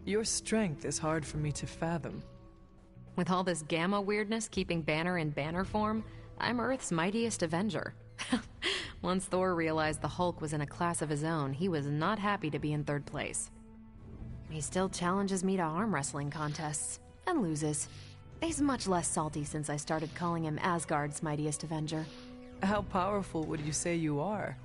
Speaker 3: Your strength is hard for me to fathom.
Speaker 13: With all this gamma weirdness keeping Banner in banner form, I'm Earth's mightiest Avenger. Once Thor realized the Hulk was in a class of his own, he was not happy to be in third place. He still challenges me to arm wrestling contests, and loses. He's much less salty since I started calling him Asgard's mightiest Avenger.
Speaker 3: How powerful would you say you are?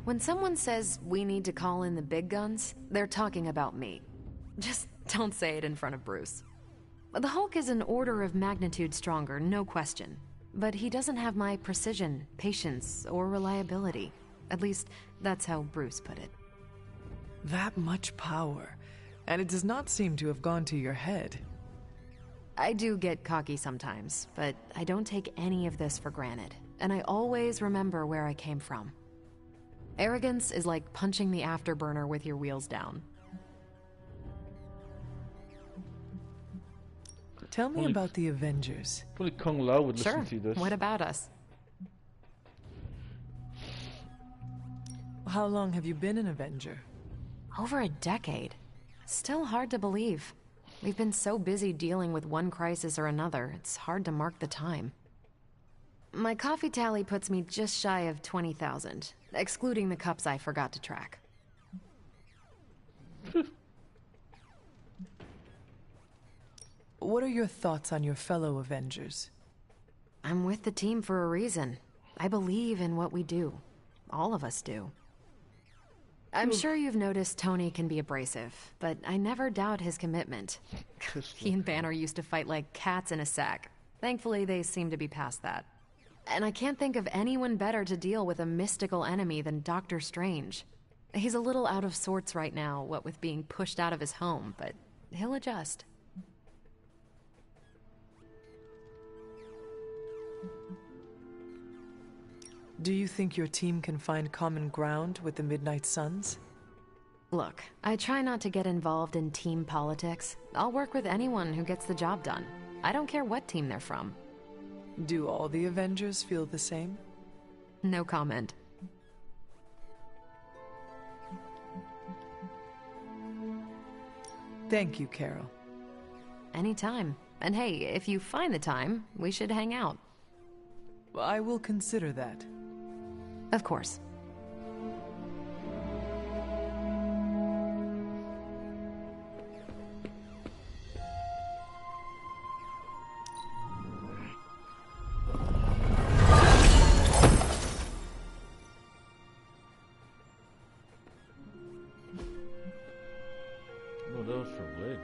Speaker 13: When someone says we need to call in the big guns, they're talking about me. Just don't say it in front of Bruce. The Hulk is an order of magnitude stronger, no question. But he doesn't have my precision, patience, or reliability. At least, that's how Bruce put it.
Speaker 3: That much power, and it does not seem to have gone to your head.
Speaker 13: I do get cocky sometimes, but I don't take any of this for granted, and I always remember where I came from. Arrogance is like punching the afterburner with your wheels down.
Speaker 3: Tell me about the Avengers.
Speaker 2: Only Kung Lao would
Speaker 13: Sure.
Speaker 2: listen to this.
Speaker 13: What about us?
Speaker 3: How long have you been an Avenger?
Speaker 13: Over a decade. Still hard to believe. We've been so busy dealing with one crisis or another, it's hard to mark the time. My coffee tally puts me just shy of 20,000, excluding the cups I forgot to track.
Speaker 3: What are your thoughts on your fellow Avengers?
Speaker 13: I'm with the team for a reason. I believe in what we do. All of us do. I'm sure you've noticed Tony can be abrasive, but I never doubt his commitment. He and Banner used to fight like cats in a sack. Thankfully, they seem to be past that. And I can't think of anyone better to deal with a mystical enemy than Doctor Strange. He's a little out of sorts right now, what with being pushed out of his home, but he'll adjust.
Speaker 3: Do you think your team can find common ground with the Midnight Suns?
Speaker 13: Look, I try not to get involved in team politics. I'll work with anyone who gets the job done. I don't care what team they're from.
Speaker 3: Do all the Avengers feel the same?
Speaker 13: No comment.
Speaker 3: Thank you, Carol.
Speaker 13: Anytime. And hey, if you find the time, we should hang out.
Speaker 3: I will consider that.
Speaker 13: Of course.
Speaker 2: Oh, that was for Blade.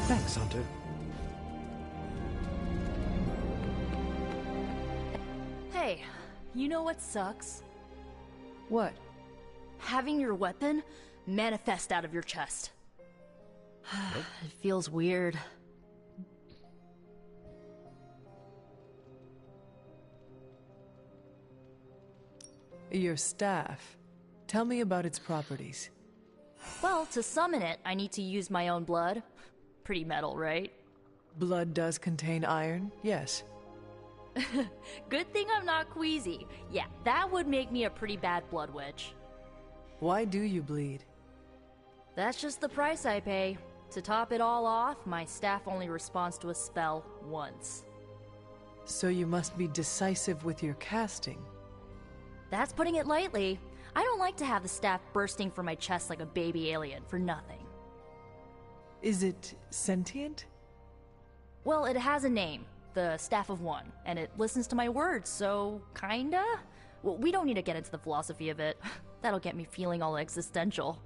Speaker 18: Thanks, Hunter.
Speaker 1: Hey, you know what sucks?
Speaker 3: What?
Speaker 1: Having your weapon manifest out of your chest. It feels weird.
Speaker 3: Your staff. Tell me about its properties.
Speaker 1: Well, to summon it, I need to use my own blood. Pretty metal, right?
Speaker 3: Blood does contain iron, yes.
Speaker 1: Good thing I'm not queasy. Yeah, that would make me a pretty bad blood witch.
Speaker 3: Why do you bleed?
Speaker 1: That's just the price I pay. To top it all off, my staff only responds to a spell once.
Speaker 3: So you must be decisive with your casting.
Speaker 1: That's putting it lightly. I don't like to have the staff bursting from my chest like a baby alien for nothing.
Speaker 3: Is it sentient?
Speaker 1: Well, it has a name, the Staff of One, and it listens to my words, so kinda? Well, we don't need to get into the philosophy of it. That'll get me feeling all existential.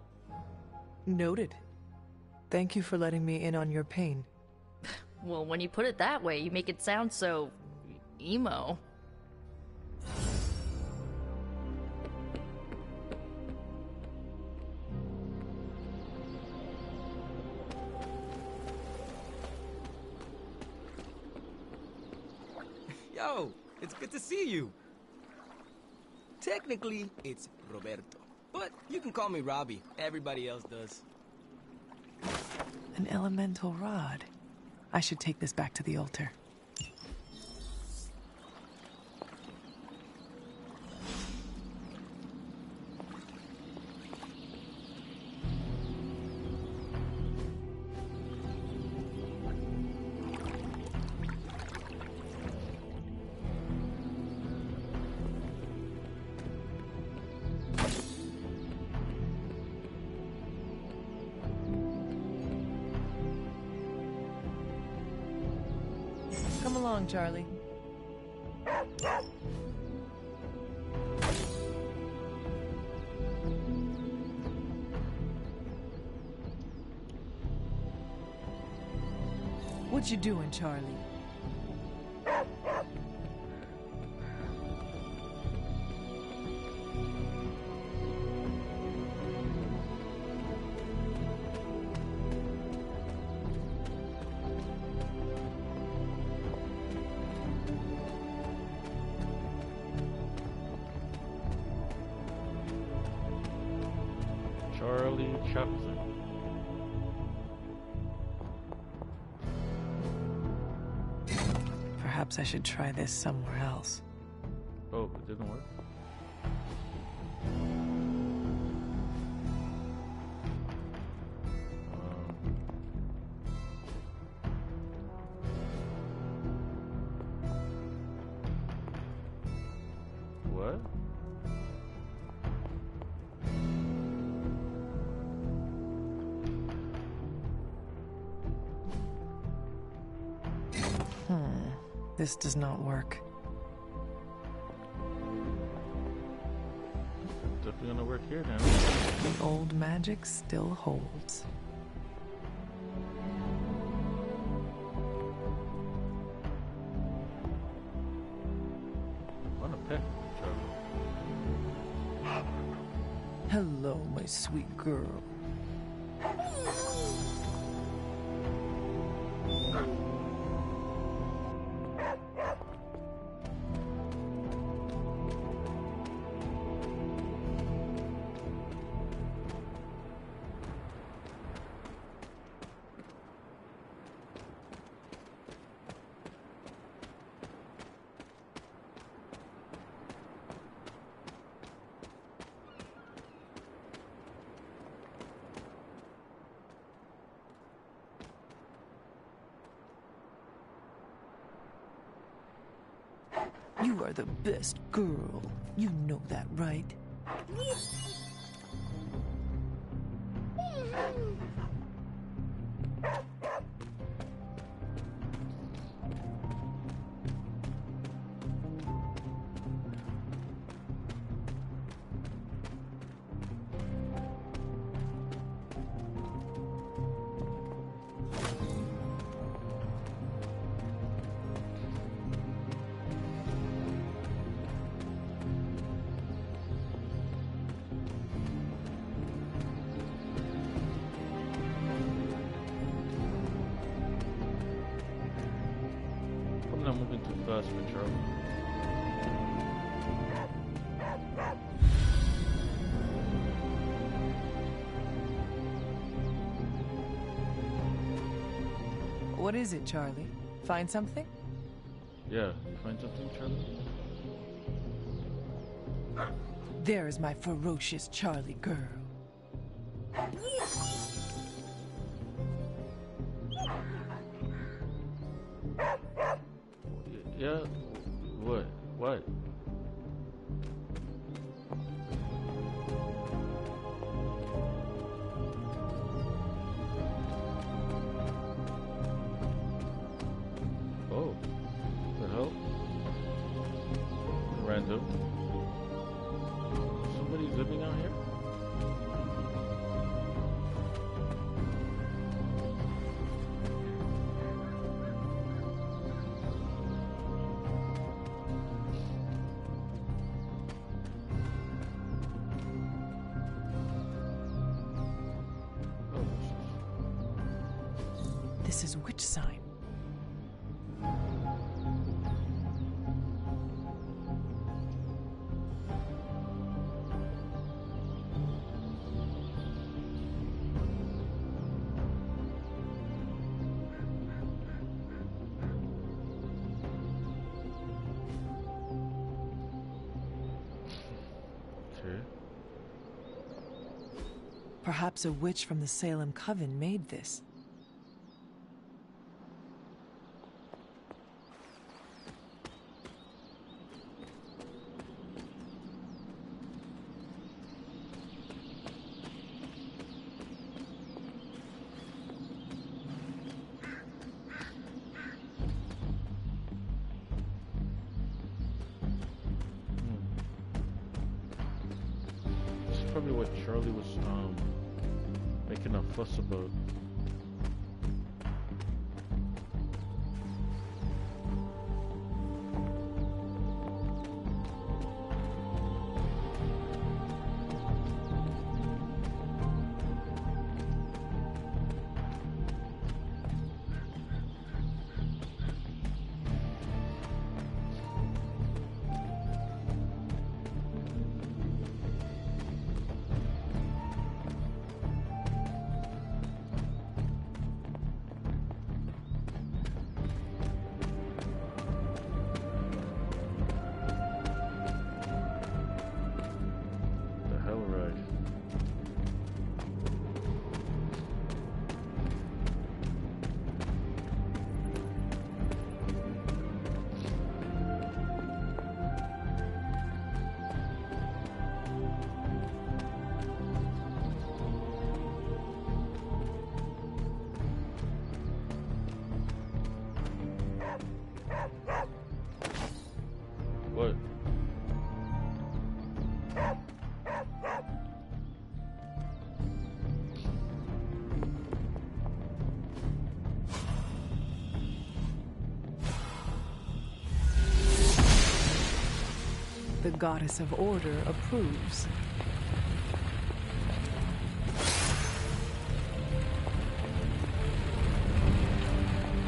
Speaker 3: Noted. Thank you for letting me in on your pain.
Speaker 1: Well, when you put it that way, you make it sound so... emo.
Speaker 10: Yo, it's good to see you. Technically, it's Roberto, but you can call me Robbie. Everybody else does.
Speaker 3: An elemental rod. I should take this back to the altar. Come along, Charlie. What you doing, Charlie?
Speaker 2: Charlie Chaplin.
Speaker 3: Perhaps I should try this somewhere else.
Speaker 2: Oh, it didn't work? What?
Speaker 3: This does not work.
Speaker 2: Definitely gonna work here now.
Speaker 3: The old magic still holds.
Speaker 2: Want a pet, Charlie?
Speaker 3: Hello, my sweet girl. are the best girl. You know that, right?
Speaker 2: I'm not moving too fast for Charlie.
Speaker 3: What is it, Charlie? Find something?
Speaker 2: Yeah, find something, Charlie?
Speaker 3: There is my ferocious Charlie girl.
Speaker 2: Yeah? What? What? Oh. What the hell? Random. Somebody's living out here?
Speaker 3: This is which sign?
Speaker 2: Okay.
Speaker 3: Perhaps a witch from the Salem Coven made this.
Speaker 2: This is probably what Charlie was making a fuss about. The hell, right? What?
Speaker 3: The goddess of order approves.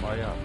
Speaker 2: Fire.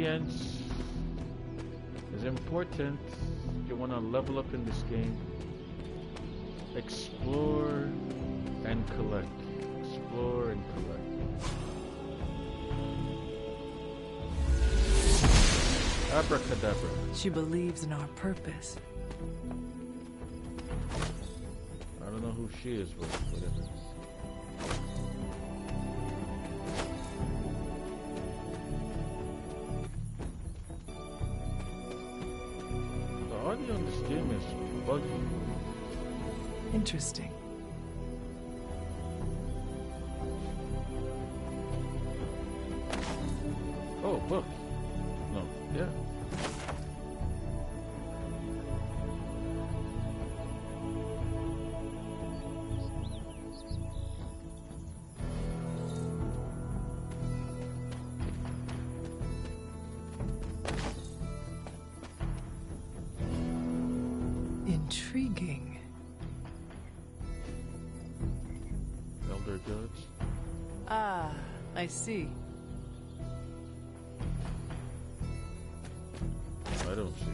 Speaker 2: Experience is important. You want to level up in this game. Explore and collect. Explore and collect. Abracadabra.
Speaker 3: She believes in our purpose.
Speaker 2: I don't know who she is, but whatever. The audio on this game is buggy.
Speaker 3: Interesting.
Speaker 2: Oh, book. No, yeah.
Speaker 3: Intriguing.
Speaker 2: Elder gods.
Speaker 3: Ah, I see.
Speaker 2: I don't see.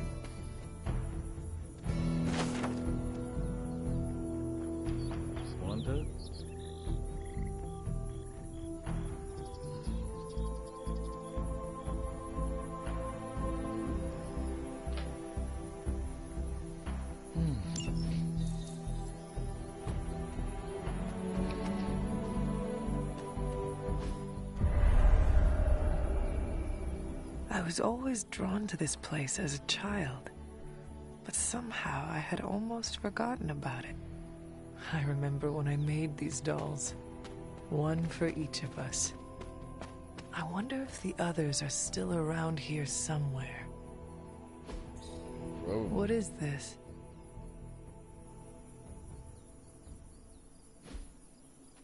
Speaker 2: Wanda?
Speaker 3: I was always drawn to this place as a child, but somehow I had almost forgotten about it. I remember when I made these dolls, one for each of us. I wonder if the others are still around here somewhere.
Speaker 2: Whoa.
Speaker 3: What is this?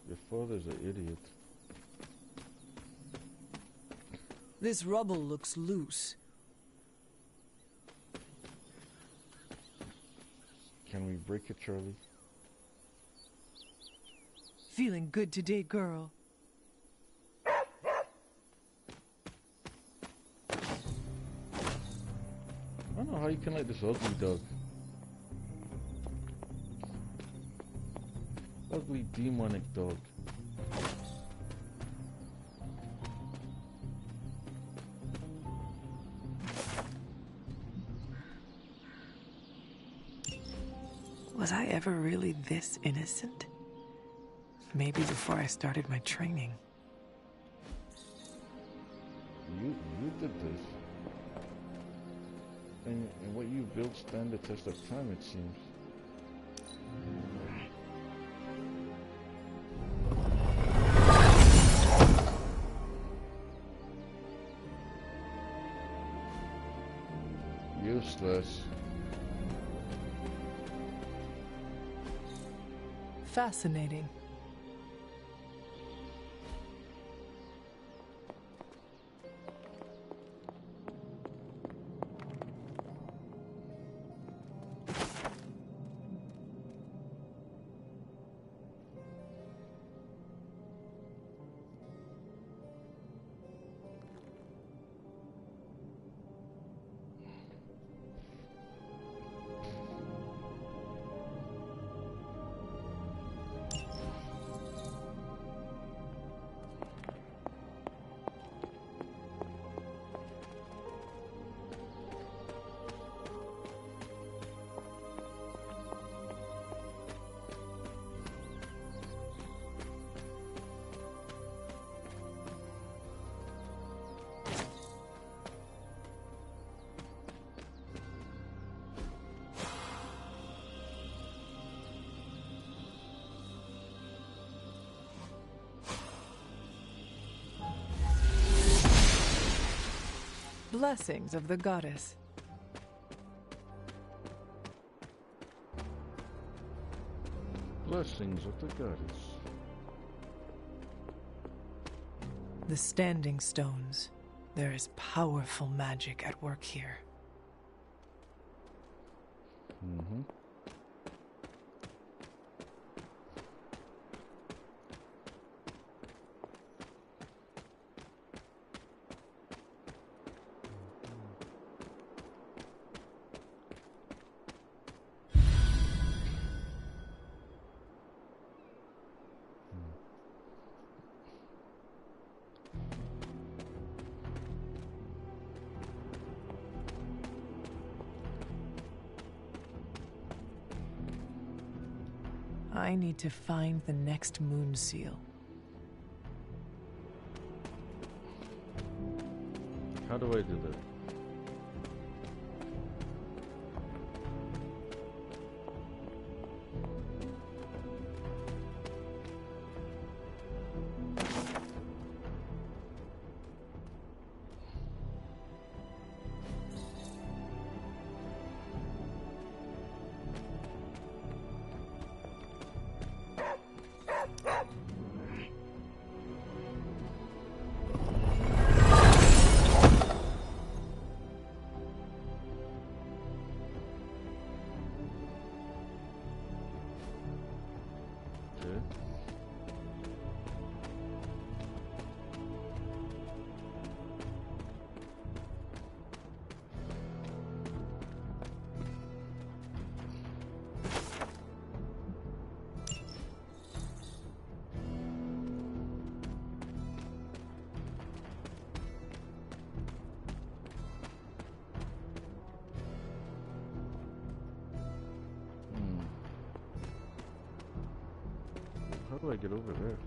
Speaker 2: Your father's an idiot.
Speaker 3: This rubble looks loose.
Speaker 2: Can we break it, Charlie?
Speaker 3: Feeling good today, girl.
Speaker 2: I don't know how you can let this ugly dog. Ugly demonic dog.
Speaker 3: Was I ever really this innocent? Maybe before I started my training.
Speaker 2: You did this. And what you built stand the test of time, it seems. Useless.
Speaker 3: Fascinating. Blessings of the goddess.
Speaker 2: Blessings of the goddess.
Speaker 3: The Standing Stones. There is powerful magic at work here.
Speaker 2: Mm-hmm.
Speaker 3: I need to find the next moon seal.
Speaker 2: How do I do that? How do I get over there?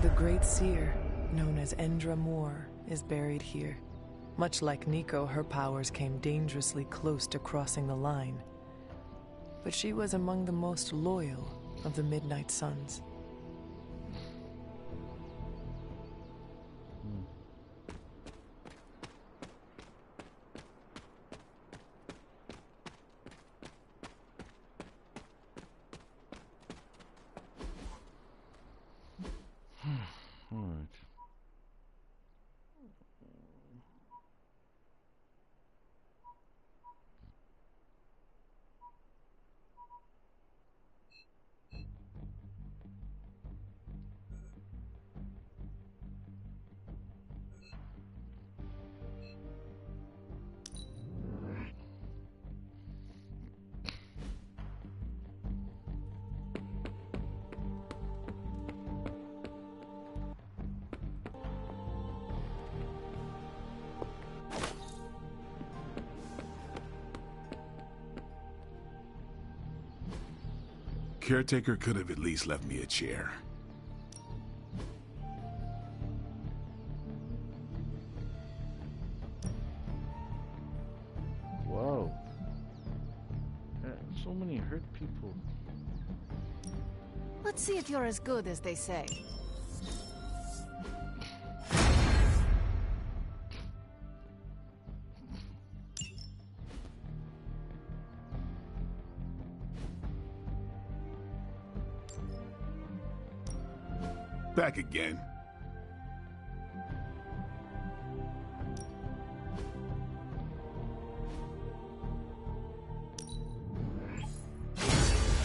Speaker 3: The Great Seer, known as Endra Moore, is buried here. Much like Nico, her powers came dangerously close to crossing the line. But she was among the most loyal of the Midnight Suns.
Speaker 2: Alright.
Speaker 11: Caretaker could have at least left me a chair.
Speaker 2: Wow. So many hurt people.
Speaker 17: Let's see if you're as good as they say.
Speaker 11: Back again.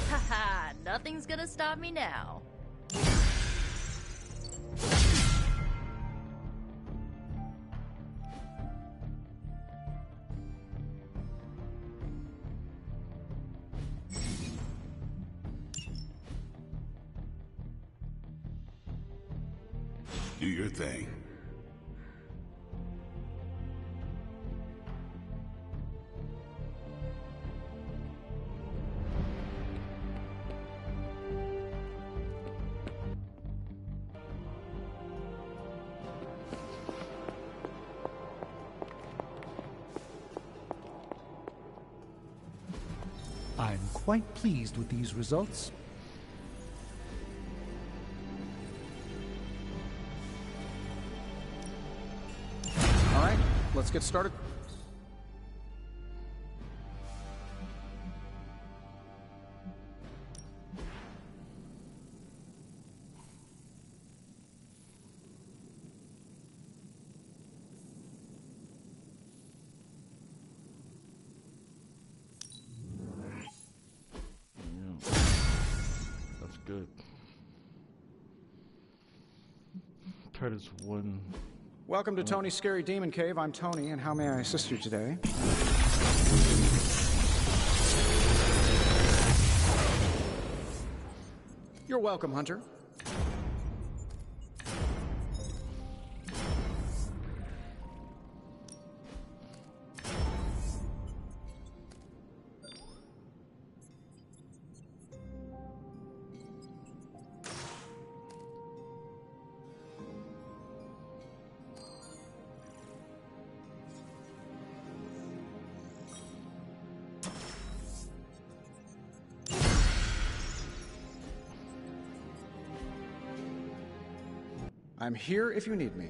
Speaker 1: Haha, nothing's gonna stop me now.
Speaker 11: Do your thing.
Speaker 8: I'm quite pleased with these results.
Speaker 7: All right, let's get started.
Speaker 2: The good. Try this one.
Speaker 7: Welcome to Tony's Scary Demon Cave. I'm Tony, and how may I assist you today? You're welcome, Hunter. I'm here if you need me.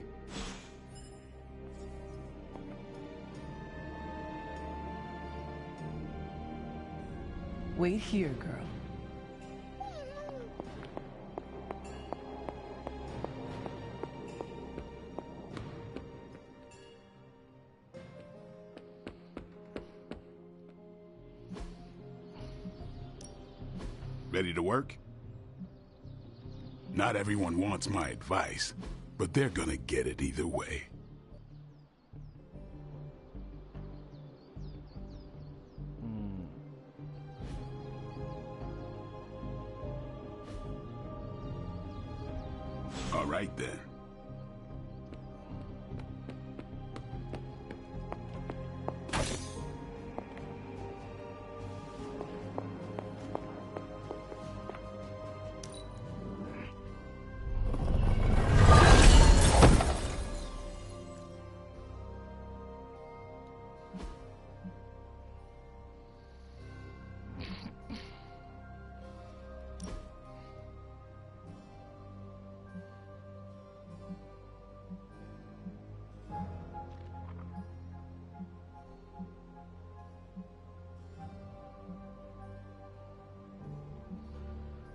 Speaker 3: Wait here, girl.
Speaker 11: Ready to work? Not everyone wants my advice, but they're gonna get it either way. All right then.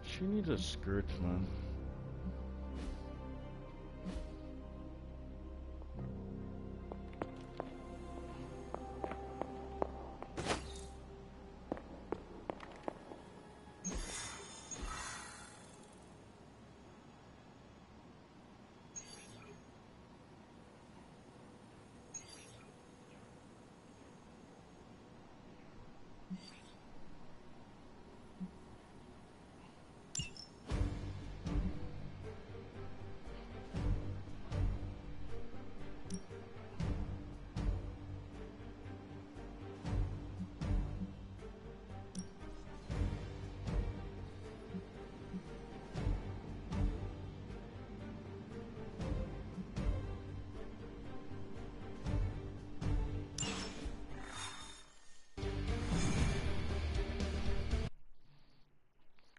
Speaker 2: She needs a skirt, man.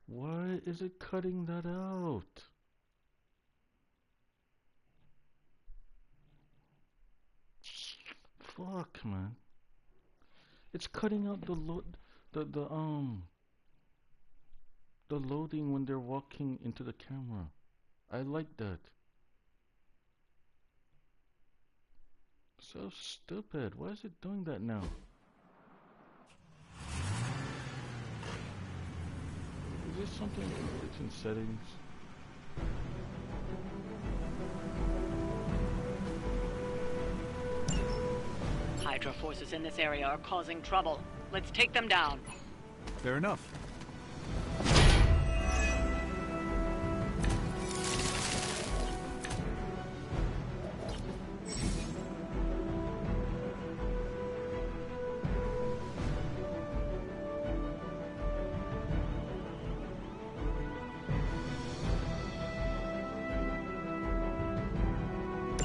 Speaker 2: Why is it cutting that out? Fuck, man. It's cutting out the loading when they're walking into the camera. I like that. So stupid. Why is it doing that now? Is this something that's in settings?
Speaker 14: Hydra forces in this area are causing trouble. Let's take them down.
Speaker 8: Fair enough.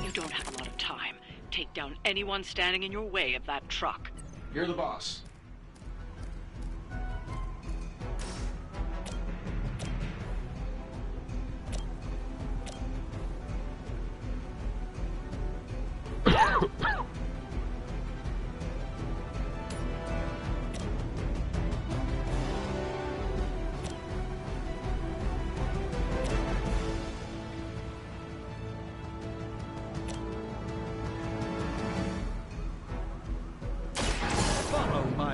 Speaker 14: You don't have a lot of time. Take down anyone standing in your way of that truck.
Speaker 7: You're the boss.
Speaker 8: Follow my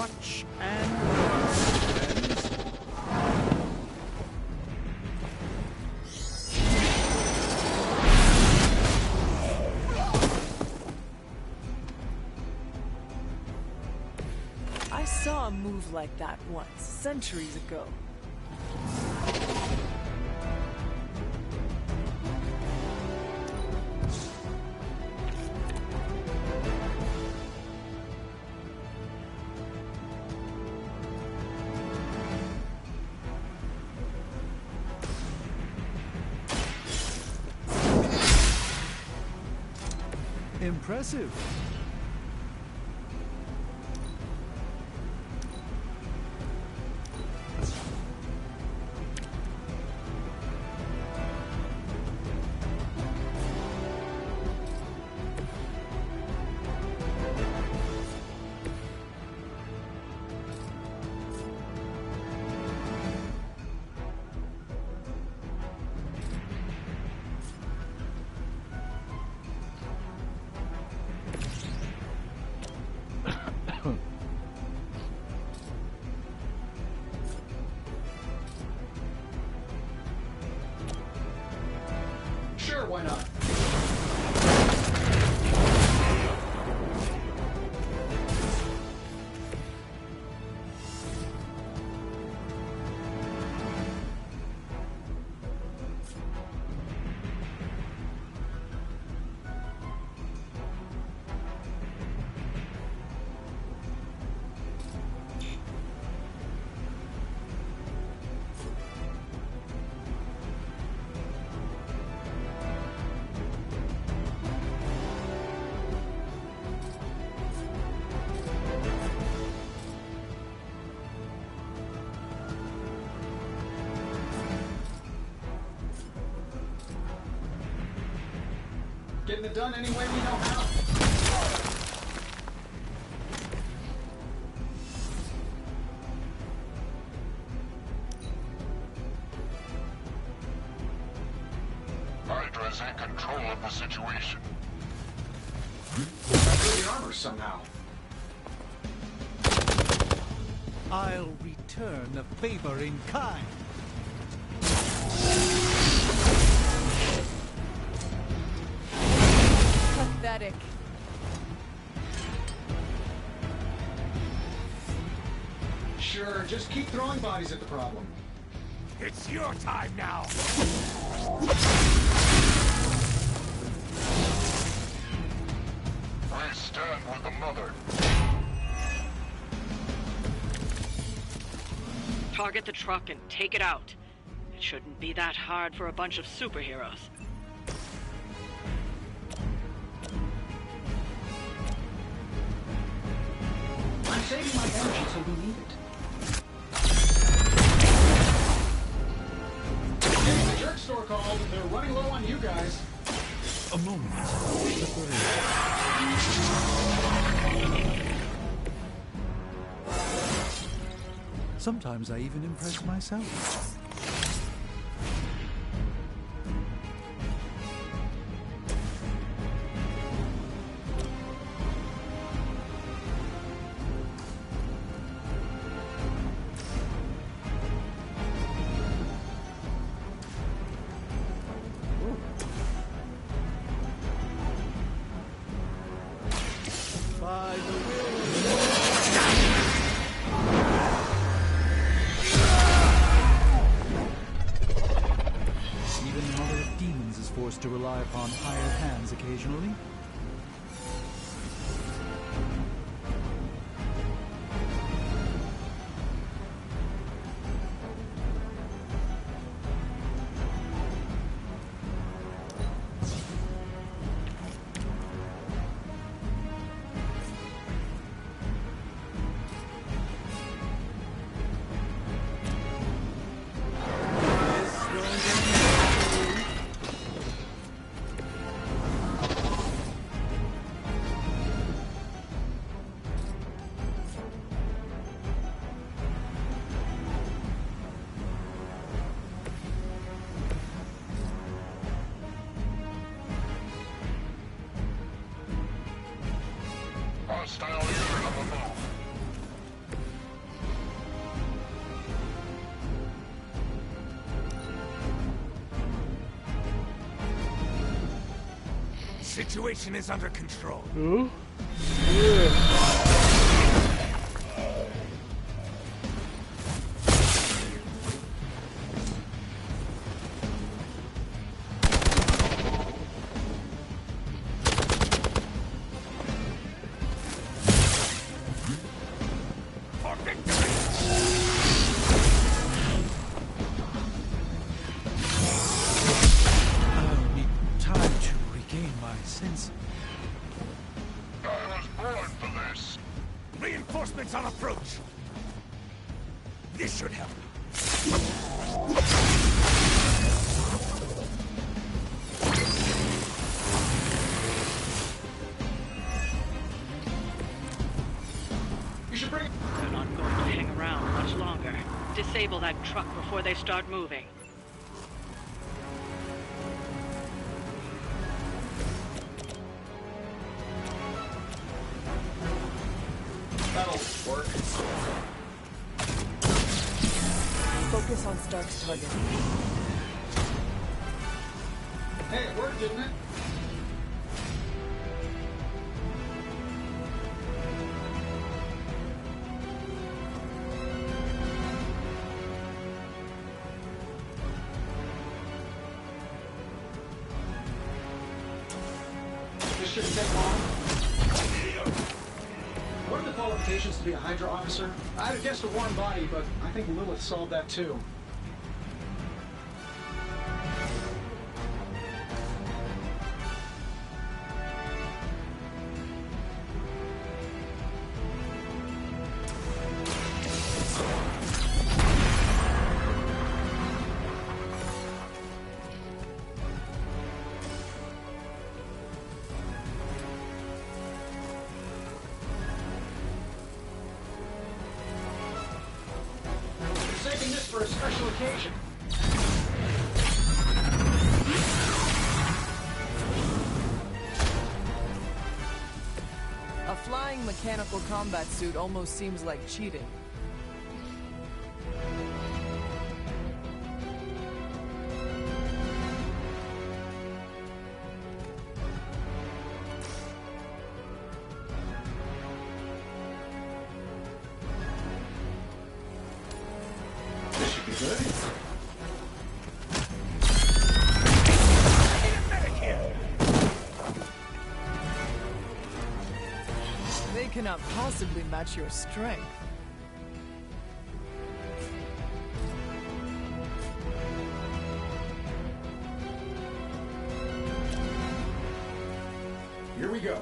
Speaker 2: Watch and learn, friends.
Speaker 3: I saw a move like that once, centuries ago.
Speaker 8: Impressive.
Speaker 7: Sure, why not? Getting it done any way we know how.
Speaker 12: Hydra's in control of the situation.
Speaker 7: Got the armor somehow.
Speaker 8: I'll return the favor in kind.
Speaker 3: Pathetic.
Speaker 7: Sure, just keep throwing bodies at the problem.
Speaker 12: It's your time now! I stand with the mother.
Speaker 14: Target the truck and take it out. It shouldn't be that hard for a bunch of superheroes.
Speaker 7: I'm saving my energy till we need it. Hey, the jerk store called. They're running low on you guys.
Speaker 8: A moment. Sometimes I even impress myself.
Speaker 2: By the will.
Speaker 8: Even the Mother of Demons is forced to rely upon hired hands occasionally.
Speaker 12: Hostile unit on the move. situation is under control.
Speaker 15: Reinforcements on approach. This should help.
Speaker 7: You should bring.
Speaker 14: They're not going to hang around much longer. Disable that truck before they start moving.
Speaker 7: That'll work.
Speaker 3: Focus on Stark's target.
Speaker 7: Hey, it worked, didn't it? This shouldn't take long. What are the qualifications to be a Hydra officer? I'd have guessed a warm body, but I think Lilith solved that too. Saving this for a special occasion.
Speaker 3: A flying mechanical combat suit almost seems like cheating.
Speaker 7: This should be good.
Speaker 3: They cannot possibly match your strength.
Speaker 7: Here we go.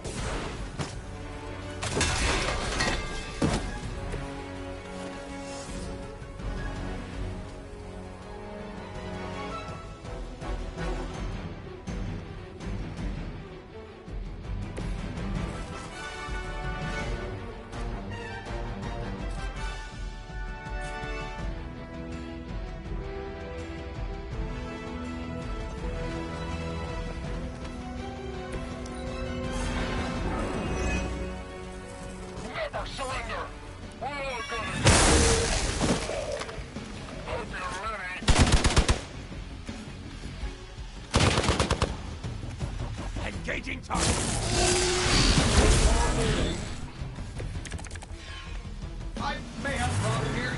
Speaker 12: Never surrender! All good! Hope you're ready.
Speaker 15: Engaging target.
Speaker 7: I may have a problem here.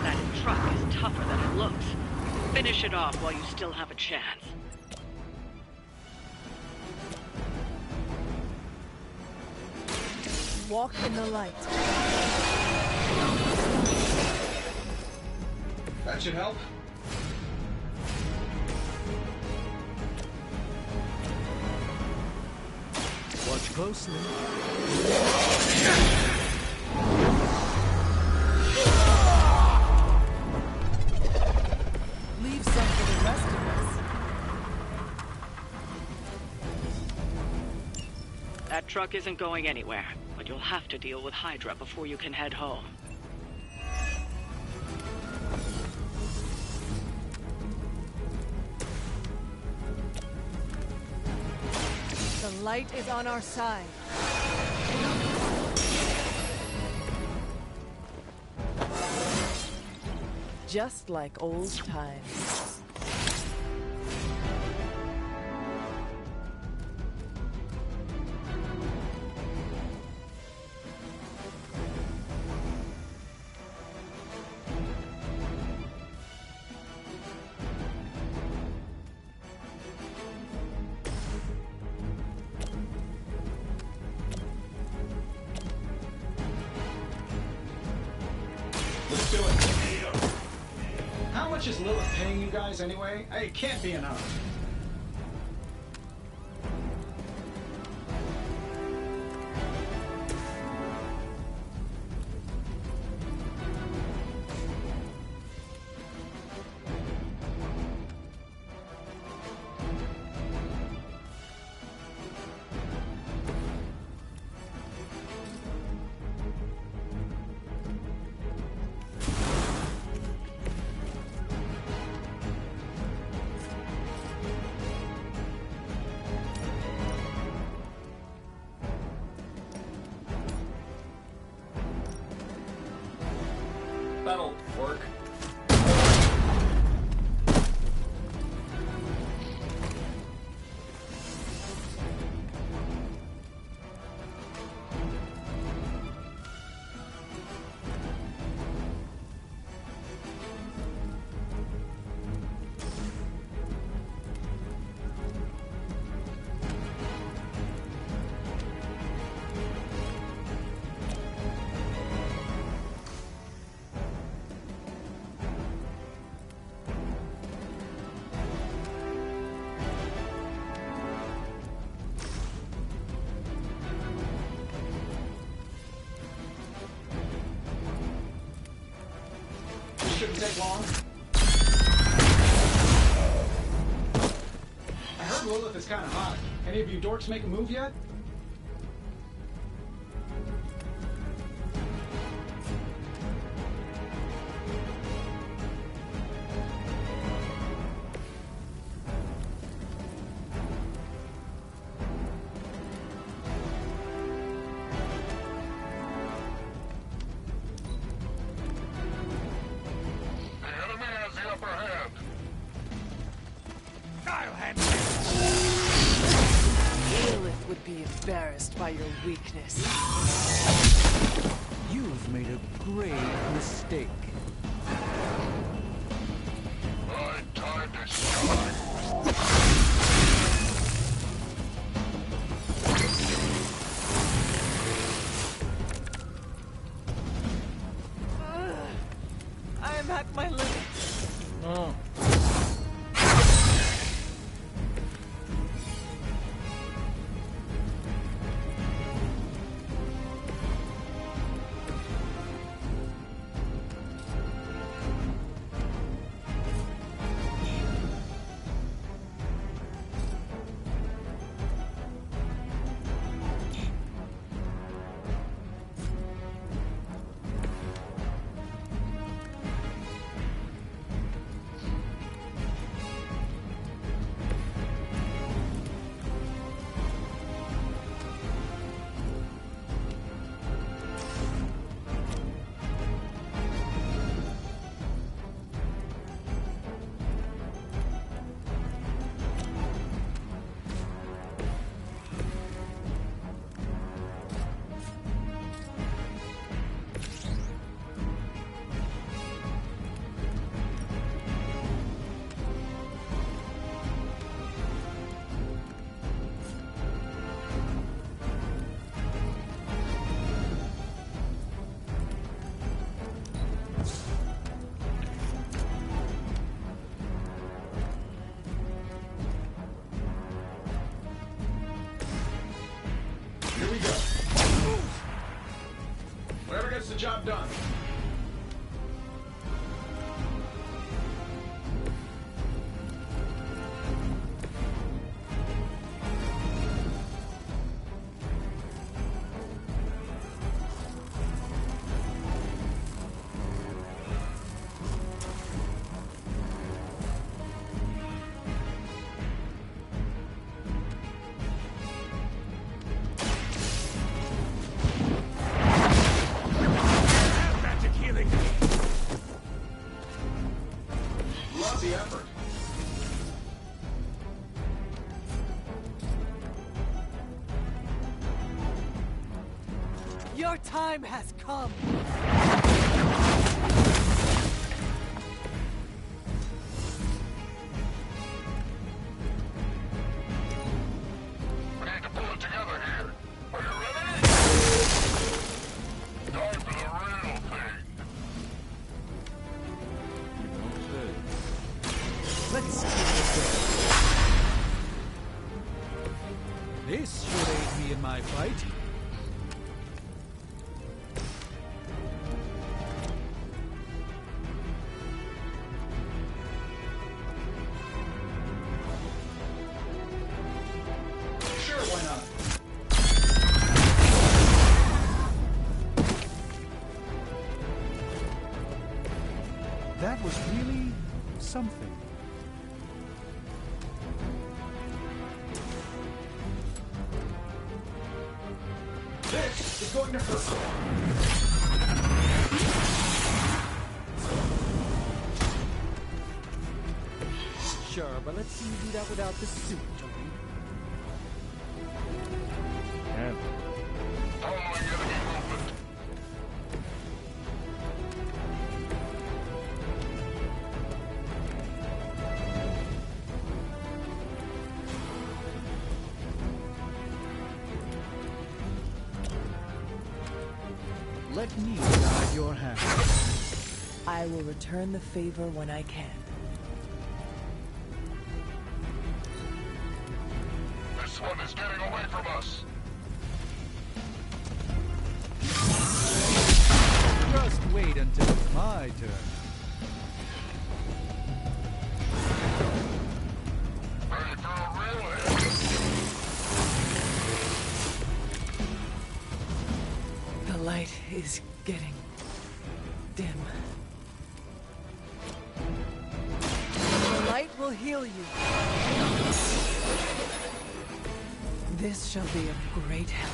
Speaker 14: That truck is tougher than it looks. Finish it off while you still have a chance.
Speaker 3: Walk in the light.
Speaker 7: That should help.
Speaker 3: Watch closely. Leave some for the rest of us.
Speaker 14: That truck isn't going anywhere, but you'll have to deal with Hydra before you can head home.
Speaker 3: The light is on our side. Just like old times.
Speaker 7: much is Lilith paying you guys anyway? It can't be enough.
Speaker 18: That'll work.
Speaker 7: Shouldn't take long. I heard Lilith is kind of hot. Any of you dorks make a move yet?
Speaker 3: Lilith would be embarrassed by your weakness.
Speaker 8: You've made a grave mistake.
Speaker 12: My time to shine.
Speaker 3: I am at my limit.
Speaker 2: Oh.
Speaker 7: Here we go. Whatever gets the job done. Love the effort.
Speaker 3: Your time has come.
Speaker 12: We need to pull it together here. Are you ready? Time for the real thing.
Speaker 2: You don't say.
Speaker 8: This should aid me in my fight.
Speaker 7: Sure, why not?
Speaker 8: That was really something.
Speaker 7: This is going to hurt.
Speaker 18: Sure, but let's see you do that without the suit, Tony.
Speaker 2: And
Speaker 18: Let me guide your hand.
Speaker 3: I will return the favor when I can.
Speaker 12: This one is getting away from us.
Speaker 8: Just wait until it's my turn.
Speaker 12: Ready for a real hit?
Speaker 3: The light is getting dim. The light will heal you. This shall be of great help.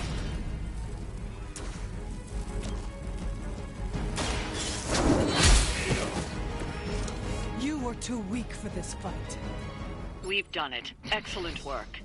Speaker 3: You were too weak for this fight.
Speaker 14: We've done it. Excellent work.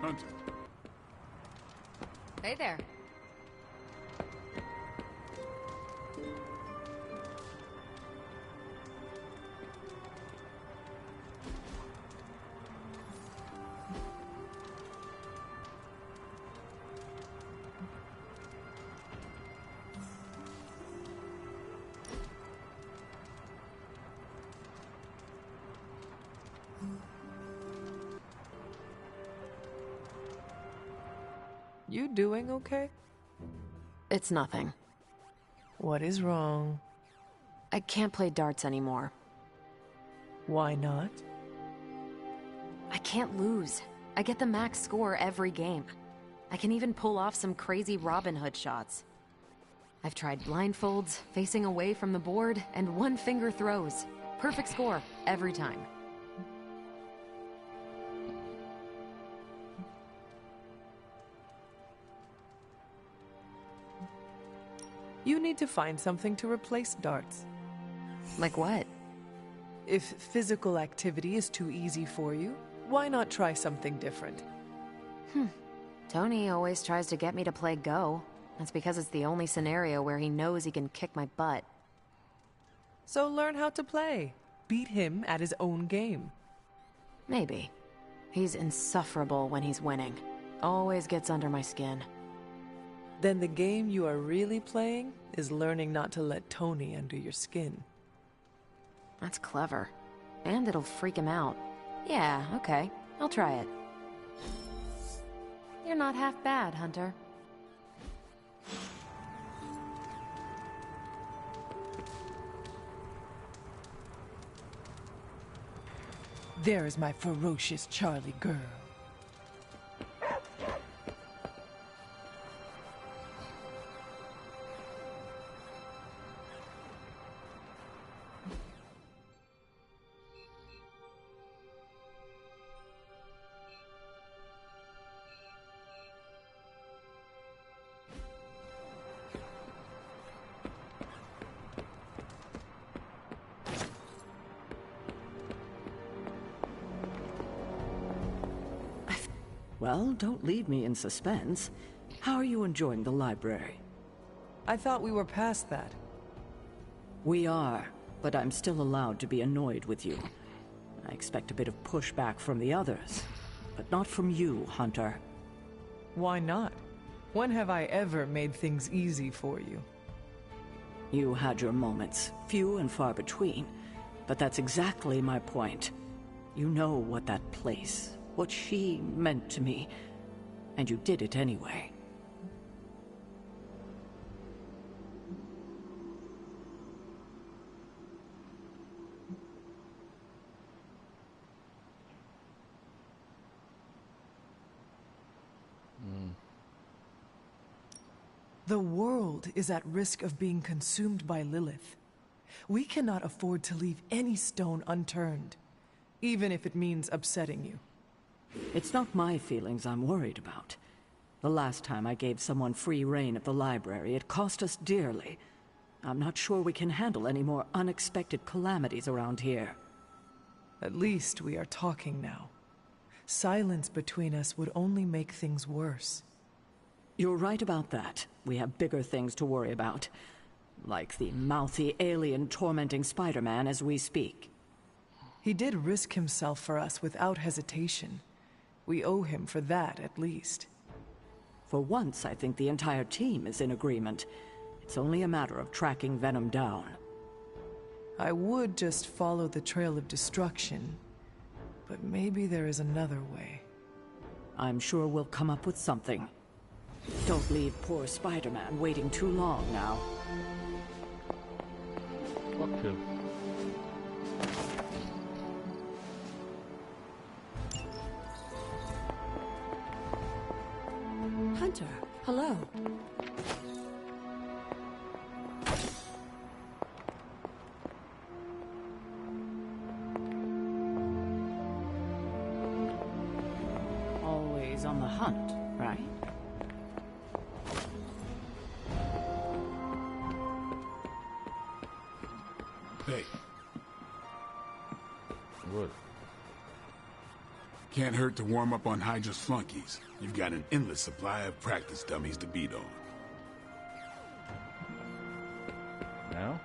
Speaker 11: Hunter.
Speaker 13: Hey there.
Speaker 3: You doing okay?
Speaker 13: It's nothing.
Speaker 3: What is wrong?
Speaker 13: I can't play darts anymore.
Speaker 3: Why not?
Speaker 13: I can't lose. I get the max score every game. I can even pull off some crazy Robin Hood shots. I've tried blindfolds, facing away from the board, and one-finger throws. Perfect score, every time.
Speaker 3: You need to find something to replace darts.
Speaker 13: Like what?
Speaker 3: If physical activity is too easy for you, why not try something different?
Speaker 13: Tony always tries to get me to play Go. That's because it's the only scenario where he knows he can kick my butt.
Speaker 3: So learn how to play. Beat him at his own game.
Speaker 13: Maybe. He's insufferable when he's winning. Always gets under my skin.
Speaker 3: Then the game you are really playing is learning not to let Tony under your skin.
Speaker 13: That's clever. And it'll freak him out. Yeah, okay. I'll try it. You're not half bad, Hunter.
Speaker 3: There is my ferocious Charlie girl.
Speaker 4: Well, don't leave me in suspense. How are you enjoying the library?
Speaker 3: I thought we were past that.
Speaker 4: We are, but I'm still allowed to be annoyed with you. I expect a bit of pushback from the others, but not from you, Hunter.
Speaker 3: Why not? When have I ever made things easy for you?
Speaker 4: You had your moments, few and far between, but that's exactly my point. You know what that place, what she meant to me, and you did it anyway.
Speaker 3: The world is at risk of being consumed by Lilith. We cannot afford to leave any stone unturned, even if it means upsetting you.
Speaker 4: It's not my feelings I'm worried about. The last time I gave someone free rein of the library, it cost us dearly. I'm not sure we can handle any more unexpected calamities around here.
Speaker 3: At least we are talking now. Silence between us would only make things worse.
Speaker 4: You're right about that. We have bigger things to worry about. Like the mouthy alien tormenting Spider-Man as we speak.
Speaker 3: He did risk himself for us without hesitation. We owe him for that, at least.
Speaker 4: For once, I think the entire team is in agreement. It's only a matter of tracking Venom down.
Speaker 3: I would just follow the trail of destruction, but maybe there is another way.
Speaker 4: I'm sure we'll come up with something. Don't leave poor Spider-Man waiting too long now.
Speaker 2: Fuck him.
Speaker 5: Hunter, hello.
Speaker 4: Always on the hunt, right?
Speaker 11: Hey.
Speaker 2: What?
Speaker 11: Can't hurt to warm up on Hydra's flunkies. You've got an endless supply of practice dummies to beat on.
Speaker 2: Now?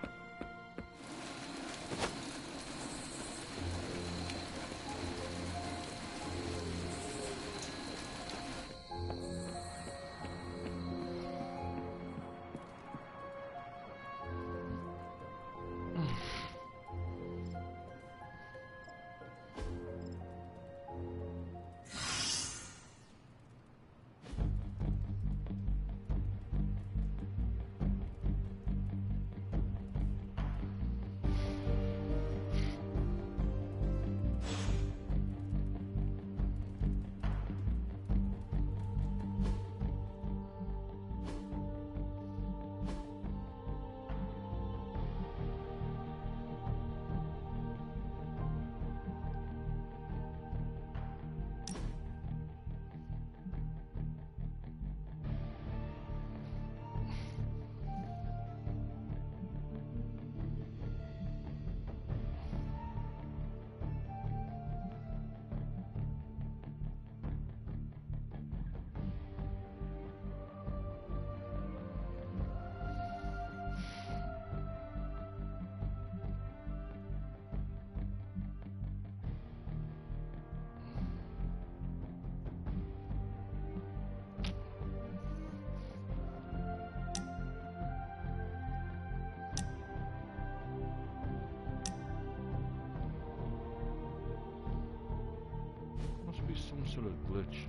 Speaker 2: absolute glitch.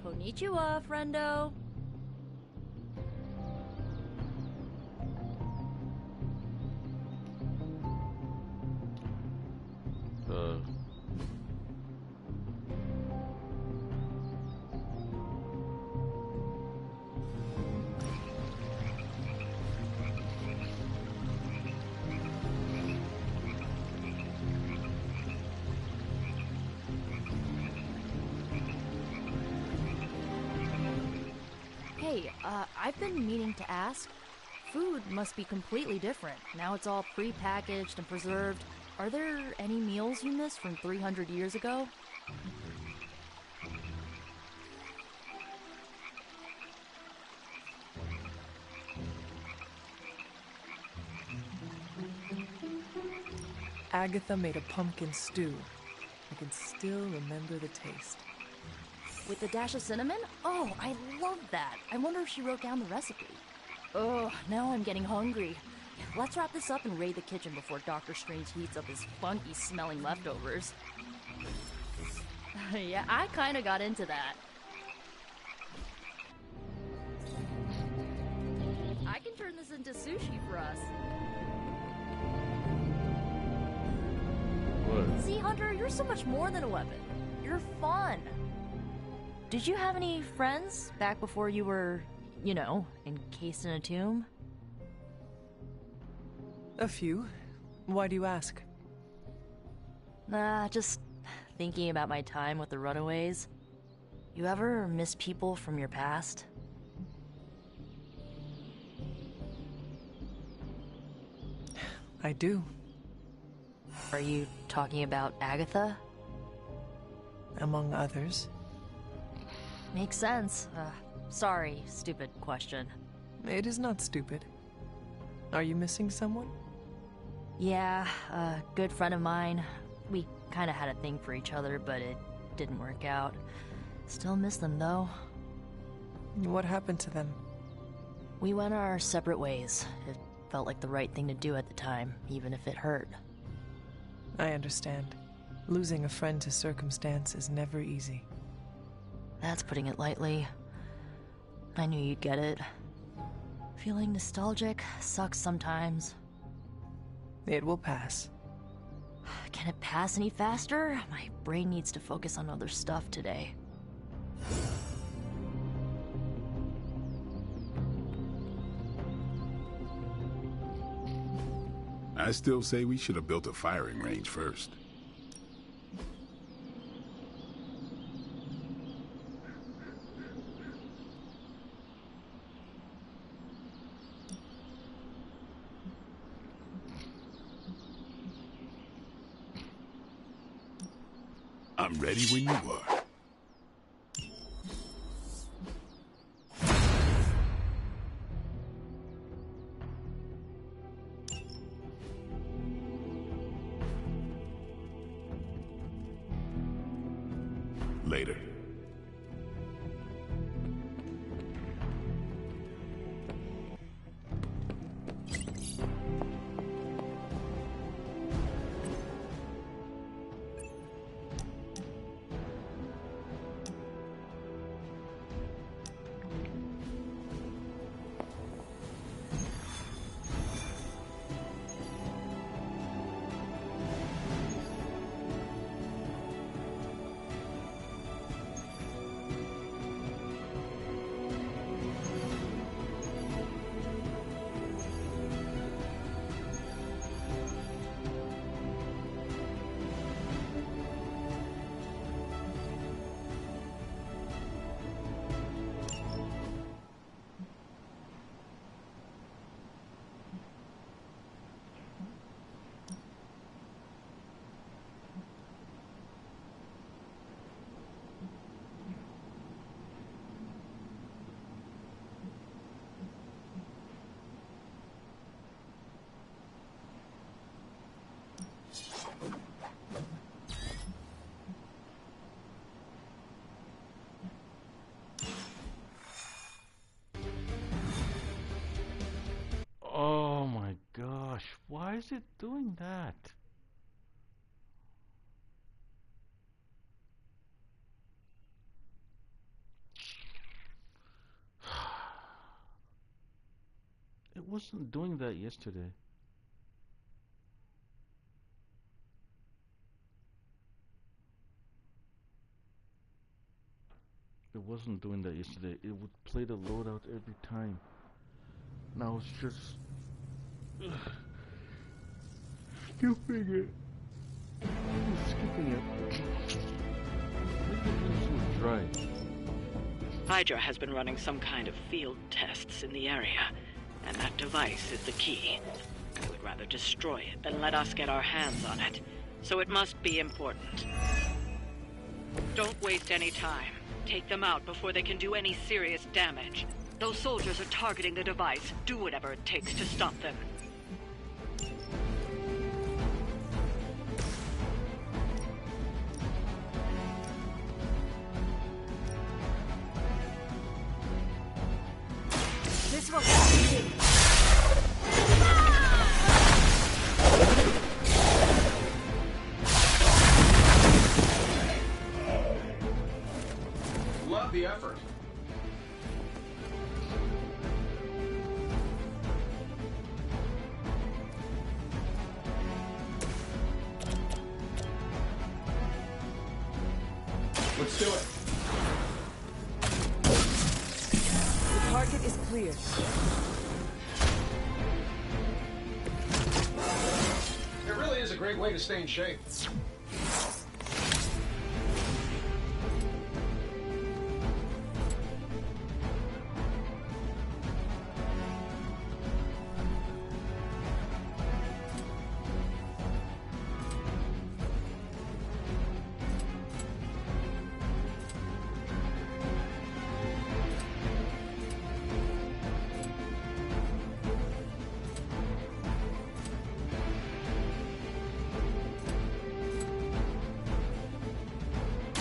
Speaker 1: Konnichiwa, friendo. Hey, I've been meaning to ask. Food must be completely different. Now it's all pre-packaged and preserved. Are there any meals you miss from 300 years ago?
Speaker 3: Agatha made a pumpkin stew. I can still remember the taste.
Speaker 1: With a dash of cinnamon? Oh, I love that. I wonder if she wrote down the recipe. Oh, now I'm getting hungry. Let's wrap this up and raid the kitchen before Dr. Strange heats up his funky-smelling leftovers. Yeah, I kinda got into that. I can turn this into sushi for us.
Speaker 2: What?
Speaker 1: See, Hunter, you're so much more than a weapon. You're fun. Did you have any friends back before you were, you know, encased in a tomb?
Speaker 3: A few. Why do you ask?
Speaker 1: Nah, just thinking about my time with the Runaways. You ever miss people from your past?
Speaker 3: I do.
Speaker 1: Are you talking about Agatha?
Speaker 3: Among others.
Speaker 1: Makes sense. Sorry, stupid question.
Speaker 3: It is not stupid. Are you missing someone?
Speaker 1: Yeah, a good friend of mine. We kinda had a thing for each other, but it didn't work out. Still miss them, though.
Speaker 3: What happened to them?
Speaker 1: We went our separate ways. It felt like the right thing to do at the time, even if it hurt.
Speaker 3: I understand. Losing a friend to circumstance is never easy.
Speaker 1: That's putting it lightly. I knew you'd get it. Feeling nostalgic sucks sometimes.
Speaker 3: It will pass.
Speaker 1: Can it pass any faster? My brain needs to focus on other stuff today.
Speaker 11: I still say we should have built a firing range first. I'm ready when you are. Later.
Speaker 2: Oh my gosh, why is it doing that? It wasn't doing that yesterday. It wasn't doing that yesterday. It would play the loadout every time. Now it's just skipping it. Skipping it. Make it so dry.
Speaker 14: Hydra has been running some kind of field tests in the area, and that device is the key. I would rather destroy it than let us get our hands on it, so it must be important. Don't waste any time. Take them out before they can do any serious damage. Those soldiers are targeting the device. Do whatever it takes to stop them.
Speaker 17: This will help you.
Speaker 7: Love the effort. Let's do it.
Speaker 3: The target is clear.
Speaker 7: It really is a great way to stay in shape.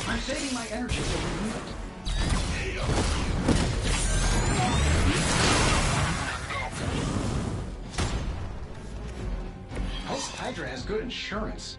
Speaker 7: I'm saving my energy so we need it. Hope Hydra has good insurance.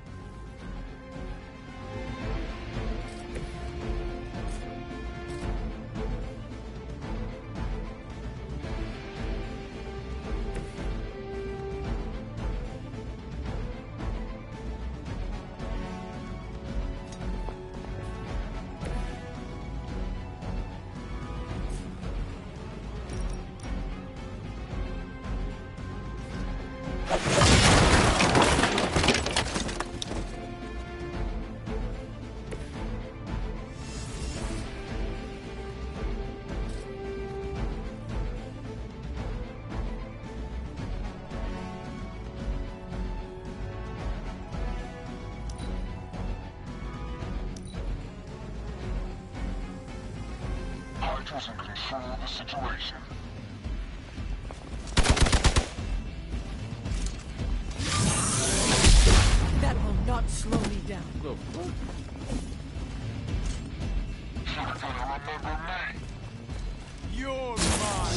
Speaker 12: Hydra's in control of the situation.
Speaker 3: That will not slow me down.
Speaker 2: The fuck?
Speaker 12: You're mine!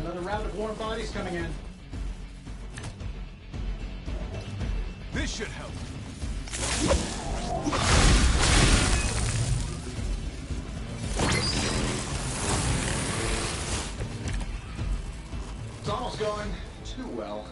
Speaker 7: Another round of warm bodies coming in.
Speaker 12: This should help.
Speaker 7: It's almost going too well.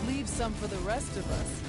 Speaker 19: Leave some for the rest of us.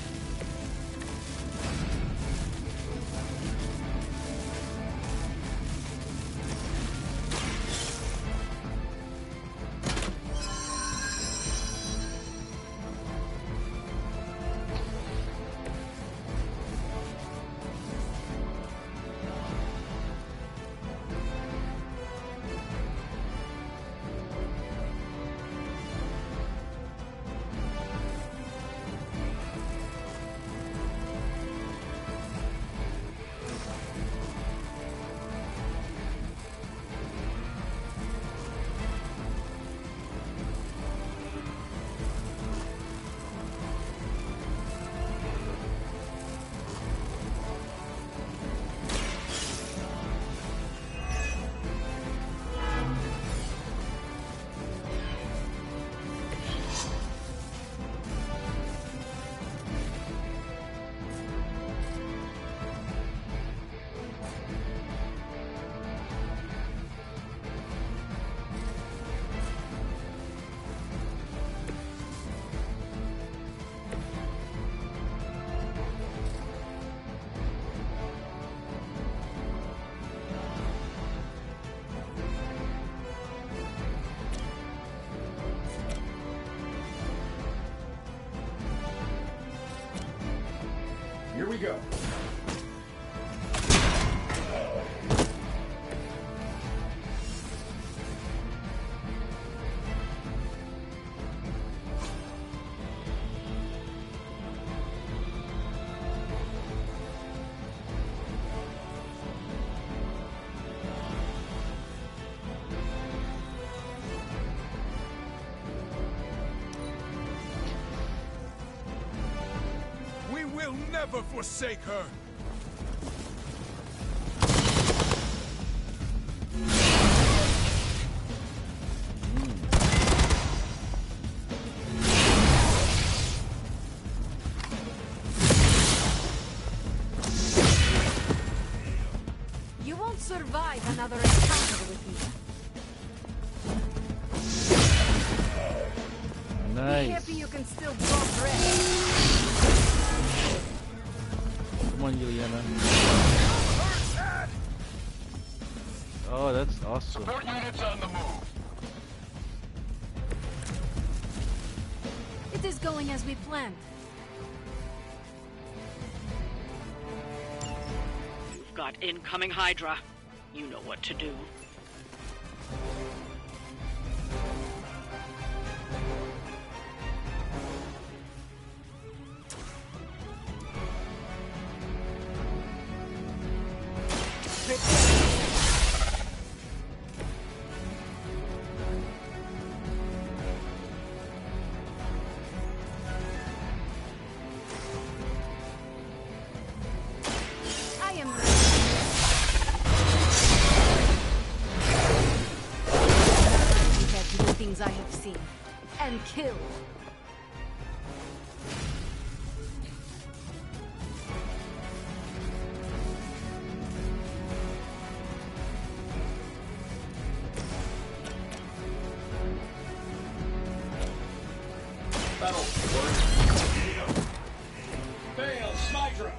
Speaker 7: Here we go.
Speaker 12: We will never forsake her!
Speaker 5: You won't survive another encounter with me.
Speaker 2: Nice.
Speaker 5: Be happy you can still draw breath.
Speaker 2: Come on, Juliana. Oh, that's awesome.
Speaker 12: Support units on the move.
Speaker 5: It is going as we planned.
Speaker 14: You've got incoming Hydra. You know what to do.
Speaker 5: I am ready.
Speaker 17: kill.
Speaker 7: Battle. Fail, Smydra.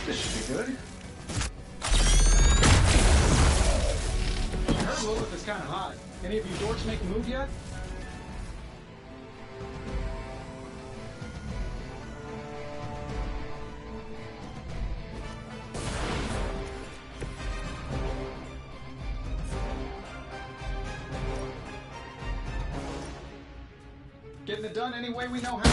Speaker 7: This should be good. Her Lilith is kind of hot. Any of you dorks make a move yet? Getting it done any way we know how.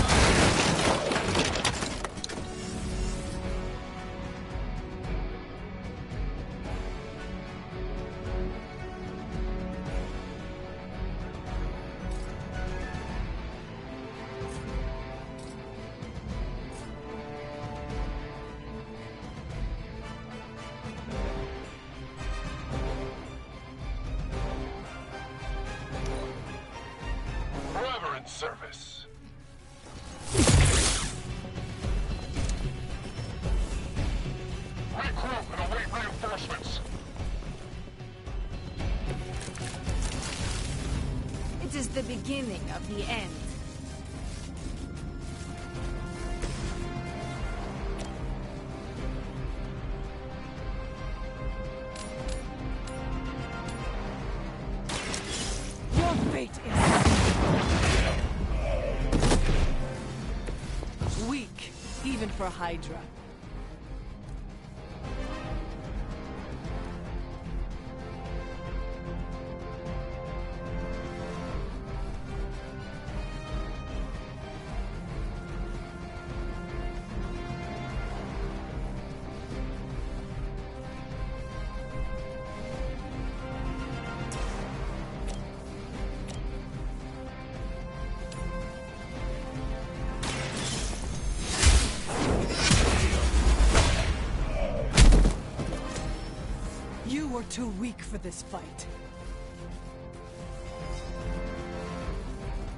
Speaker 12: Forever in service. Regroup and await reinforcements.
Speaker 17: It is the beginning of the end.
Speaker 3: Your fate is weak, even for Hydra. You are too weak for this fight.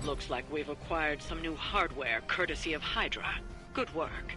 Speaker 14: Looks like we've acquired some new hardware courtesy of Hydra. Good work.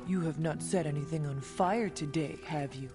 Speaker 3: You have not set anything on fire today, have you?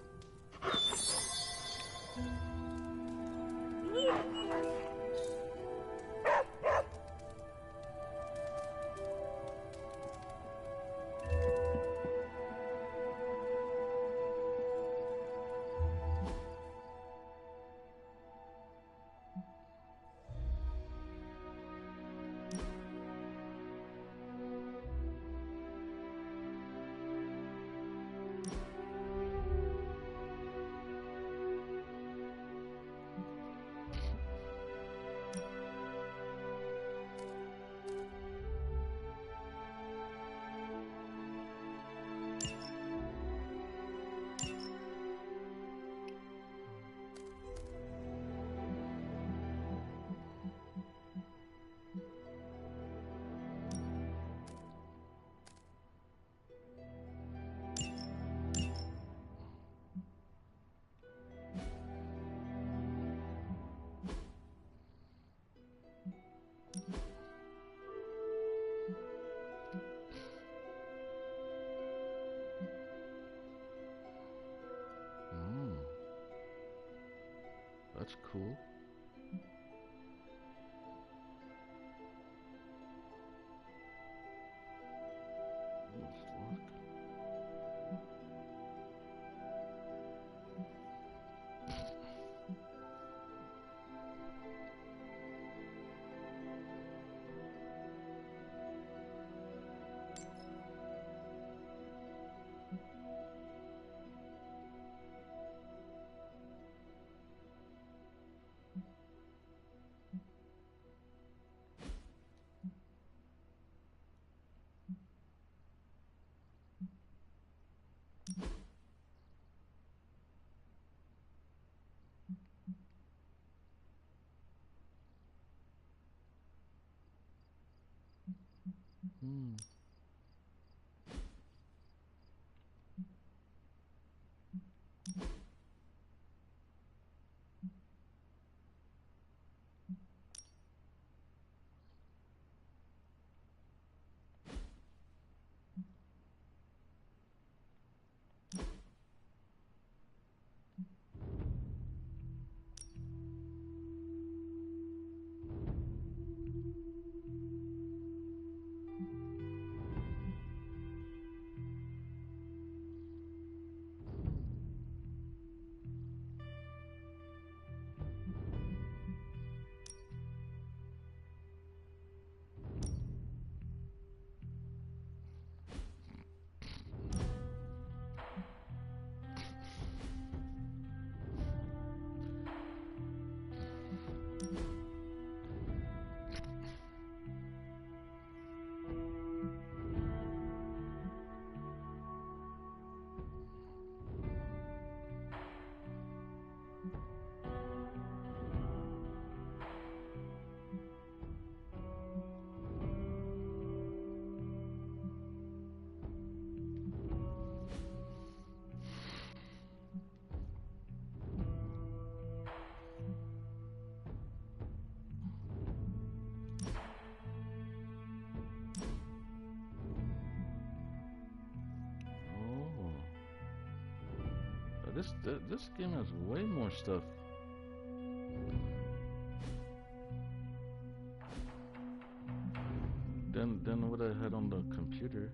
Speaker 2: That's cool. Let's look. Hmm. This game has way more stuff. Than what I had on the computer.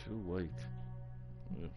Speaker 2: Too late. Yeah.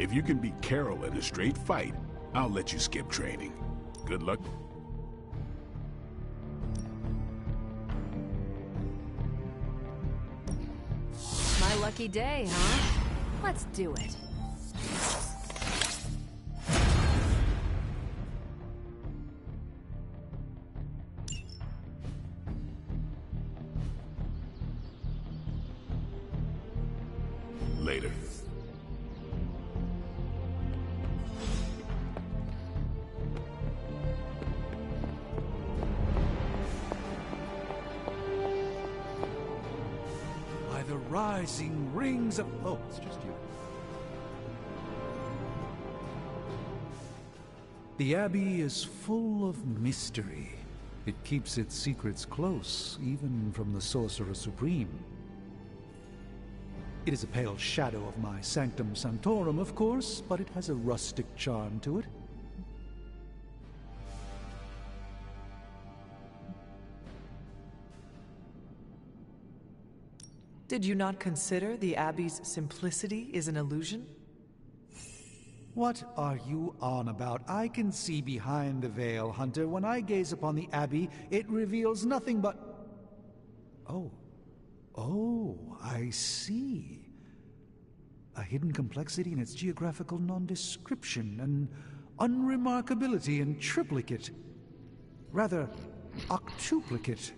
Speaker 11: If you can beat Carol in a straight fight, I'll let you skip training. Good luck.
Speaker 13: lucky day, huh? Let's do it.
Speaker 11: Later.
Speaker 8: By the rising rings of... Oh, it's just you. The Abbey is full of mystery. It keeps its secrets close, even from the Sorcerer Supreme. It is a pale shadow of my Sanctum Sanctorum, of course, but it has a rustic charm to it.
Speaker 3: Did you not consider the Abbey's simplicity is an illusion?
Speaker 8: What are you on about? I can see behind the veil, Hunter. When I gaze upon the Abbey, it reveals nothing but... Oh, I see. A hidden complexity in its geographical nondescription, an unremarkability in triplicate. Rather, octuplicate.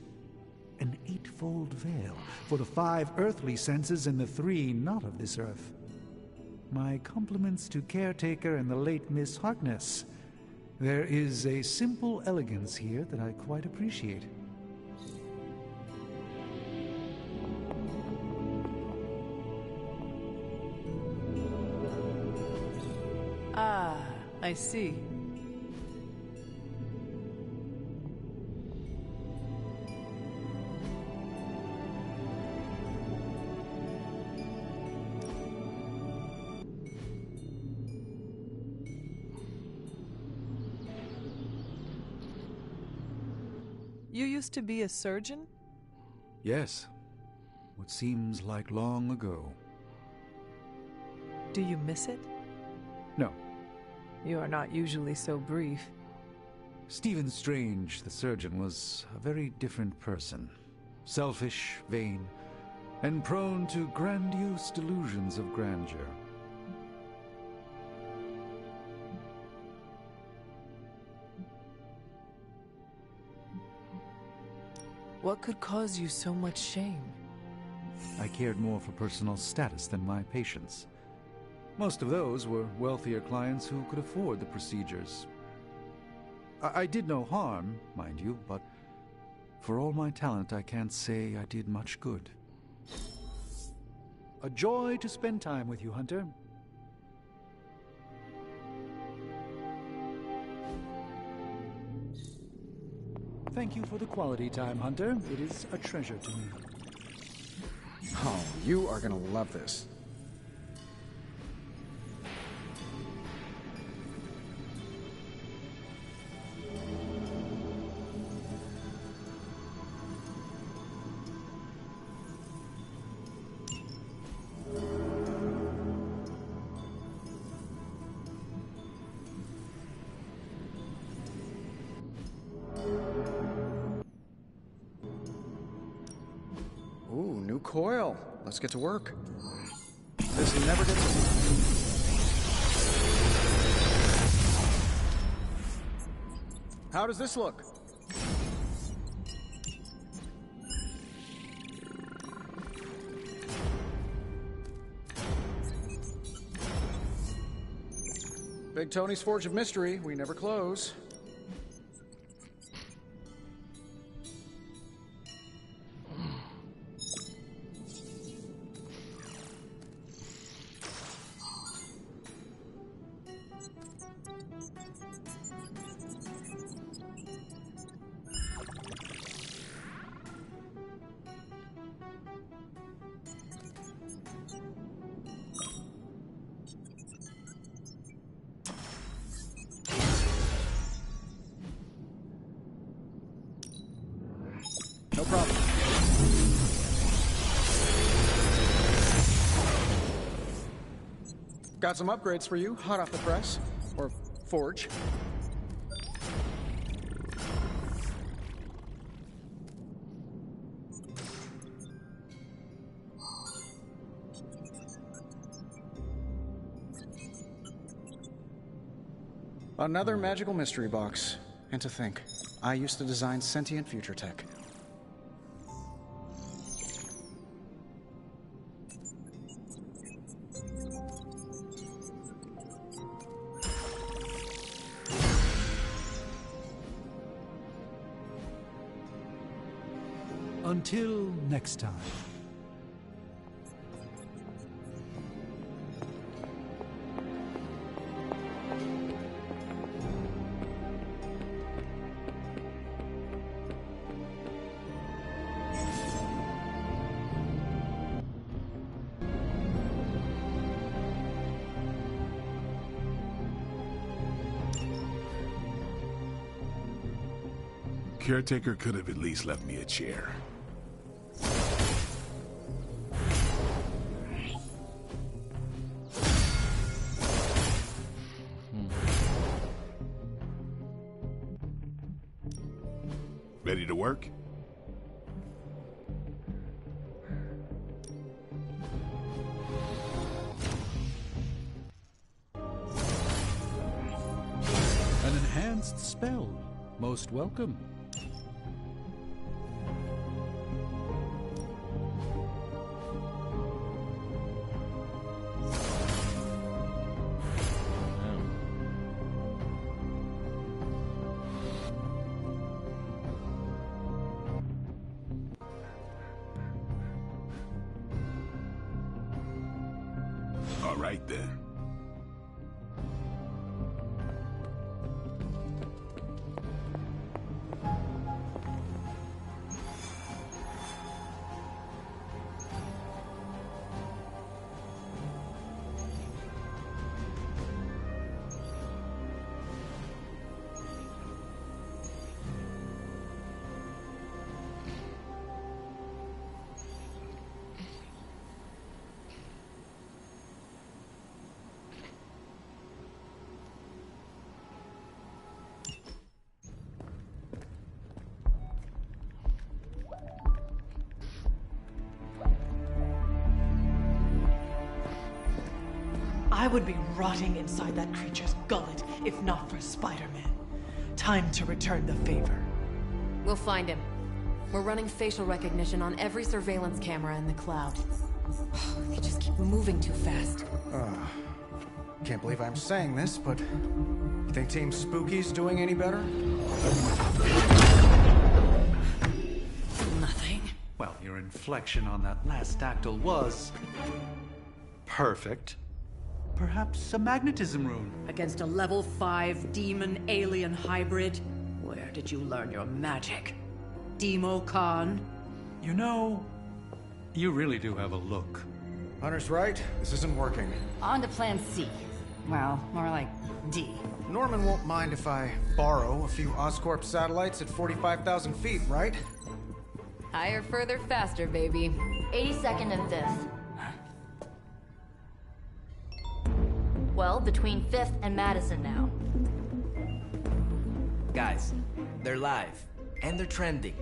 Speaker 8: An eightfold veil for the 5 earthly senses and the 3 not of this earth. My compliments to Caretaker and the late Miss Harkness. There is a simple elegance here that I quite appreciate.
Speaker 3: Ah, I see. You used to be a surgeon?
Speaker 8: Yes. What seems like long ago.
Speaker 3: Do you miss it?
Speaker 8: No.
Speaker 3: You are not usually so brief.
Speaker 8: Stephen Strange, the surgeon, was a very different person. Selfish, vain, and prone to grandiose delusions of grandeur.
Speaker 3: What could cause you so much shame?
Speaker 8: I cared more for personal status than my patients. Most of those were wealthier clients who could afford the procedures. I did no harm, mind you, but for all my talent, I can't say I did much good. A joy to spend time with you, Hunter. Thank you for the quality time, Hunter. It is a treasure to me.
Speaker 7: Oh, you are gonna love this. Ooh, new coil. Let's get to work. This never gets old. How does this look? Big Tony's Forge of Mystery. We never close. No problem. Got some upgrades for you, hot off the press. Or forge. Another magical mystery box. And to think, I used to design sentient future tech.
Speaker 8: Until next time.
Speaker 11: Caretaker could have at least left me a chair. Ready to work?
Speaker 8: An enhanced spell. Most welcome.
Speaker 11: All right then.
Speaker 3: I would be rotting inside that creature's gullet if not for Spider-Man. Time to return the favor.
Speaker 13: We'll find him. We're running facial recognition on every surveillance camera in the cloud. They just keep moving too fast.
Speaker 7: Can't believe I'm saying this, but you think Team Spooky's doing any better?
Speaker 16: Nothing.
Speaker 18: Well, your inflection on that last dactyl was perfect. Perhaps a magnetism rune.
Speaker 16: Against a level 5 demon alien hybrid? Where did you learn your magic? Demo Khan?
Speaker 18: You know, you really do have a look.
Speaker 7: Hunter's right. This isn't working.
Speaker 20: On to plan C. Well, more like D.
Speaker 7: Norman won't mind if I borrow a few Oscorp satellites at 45,000 feet, right?
Speaker 13: Higher, further, faster, baby.
Speaker 1: 82nd and 5th. Well, between 5th and Madison now.
Speaker 10: Guys, they're live. And they're trending.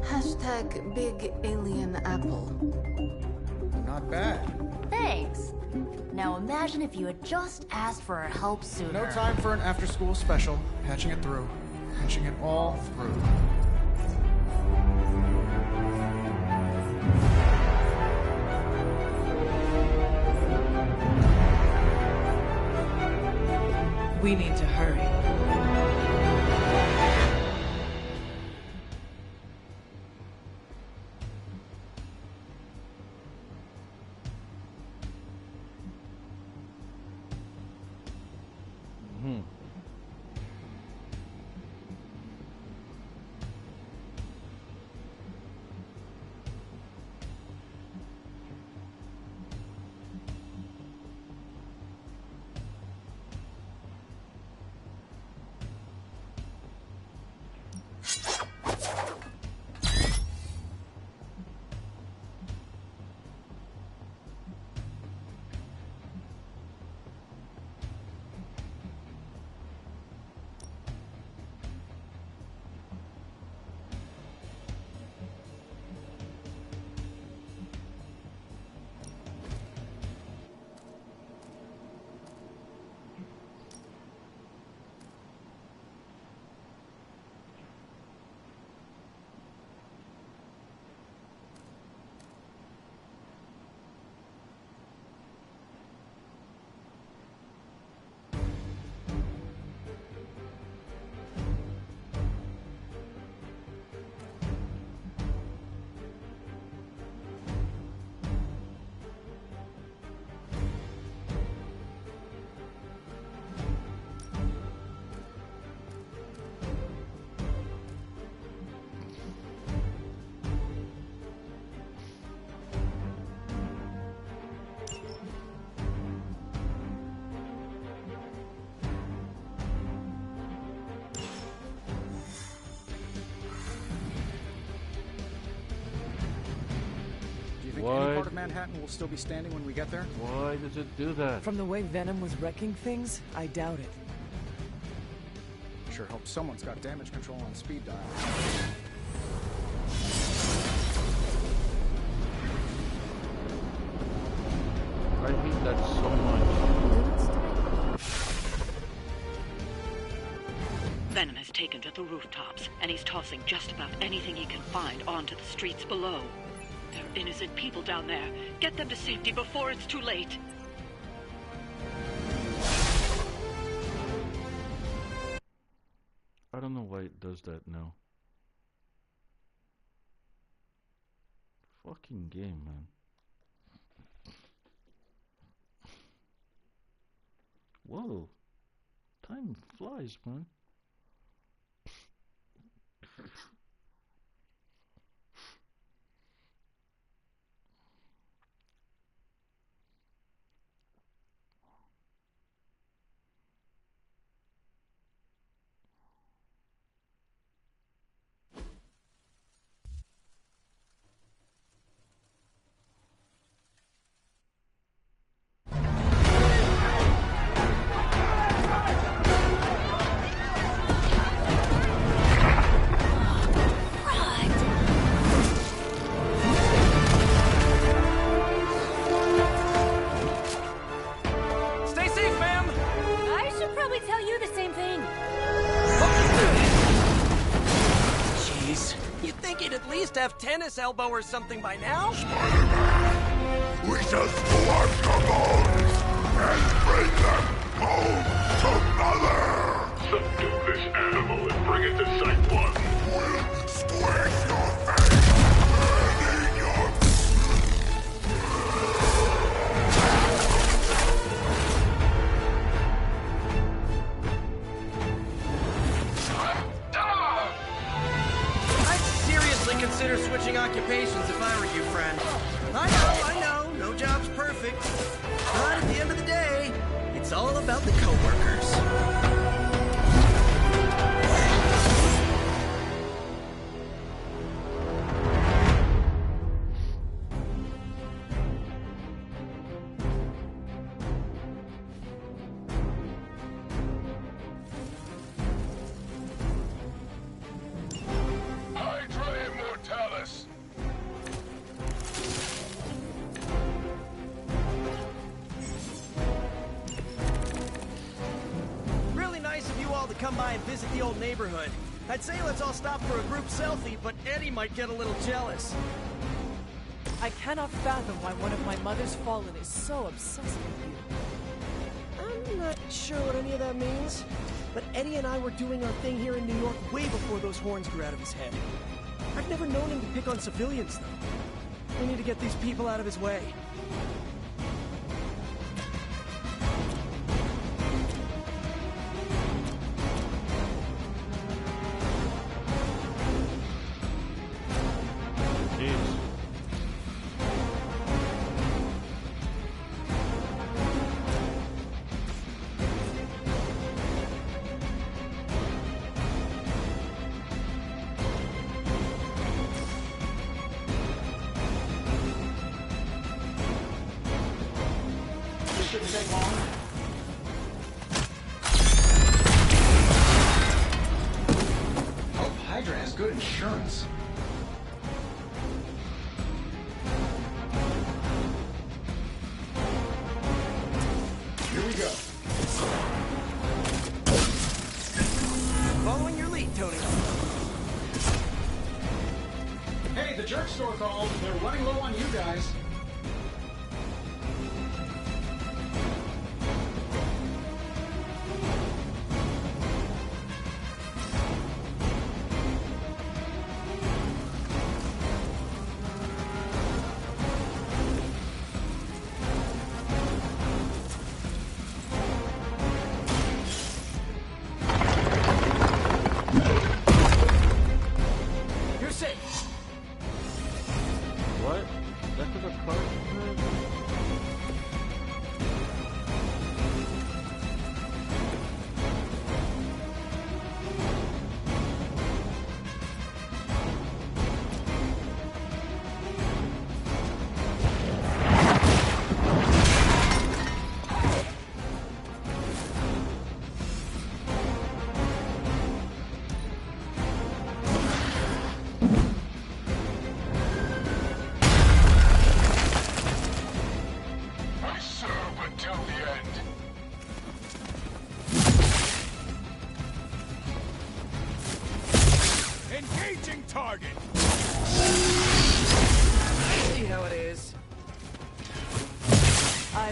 Speaker 17: Hashtag Big Alien Apple.
Speaker 7: Not bad.
Speaker 1: Thanks. Now imagine if you had just asked for our help sooner.
Speaker 7: No time for an after-school special. Patching it through. Patching it all through.
Speaker 3: We need to hurry.
Speaker 7: think any part of Manhattan will still be standing when we get there?
Speaker 2: Why does it do that?
Speaker 3: From the way Venom was wrecking things, I doubt it.
Speaker 7: Sure hope someone's got damage control on speed dial.
Speaker 2: I hate that so much.
Speaker 14: Venom has taken to the rooftops, and he's tossing just about anything he can find onto the streets below. There are innocent people down there. Get them to safety before it's too late.
Speaker 2: I don't know why it does that now. Fucking game, man. Whoa. Time flies, man.
Speaker 21: Have tennis elbow or something by now?
Speaker 12: Spider-Man, we just collect the bones and bring them home to Mother! Subdue this animal and bring it to Site 1. We'll squish your face and eat your...
Speaker 21: Consider switching occupations if I were you, friend. I know, no job's perfect. But at the end of the day, it's all about the coworkers. Come by and visit the old neighborhood. I'd say let's all stop for a group selfie, but Eddie might get a little jealous.
Speaker 3: I cannot fathom why one of my mother's fallen is so obsessed with you.
Speaker 21: I'm not sure what any of that means, but Eddie and I were doing our thing here in New York way before those horns grew out of his head. I've never known him to pick on civilians, though. We need to get these people out of his way.
Speaker 7: Shouldn't take long. Hope Hydra has good insurance. Here we go.
Speaker 21: Following your lead, Tony.
Speaker 7: Hey, the jerk store called. They're running low on you guys.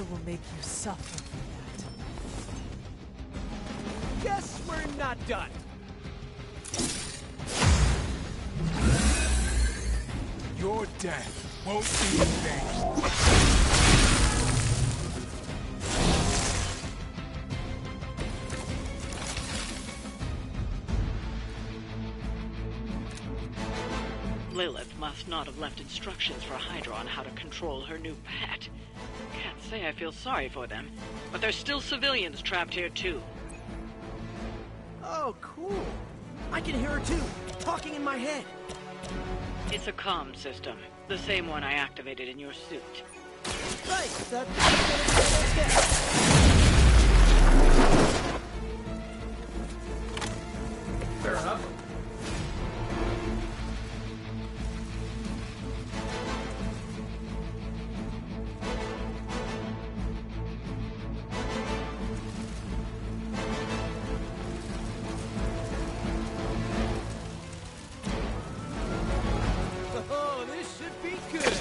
Speaker 3: I will make you suffer for that.
Speaker 21: Guess we're not done.
Speaker 11: Your death won't be in vain.
Speaker 14: Lilith must not have left instructions for Hydra on how to control her new pet. Can't say I feel sorry for them, but there's still civilians trapped here too.
Speaker 21: Oh, cool. I can hear her too, talking in my head.
Speaker 14: It's a comm system, the same one I activated in your suit.
Speaker 21: Right, that's gonna be the next step. Fair enough. Oh, this should be good.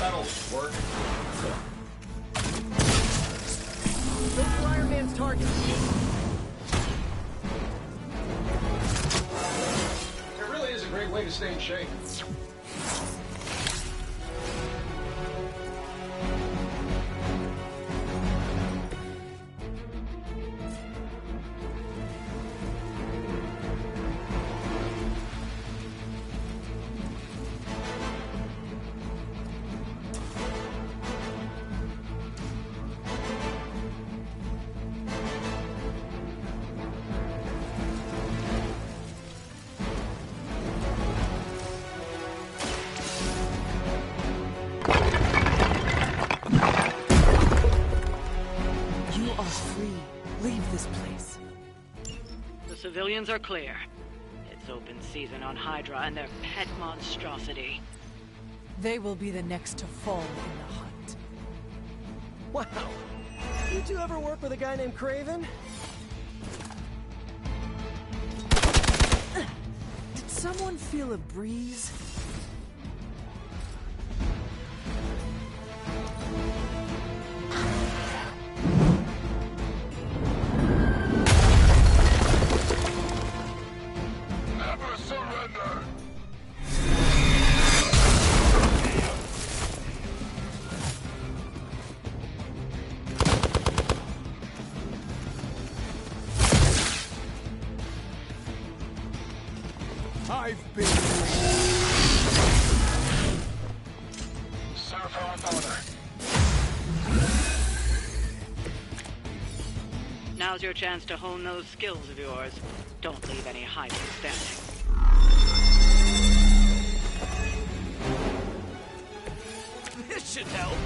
Speaker 7: That'll work.
Speaker 21: Look for Iron Man's target.
Speaker 7: It really is a great way to stay in shape.
Speaker 3: You are free. Leave this place.
Speaker 14: The civilians are clear. It's open season on Hydra and their pet monstrosity.
Speaker 3: They will be the next to fall in the hunt.
Speaker 21: Wow. You two ever work with a guy named Craven?
Speaker 3: Did someone feel a breeze?
Speaker 12: Never surrender!
Speaker 11: I've been
Speaker 12: Serve her with honor.
Speaker 14: Now's your chance to hone those skills of yours. Don't leave any Hydra standing.
Speaker 21: This should help.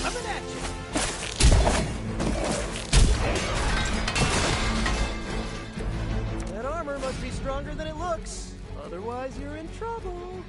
Speaker 21: Coming at you. That armor must be stronger than it looks. Otherwise, you're in trouble.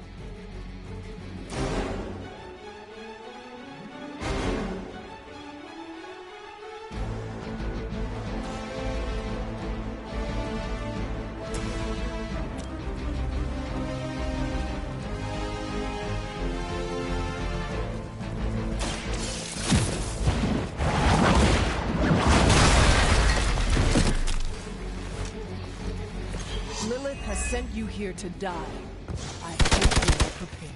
Speaker 3: Lilith has sent you here to die. I hope you are prepared.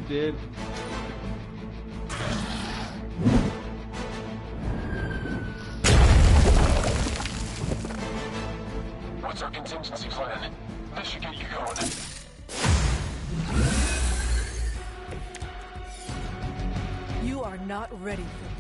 Speaker 2: Did.
Speaker 12: What's our contingency plan? This should get you going.
Speaker 3: You are not ready for me.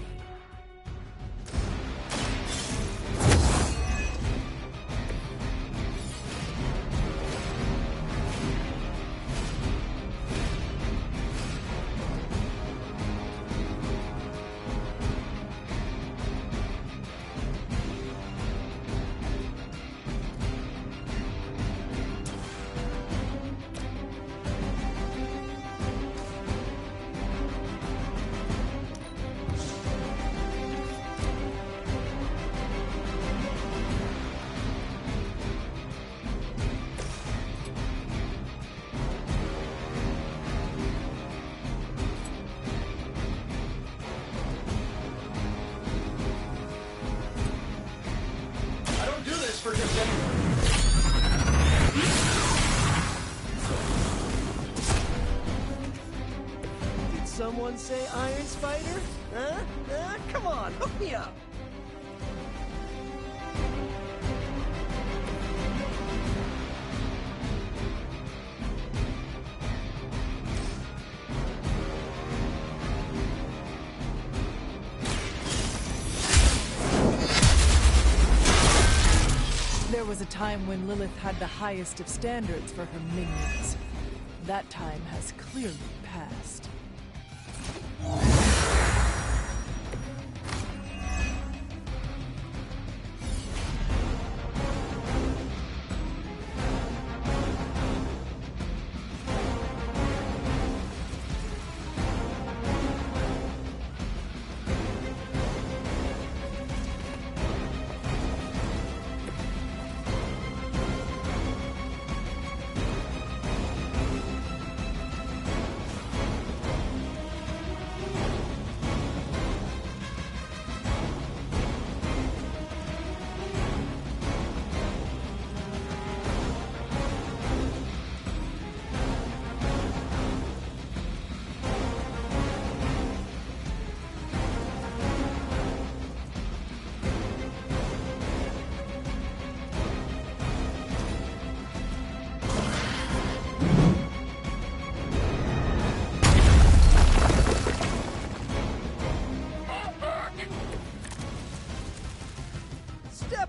Speaker 21: For just anyone. Did someone say Iron Spider? Huh? Come on, hook me up.
Speaker 3: There was a time when Lilith had the highest of standards for her minions. That time has clearly passed.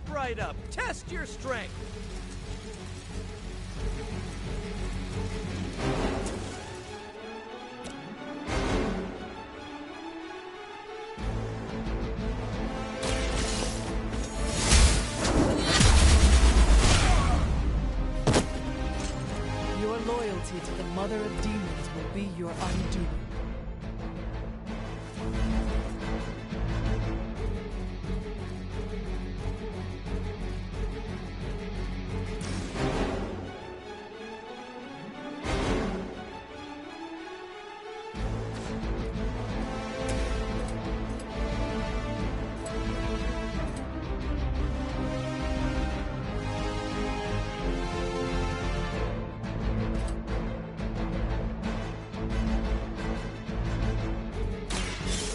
Speaker 21: Right up. Test your strength.
Speaker 3: Your loyalty to the Mother of Demons will be your undoing.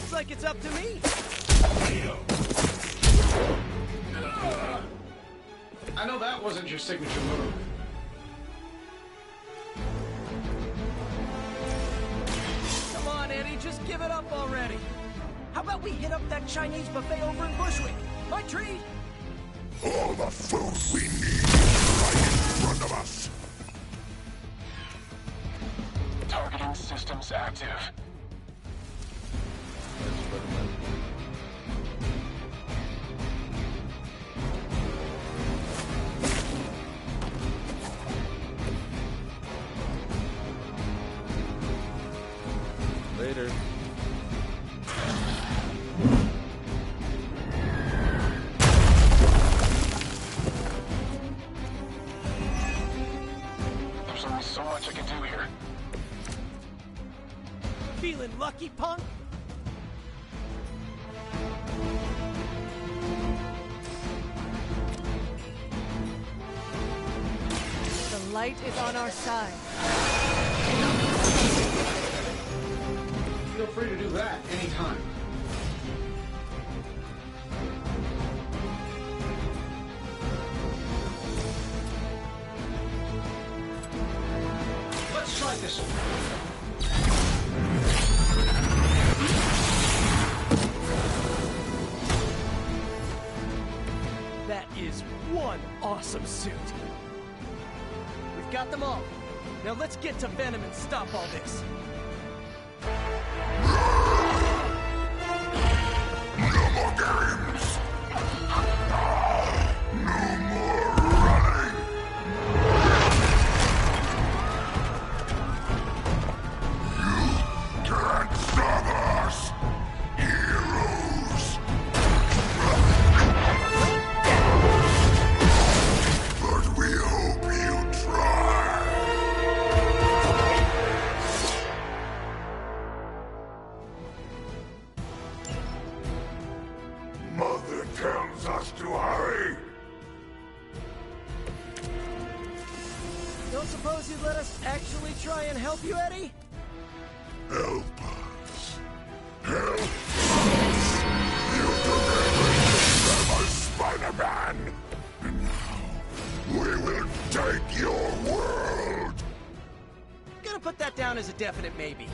Speaker 21: Like it's up to me.
Speaker 7: I know that wasn't your signature move.
Speaker 21: Come on, Eddie, just give it up already. How about we hit up that Chinese buffet over in Bushwick? My treat!
Speaker 12: All the food we need is right in front of us.
Speaker 6: Targeting systems active.
Speaker 2: Later.
Speaker 6: There's only so much I can do here.
Speaker 21: Feeling lucky, punk?
Speaker 19: The light is on our side.
Speaker 7: Feel free to do that anytime. Let's try this one.
Speaker 21: That is one awesome suit. We've got them all. Now let's get to Venom and stop all this.
Speaker 12: No more games. No more running. You can't stop us, heroes. But we hope you try. Mother tells us to hurry.
Speaker 21: Don't suppose you'd let us actually try and help you, Eddie?
Speaker 12: Help us. Help us. You took everything from us, Spider-Man. And now, we will take your world.
Speaker 21: Gonna put that down as a definite maybe.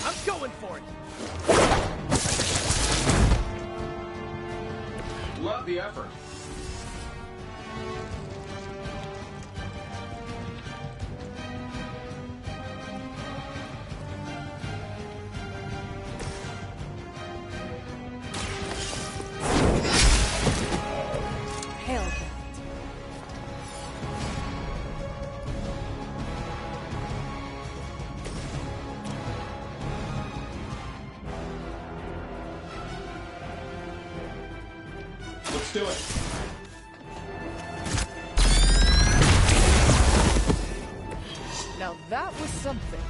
Speaker 21: I'm going for it.
Speaker 7: Love the effort.
Speaker 19: Hellcat.
Speaker 7: Let's do it.
Speaker 21: Now that was something.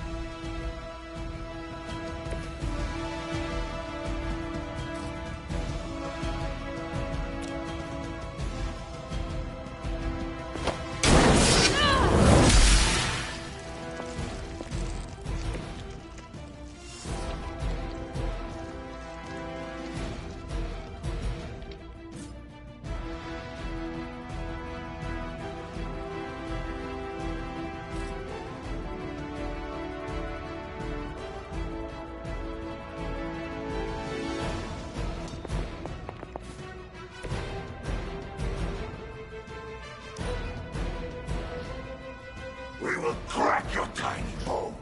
Speaker 12: We will crack your tiny bones.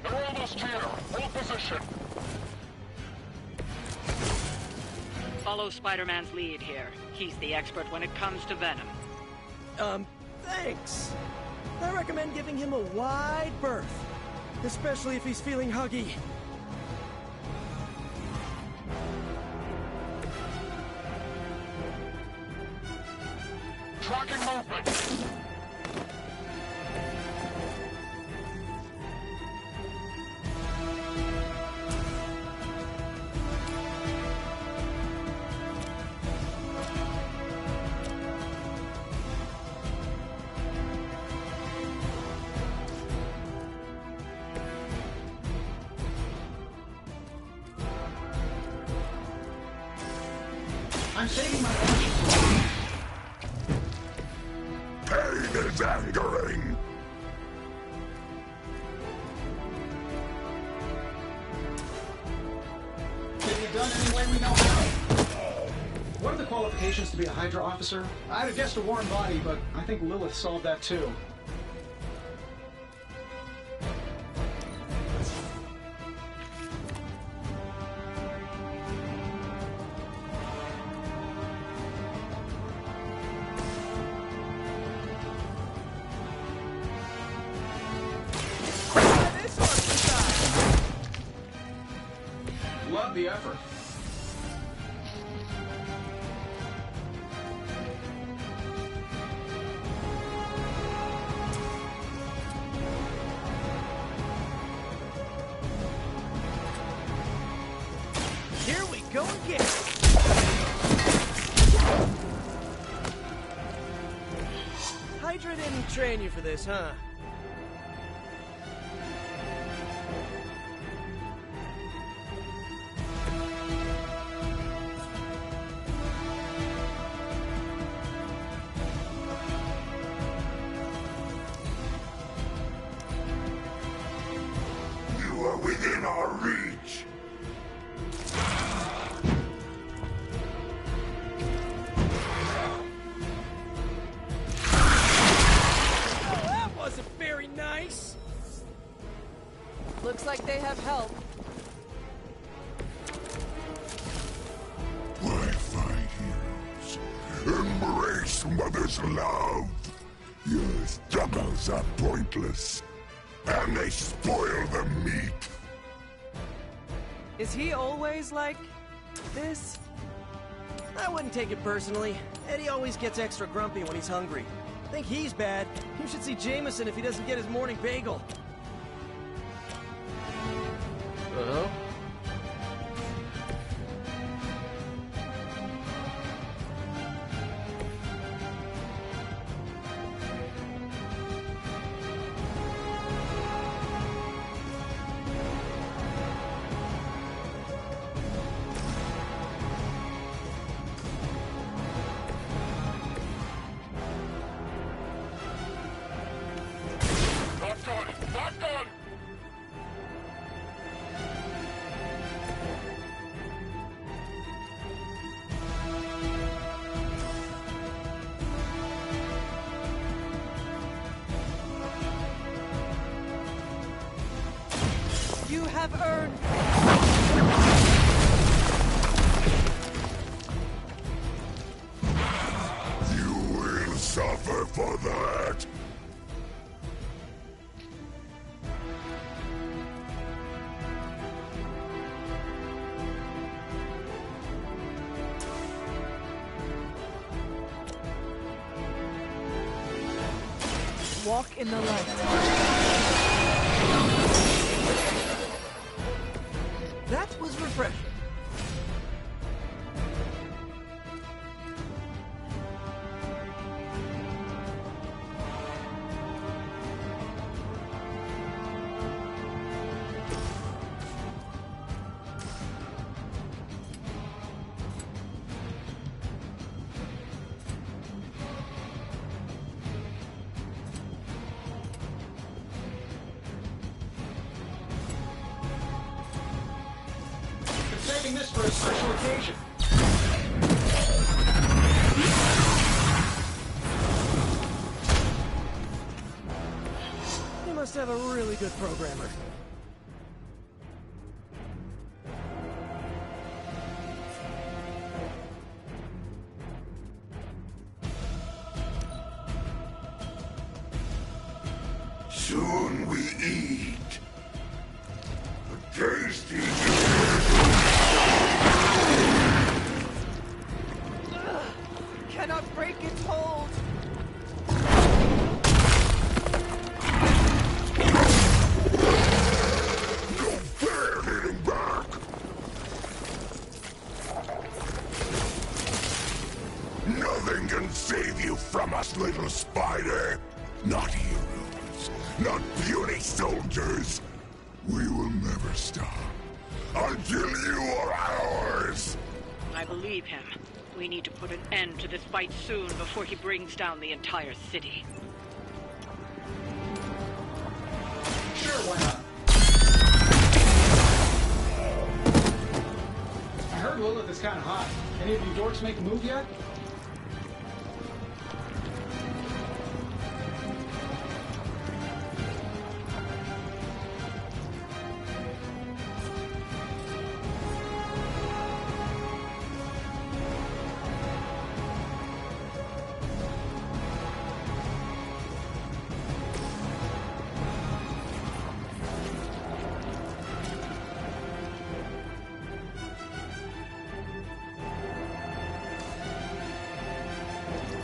Speaker 6: They're almost here. Hold position.
Speaker 14: Follow Spider-Man's lead here. He's the expert when it comes to Venom.
Speaker 21: Thanks. I recommend giving him a wide berth. Especially if he's feeling huggy.
Speaker 6: Tracking movement.
Speaker 7: I'm saving my energy.
Speaker 12: Pain is angering.
Speaker 7: Getting it done any way we know how. What are the qualifications to be a Hydra officer? I'd have guessed a warm body, but I think Lilith solved that too. Love the effort.
Speaker 21: Here we go again. Hydra didn't train you for this, huh?
Speaker 12: You are within our reach.
Speaker 21: Oh, that wasn't very nice. Looks like they have help.
Speaker 12: Why fight heroes? Embrace mother's love. Your struggles are pointless, and they spoil the meat.
Speaker 21: Is he always like this? I wouldn't take it personally. Eddie always gets extra grumpy when he's hungry. Think he's bad. You should see Jameson if he doesn't get his morning bagel.
Speaker 2: Uh-huh.
Speaker 6: Locked on! Locked on!
Speaker 21: You have earned...
Speaker 12: You will suffer for that.
Speaker 19: Walk in the light.
Speaker 21: That was refreshing.
Speaker 7: Been saving this for a special occasion.
Speaker 21: You must have a really good programmer.
Speaker 12: Soon we eat. A tasty
Speaker 21: Cannot break its hold.
Speaker 12: Nothing can save you from us, little spider. Not heroes, not puny soldiers. We will never stop until you are ours.
Speaker 14: I believe him. We need to put an end to this fight soon before he brings down the entire city.
Speaker 7: Sure, why not? I heard Lilith is kind of hot. Any of you dorks make a move yet?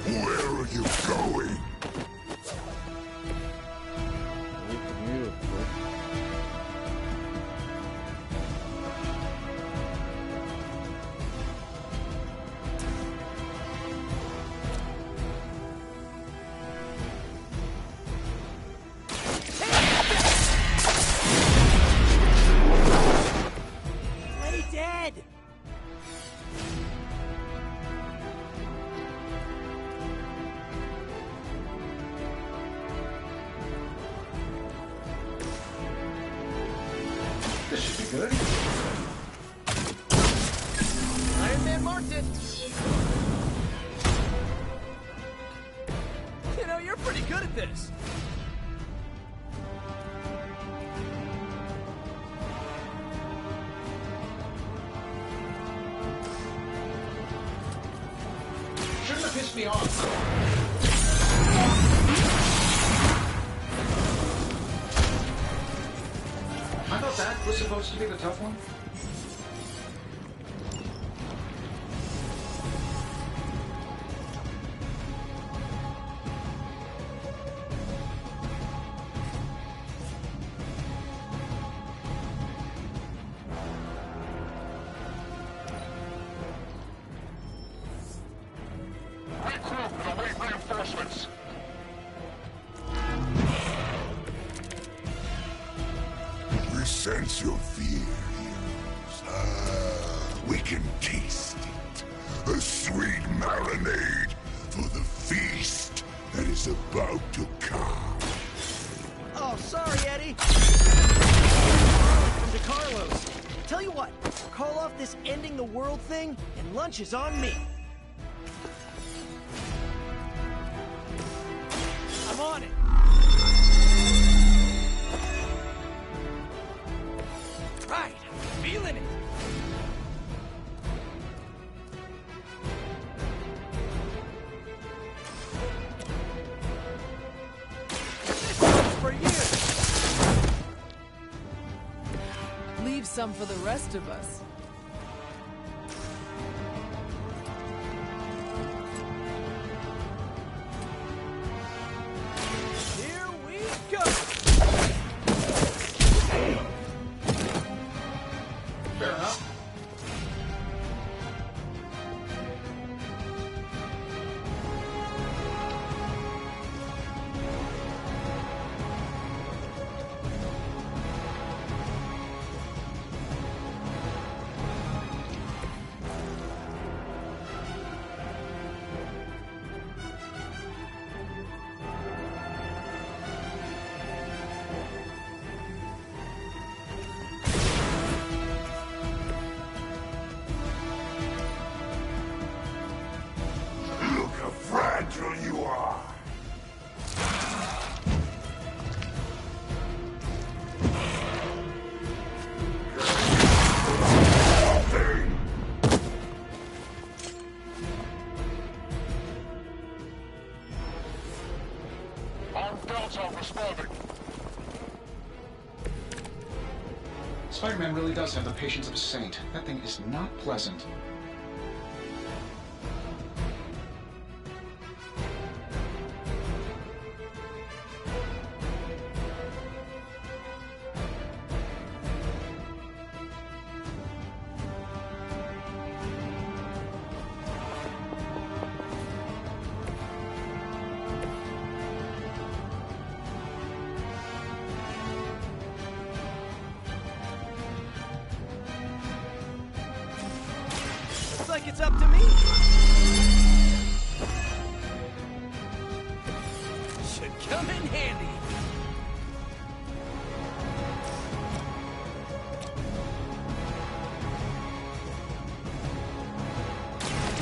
Speaker 12: Where are you going?
Speaker 21: Lay dead!
Speaker 7: This should be good.
Speaker 21: Iron Man marked it! You know, you're pretty good at this.
Speaker 7: Shouldn't have pissed me off. I thought that was supposed to be the tough one.
Speaker 12: Regroup and await reinforcements. We sense your fear, heroes. We can taste it. A sweet marinade for the feast that is about to come.
Speaker 21: Oh, sorry, Eddie. From DeCarlos. Tell you what, call off this ending the world thing, and lunch is on me. I'm on it. Right, I'm feeling it. This one's for you.
Speaker 19: Leave some for the rest of us.
Speaker 21: Here we go.
Speaker 7: Fair enough.
Speaker 12: Look how fragile you are. Nothing. Armed Delta responding.
Speaker 7: Spider-Man really does have the patience of a saint. That thing is not pleasant.
Speaker 21: like it's up to me. Should come in handy.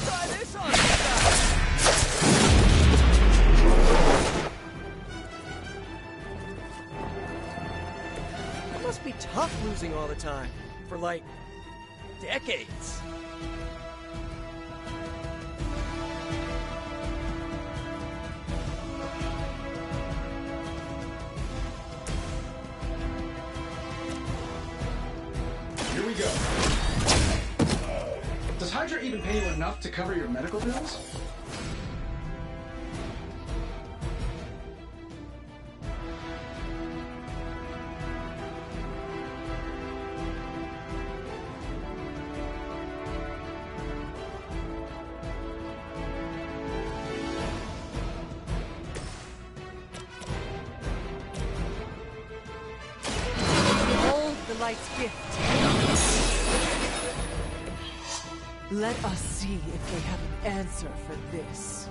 Speaker 21: Try this on this side. It must be tough losing all the time. For like, decades.
Speaker 7: Here we go. Does Hydra even pay you enough to cover your medical bills?
Speaker 3: Light's gift. Let us see if they have an answer for this.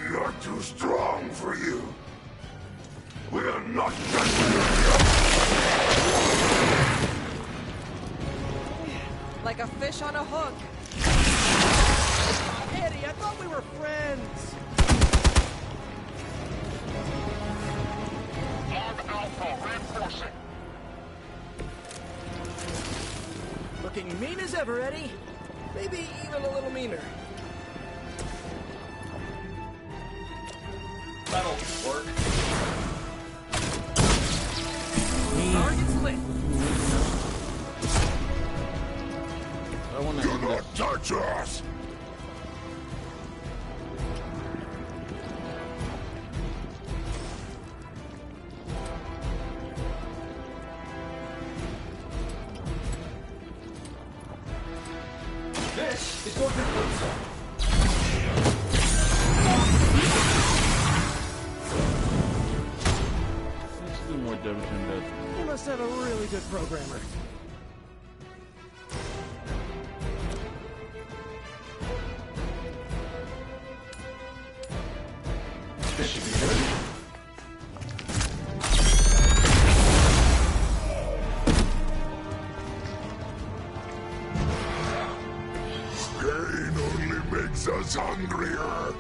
Speaker 12: You're too strong for you. We are not
Speaker 21: Like a fish on a hook. Eddie, I thought we were friends.
Speaker 6: Alpha reinforcing.
Speaker 21: Looking mean as ever, Eddie. Maybe even a little meaner.
Speaker 7: That'll work.
Speaker 21: Target's lit.
Speaker 12: Do not touch us!
Speaker 7: This is Gordon Wilson.
Speaker 2: 60 more damage than that.
Speaker 21: You must have a really good programmer.
Speaker 7: This should be good.
Speaker 12: Pain only makes us hungrier.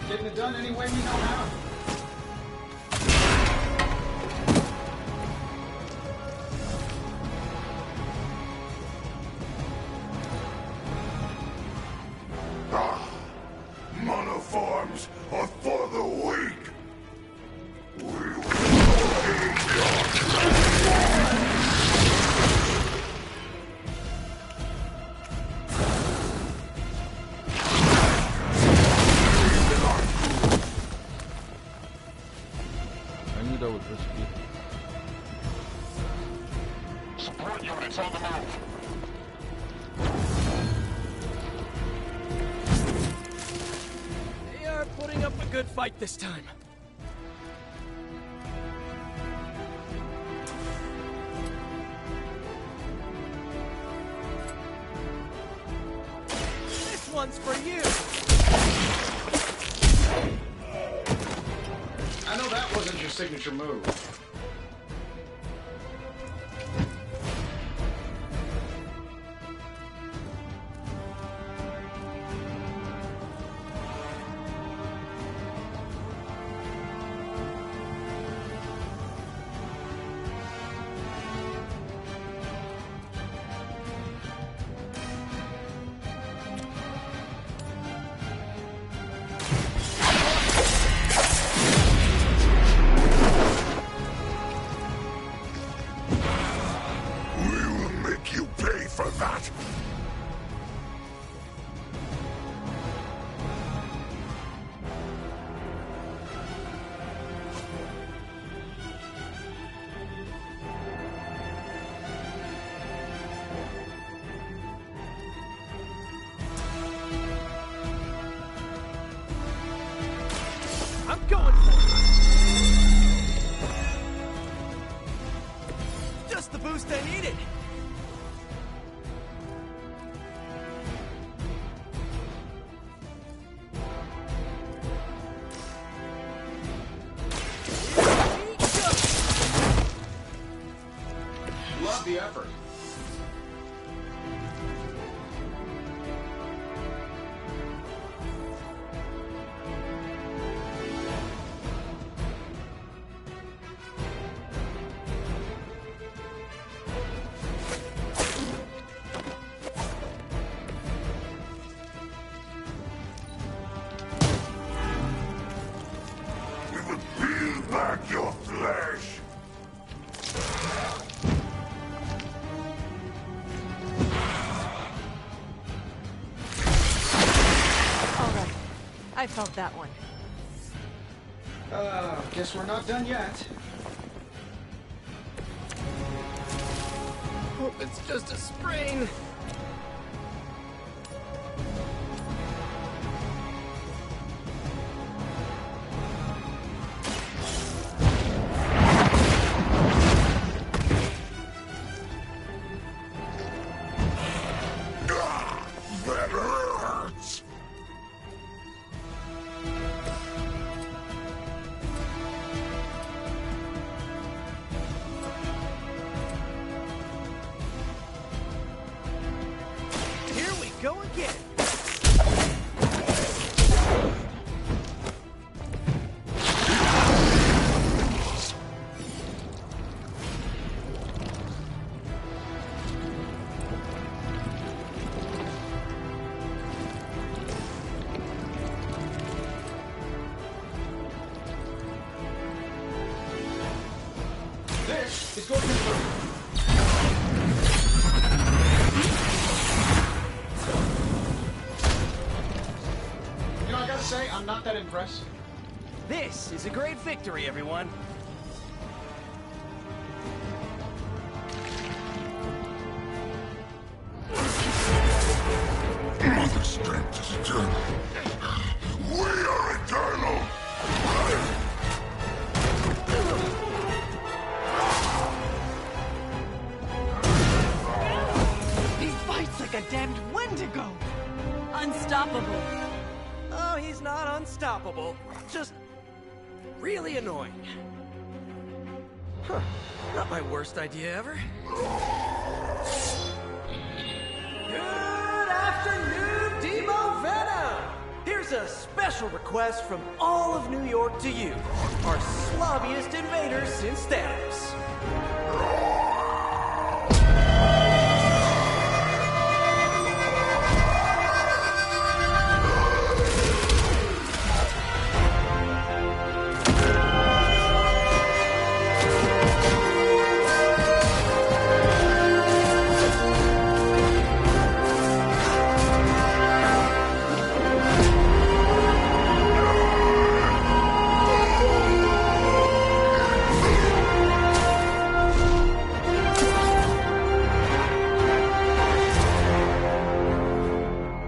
Speaker 7: Getting it done any way we know how.
Speaker 12: Monoforms are for the weak. We will
Speaker 2: I knew that was risky.
Speaker 6: Support units on the move.
Speaker 21: They are putting up a good fight this time. This one's for you.
Speaker 7: I know that wasn't your signature move.
Speaker 21: boost I needed.
Speaker 7: Love the effort.
Speaker 12: We will peel back your flesh.
Speaker 21: Alright. I felt that one.
Speaker 7: Guess we're not done yet.
Speaker 21: Hope it's just a sprain.
Speaker 12: That hurts.
Speaker 21: Here we go again.
Speaker 7: This is going to You know, I gotta say, I'm not that impressed.
Speaker 21: This is a great victory, everyone.
Speaker 12: Mother strength is eternal. We are eternal.
Speaker 21: He fights like a damned Wendigo.
Speaker 16: Unstoppable.
Speaker 21: Oh, he's not unstoppable. Just really annoying. Huh. Not my worst idea ever. Good afternoon, Demo Venom! Here's a special request from all of New York to you, our slobbiest invaders since Thanos.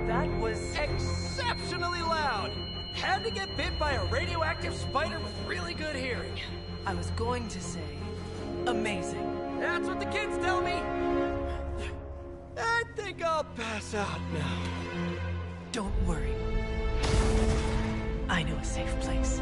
Speaker 21: That was exceptionally loud. Had to get bit by a radioactive spider with really good hearing.
Speaker 3: I was going to say, amazing.
Speaker 21: That's what the kids tell me. I think I'll pass out now.
Speaker 3: Don't worry. I know a safe place.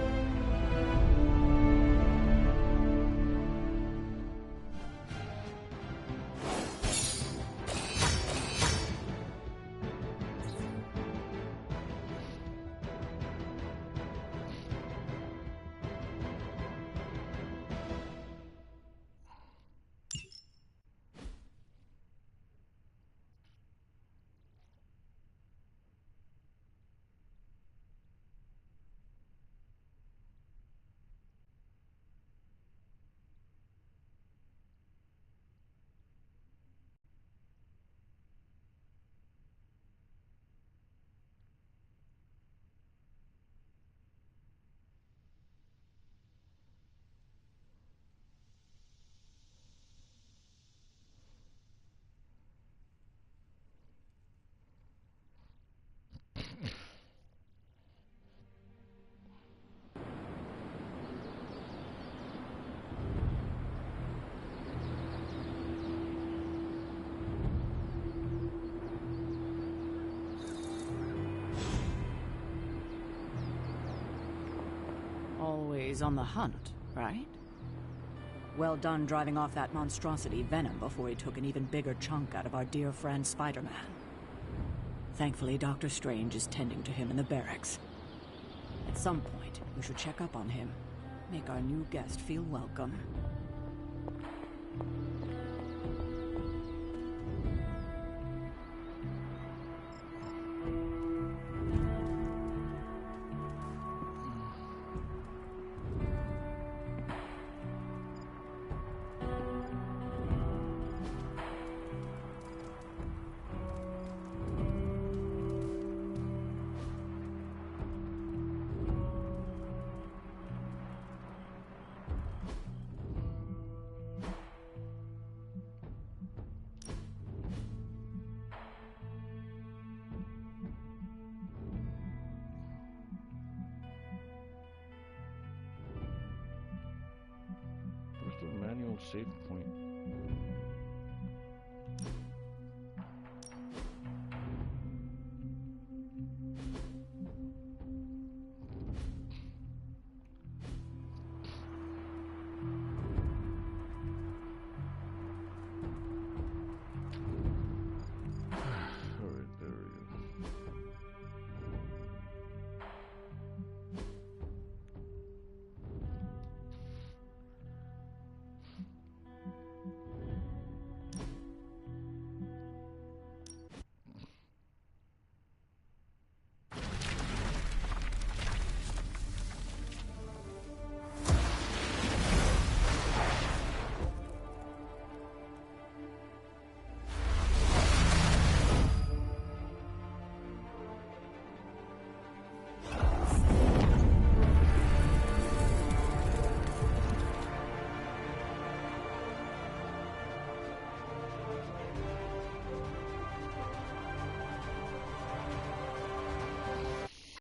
Speaker 4: always on the hunt, right? Well done driving off that monstrosity Venom before he took an even bigger chunk out of our dear friend Spider-Man. Thankfully, Dr. Strange is tending to him in the barracks. At some point, we should check up on him. Make our new guest feel welcome.
Speaker 2: Where's the manual save point?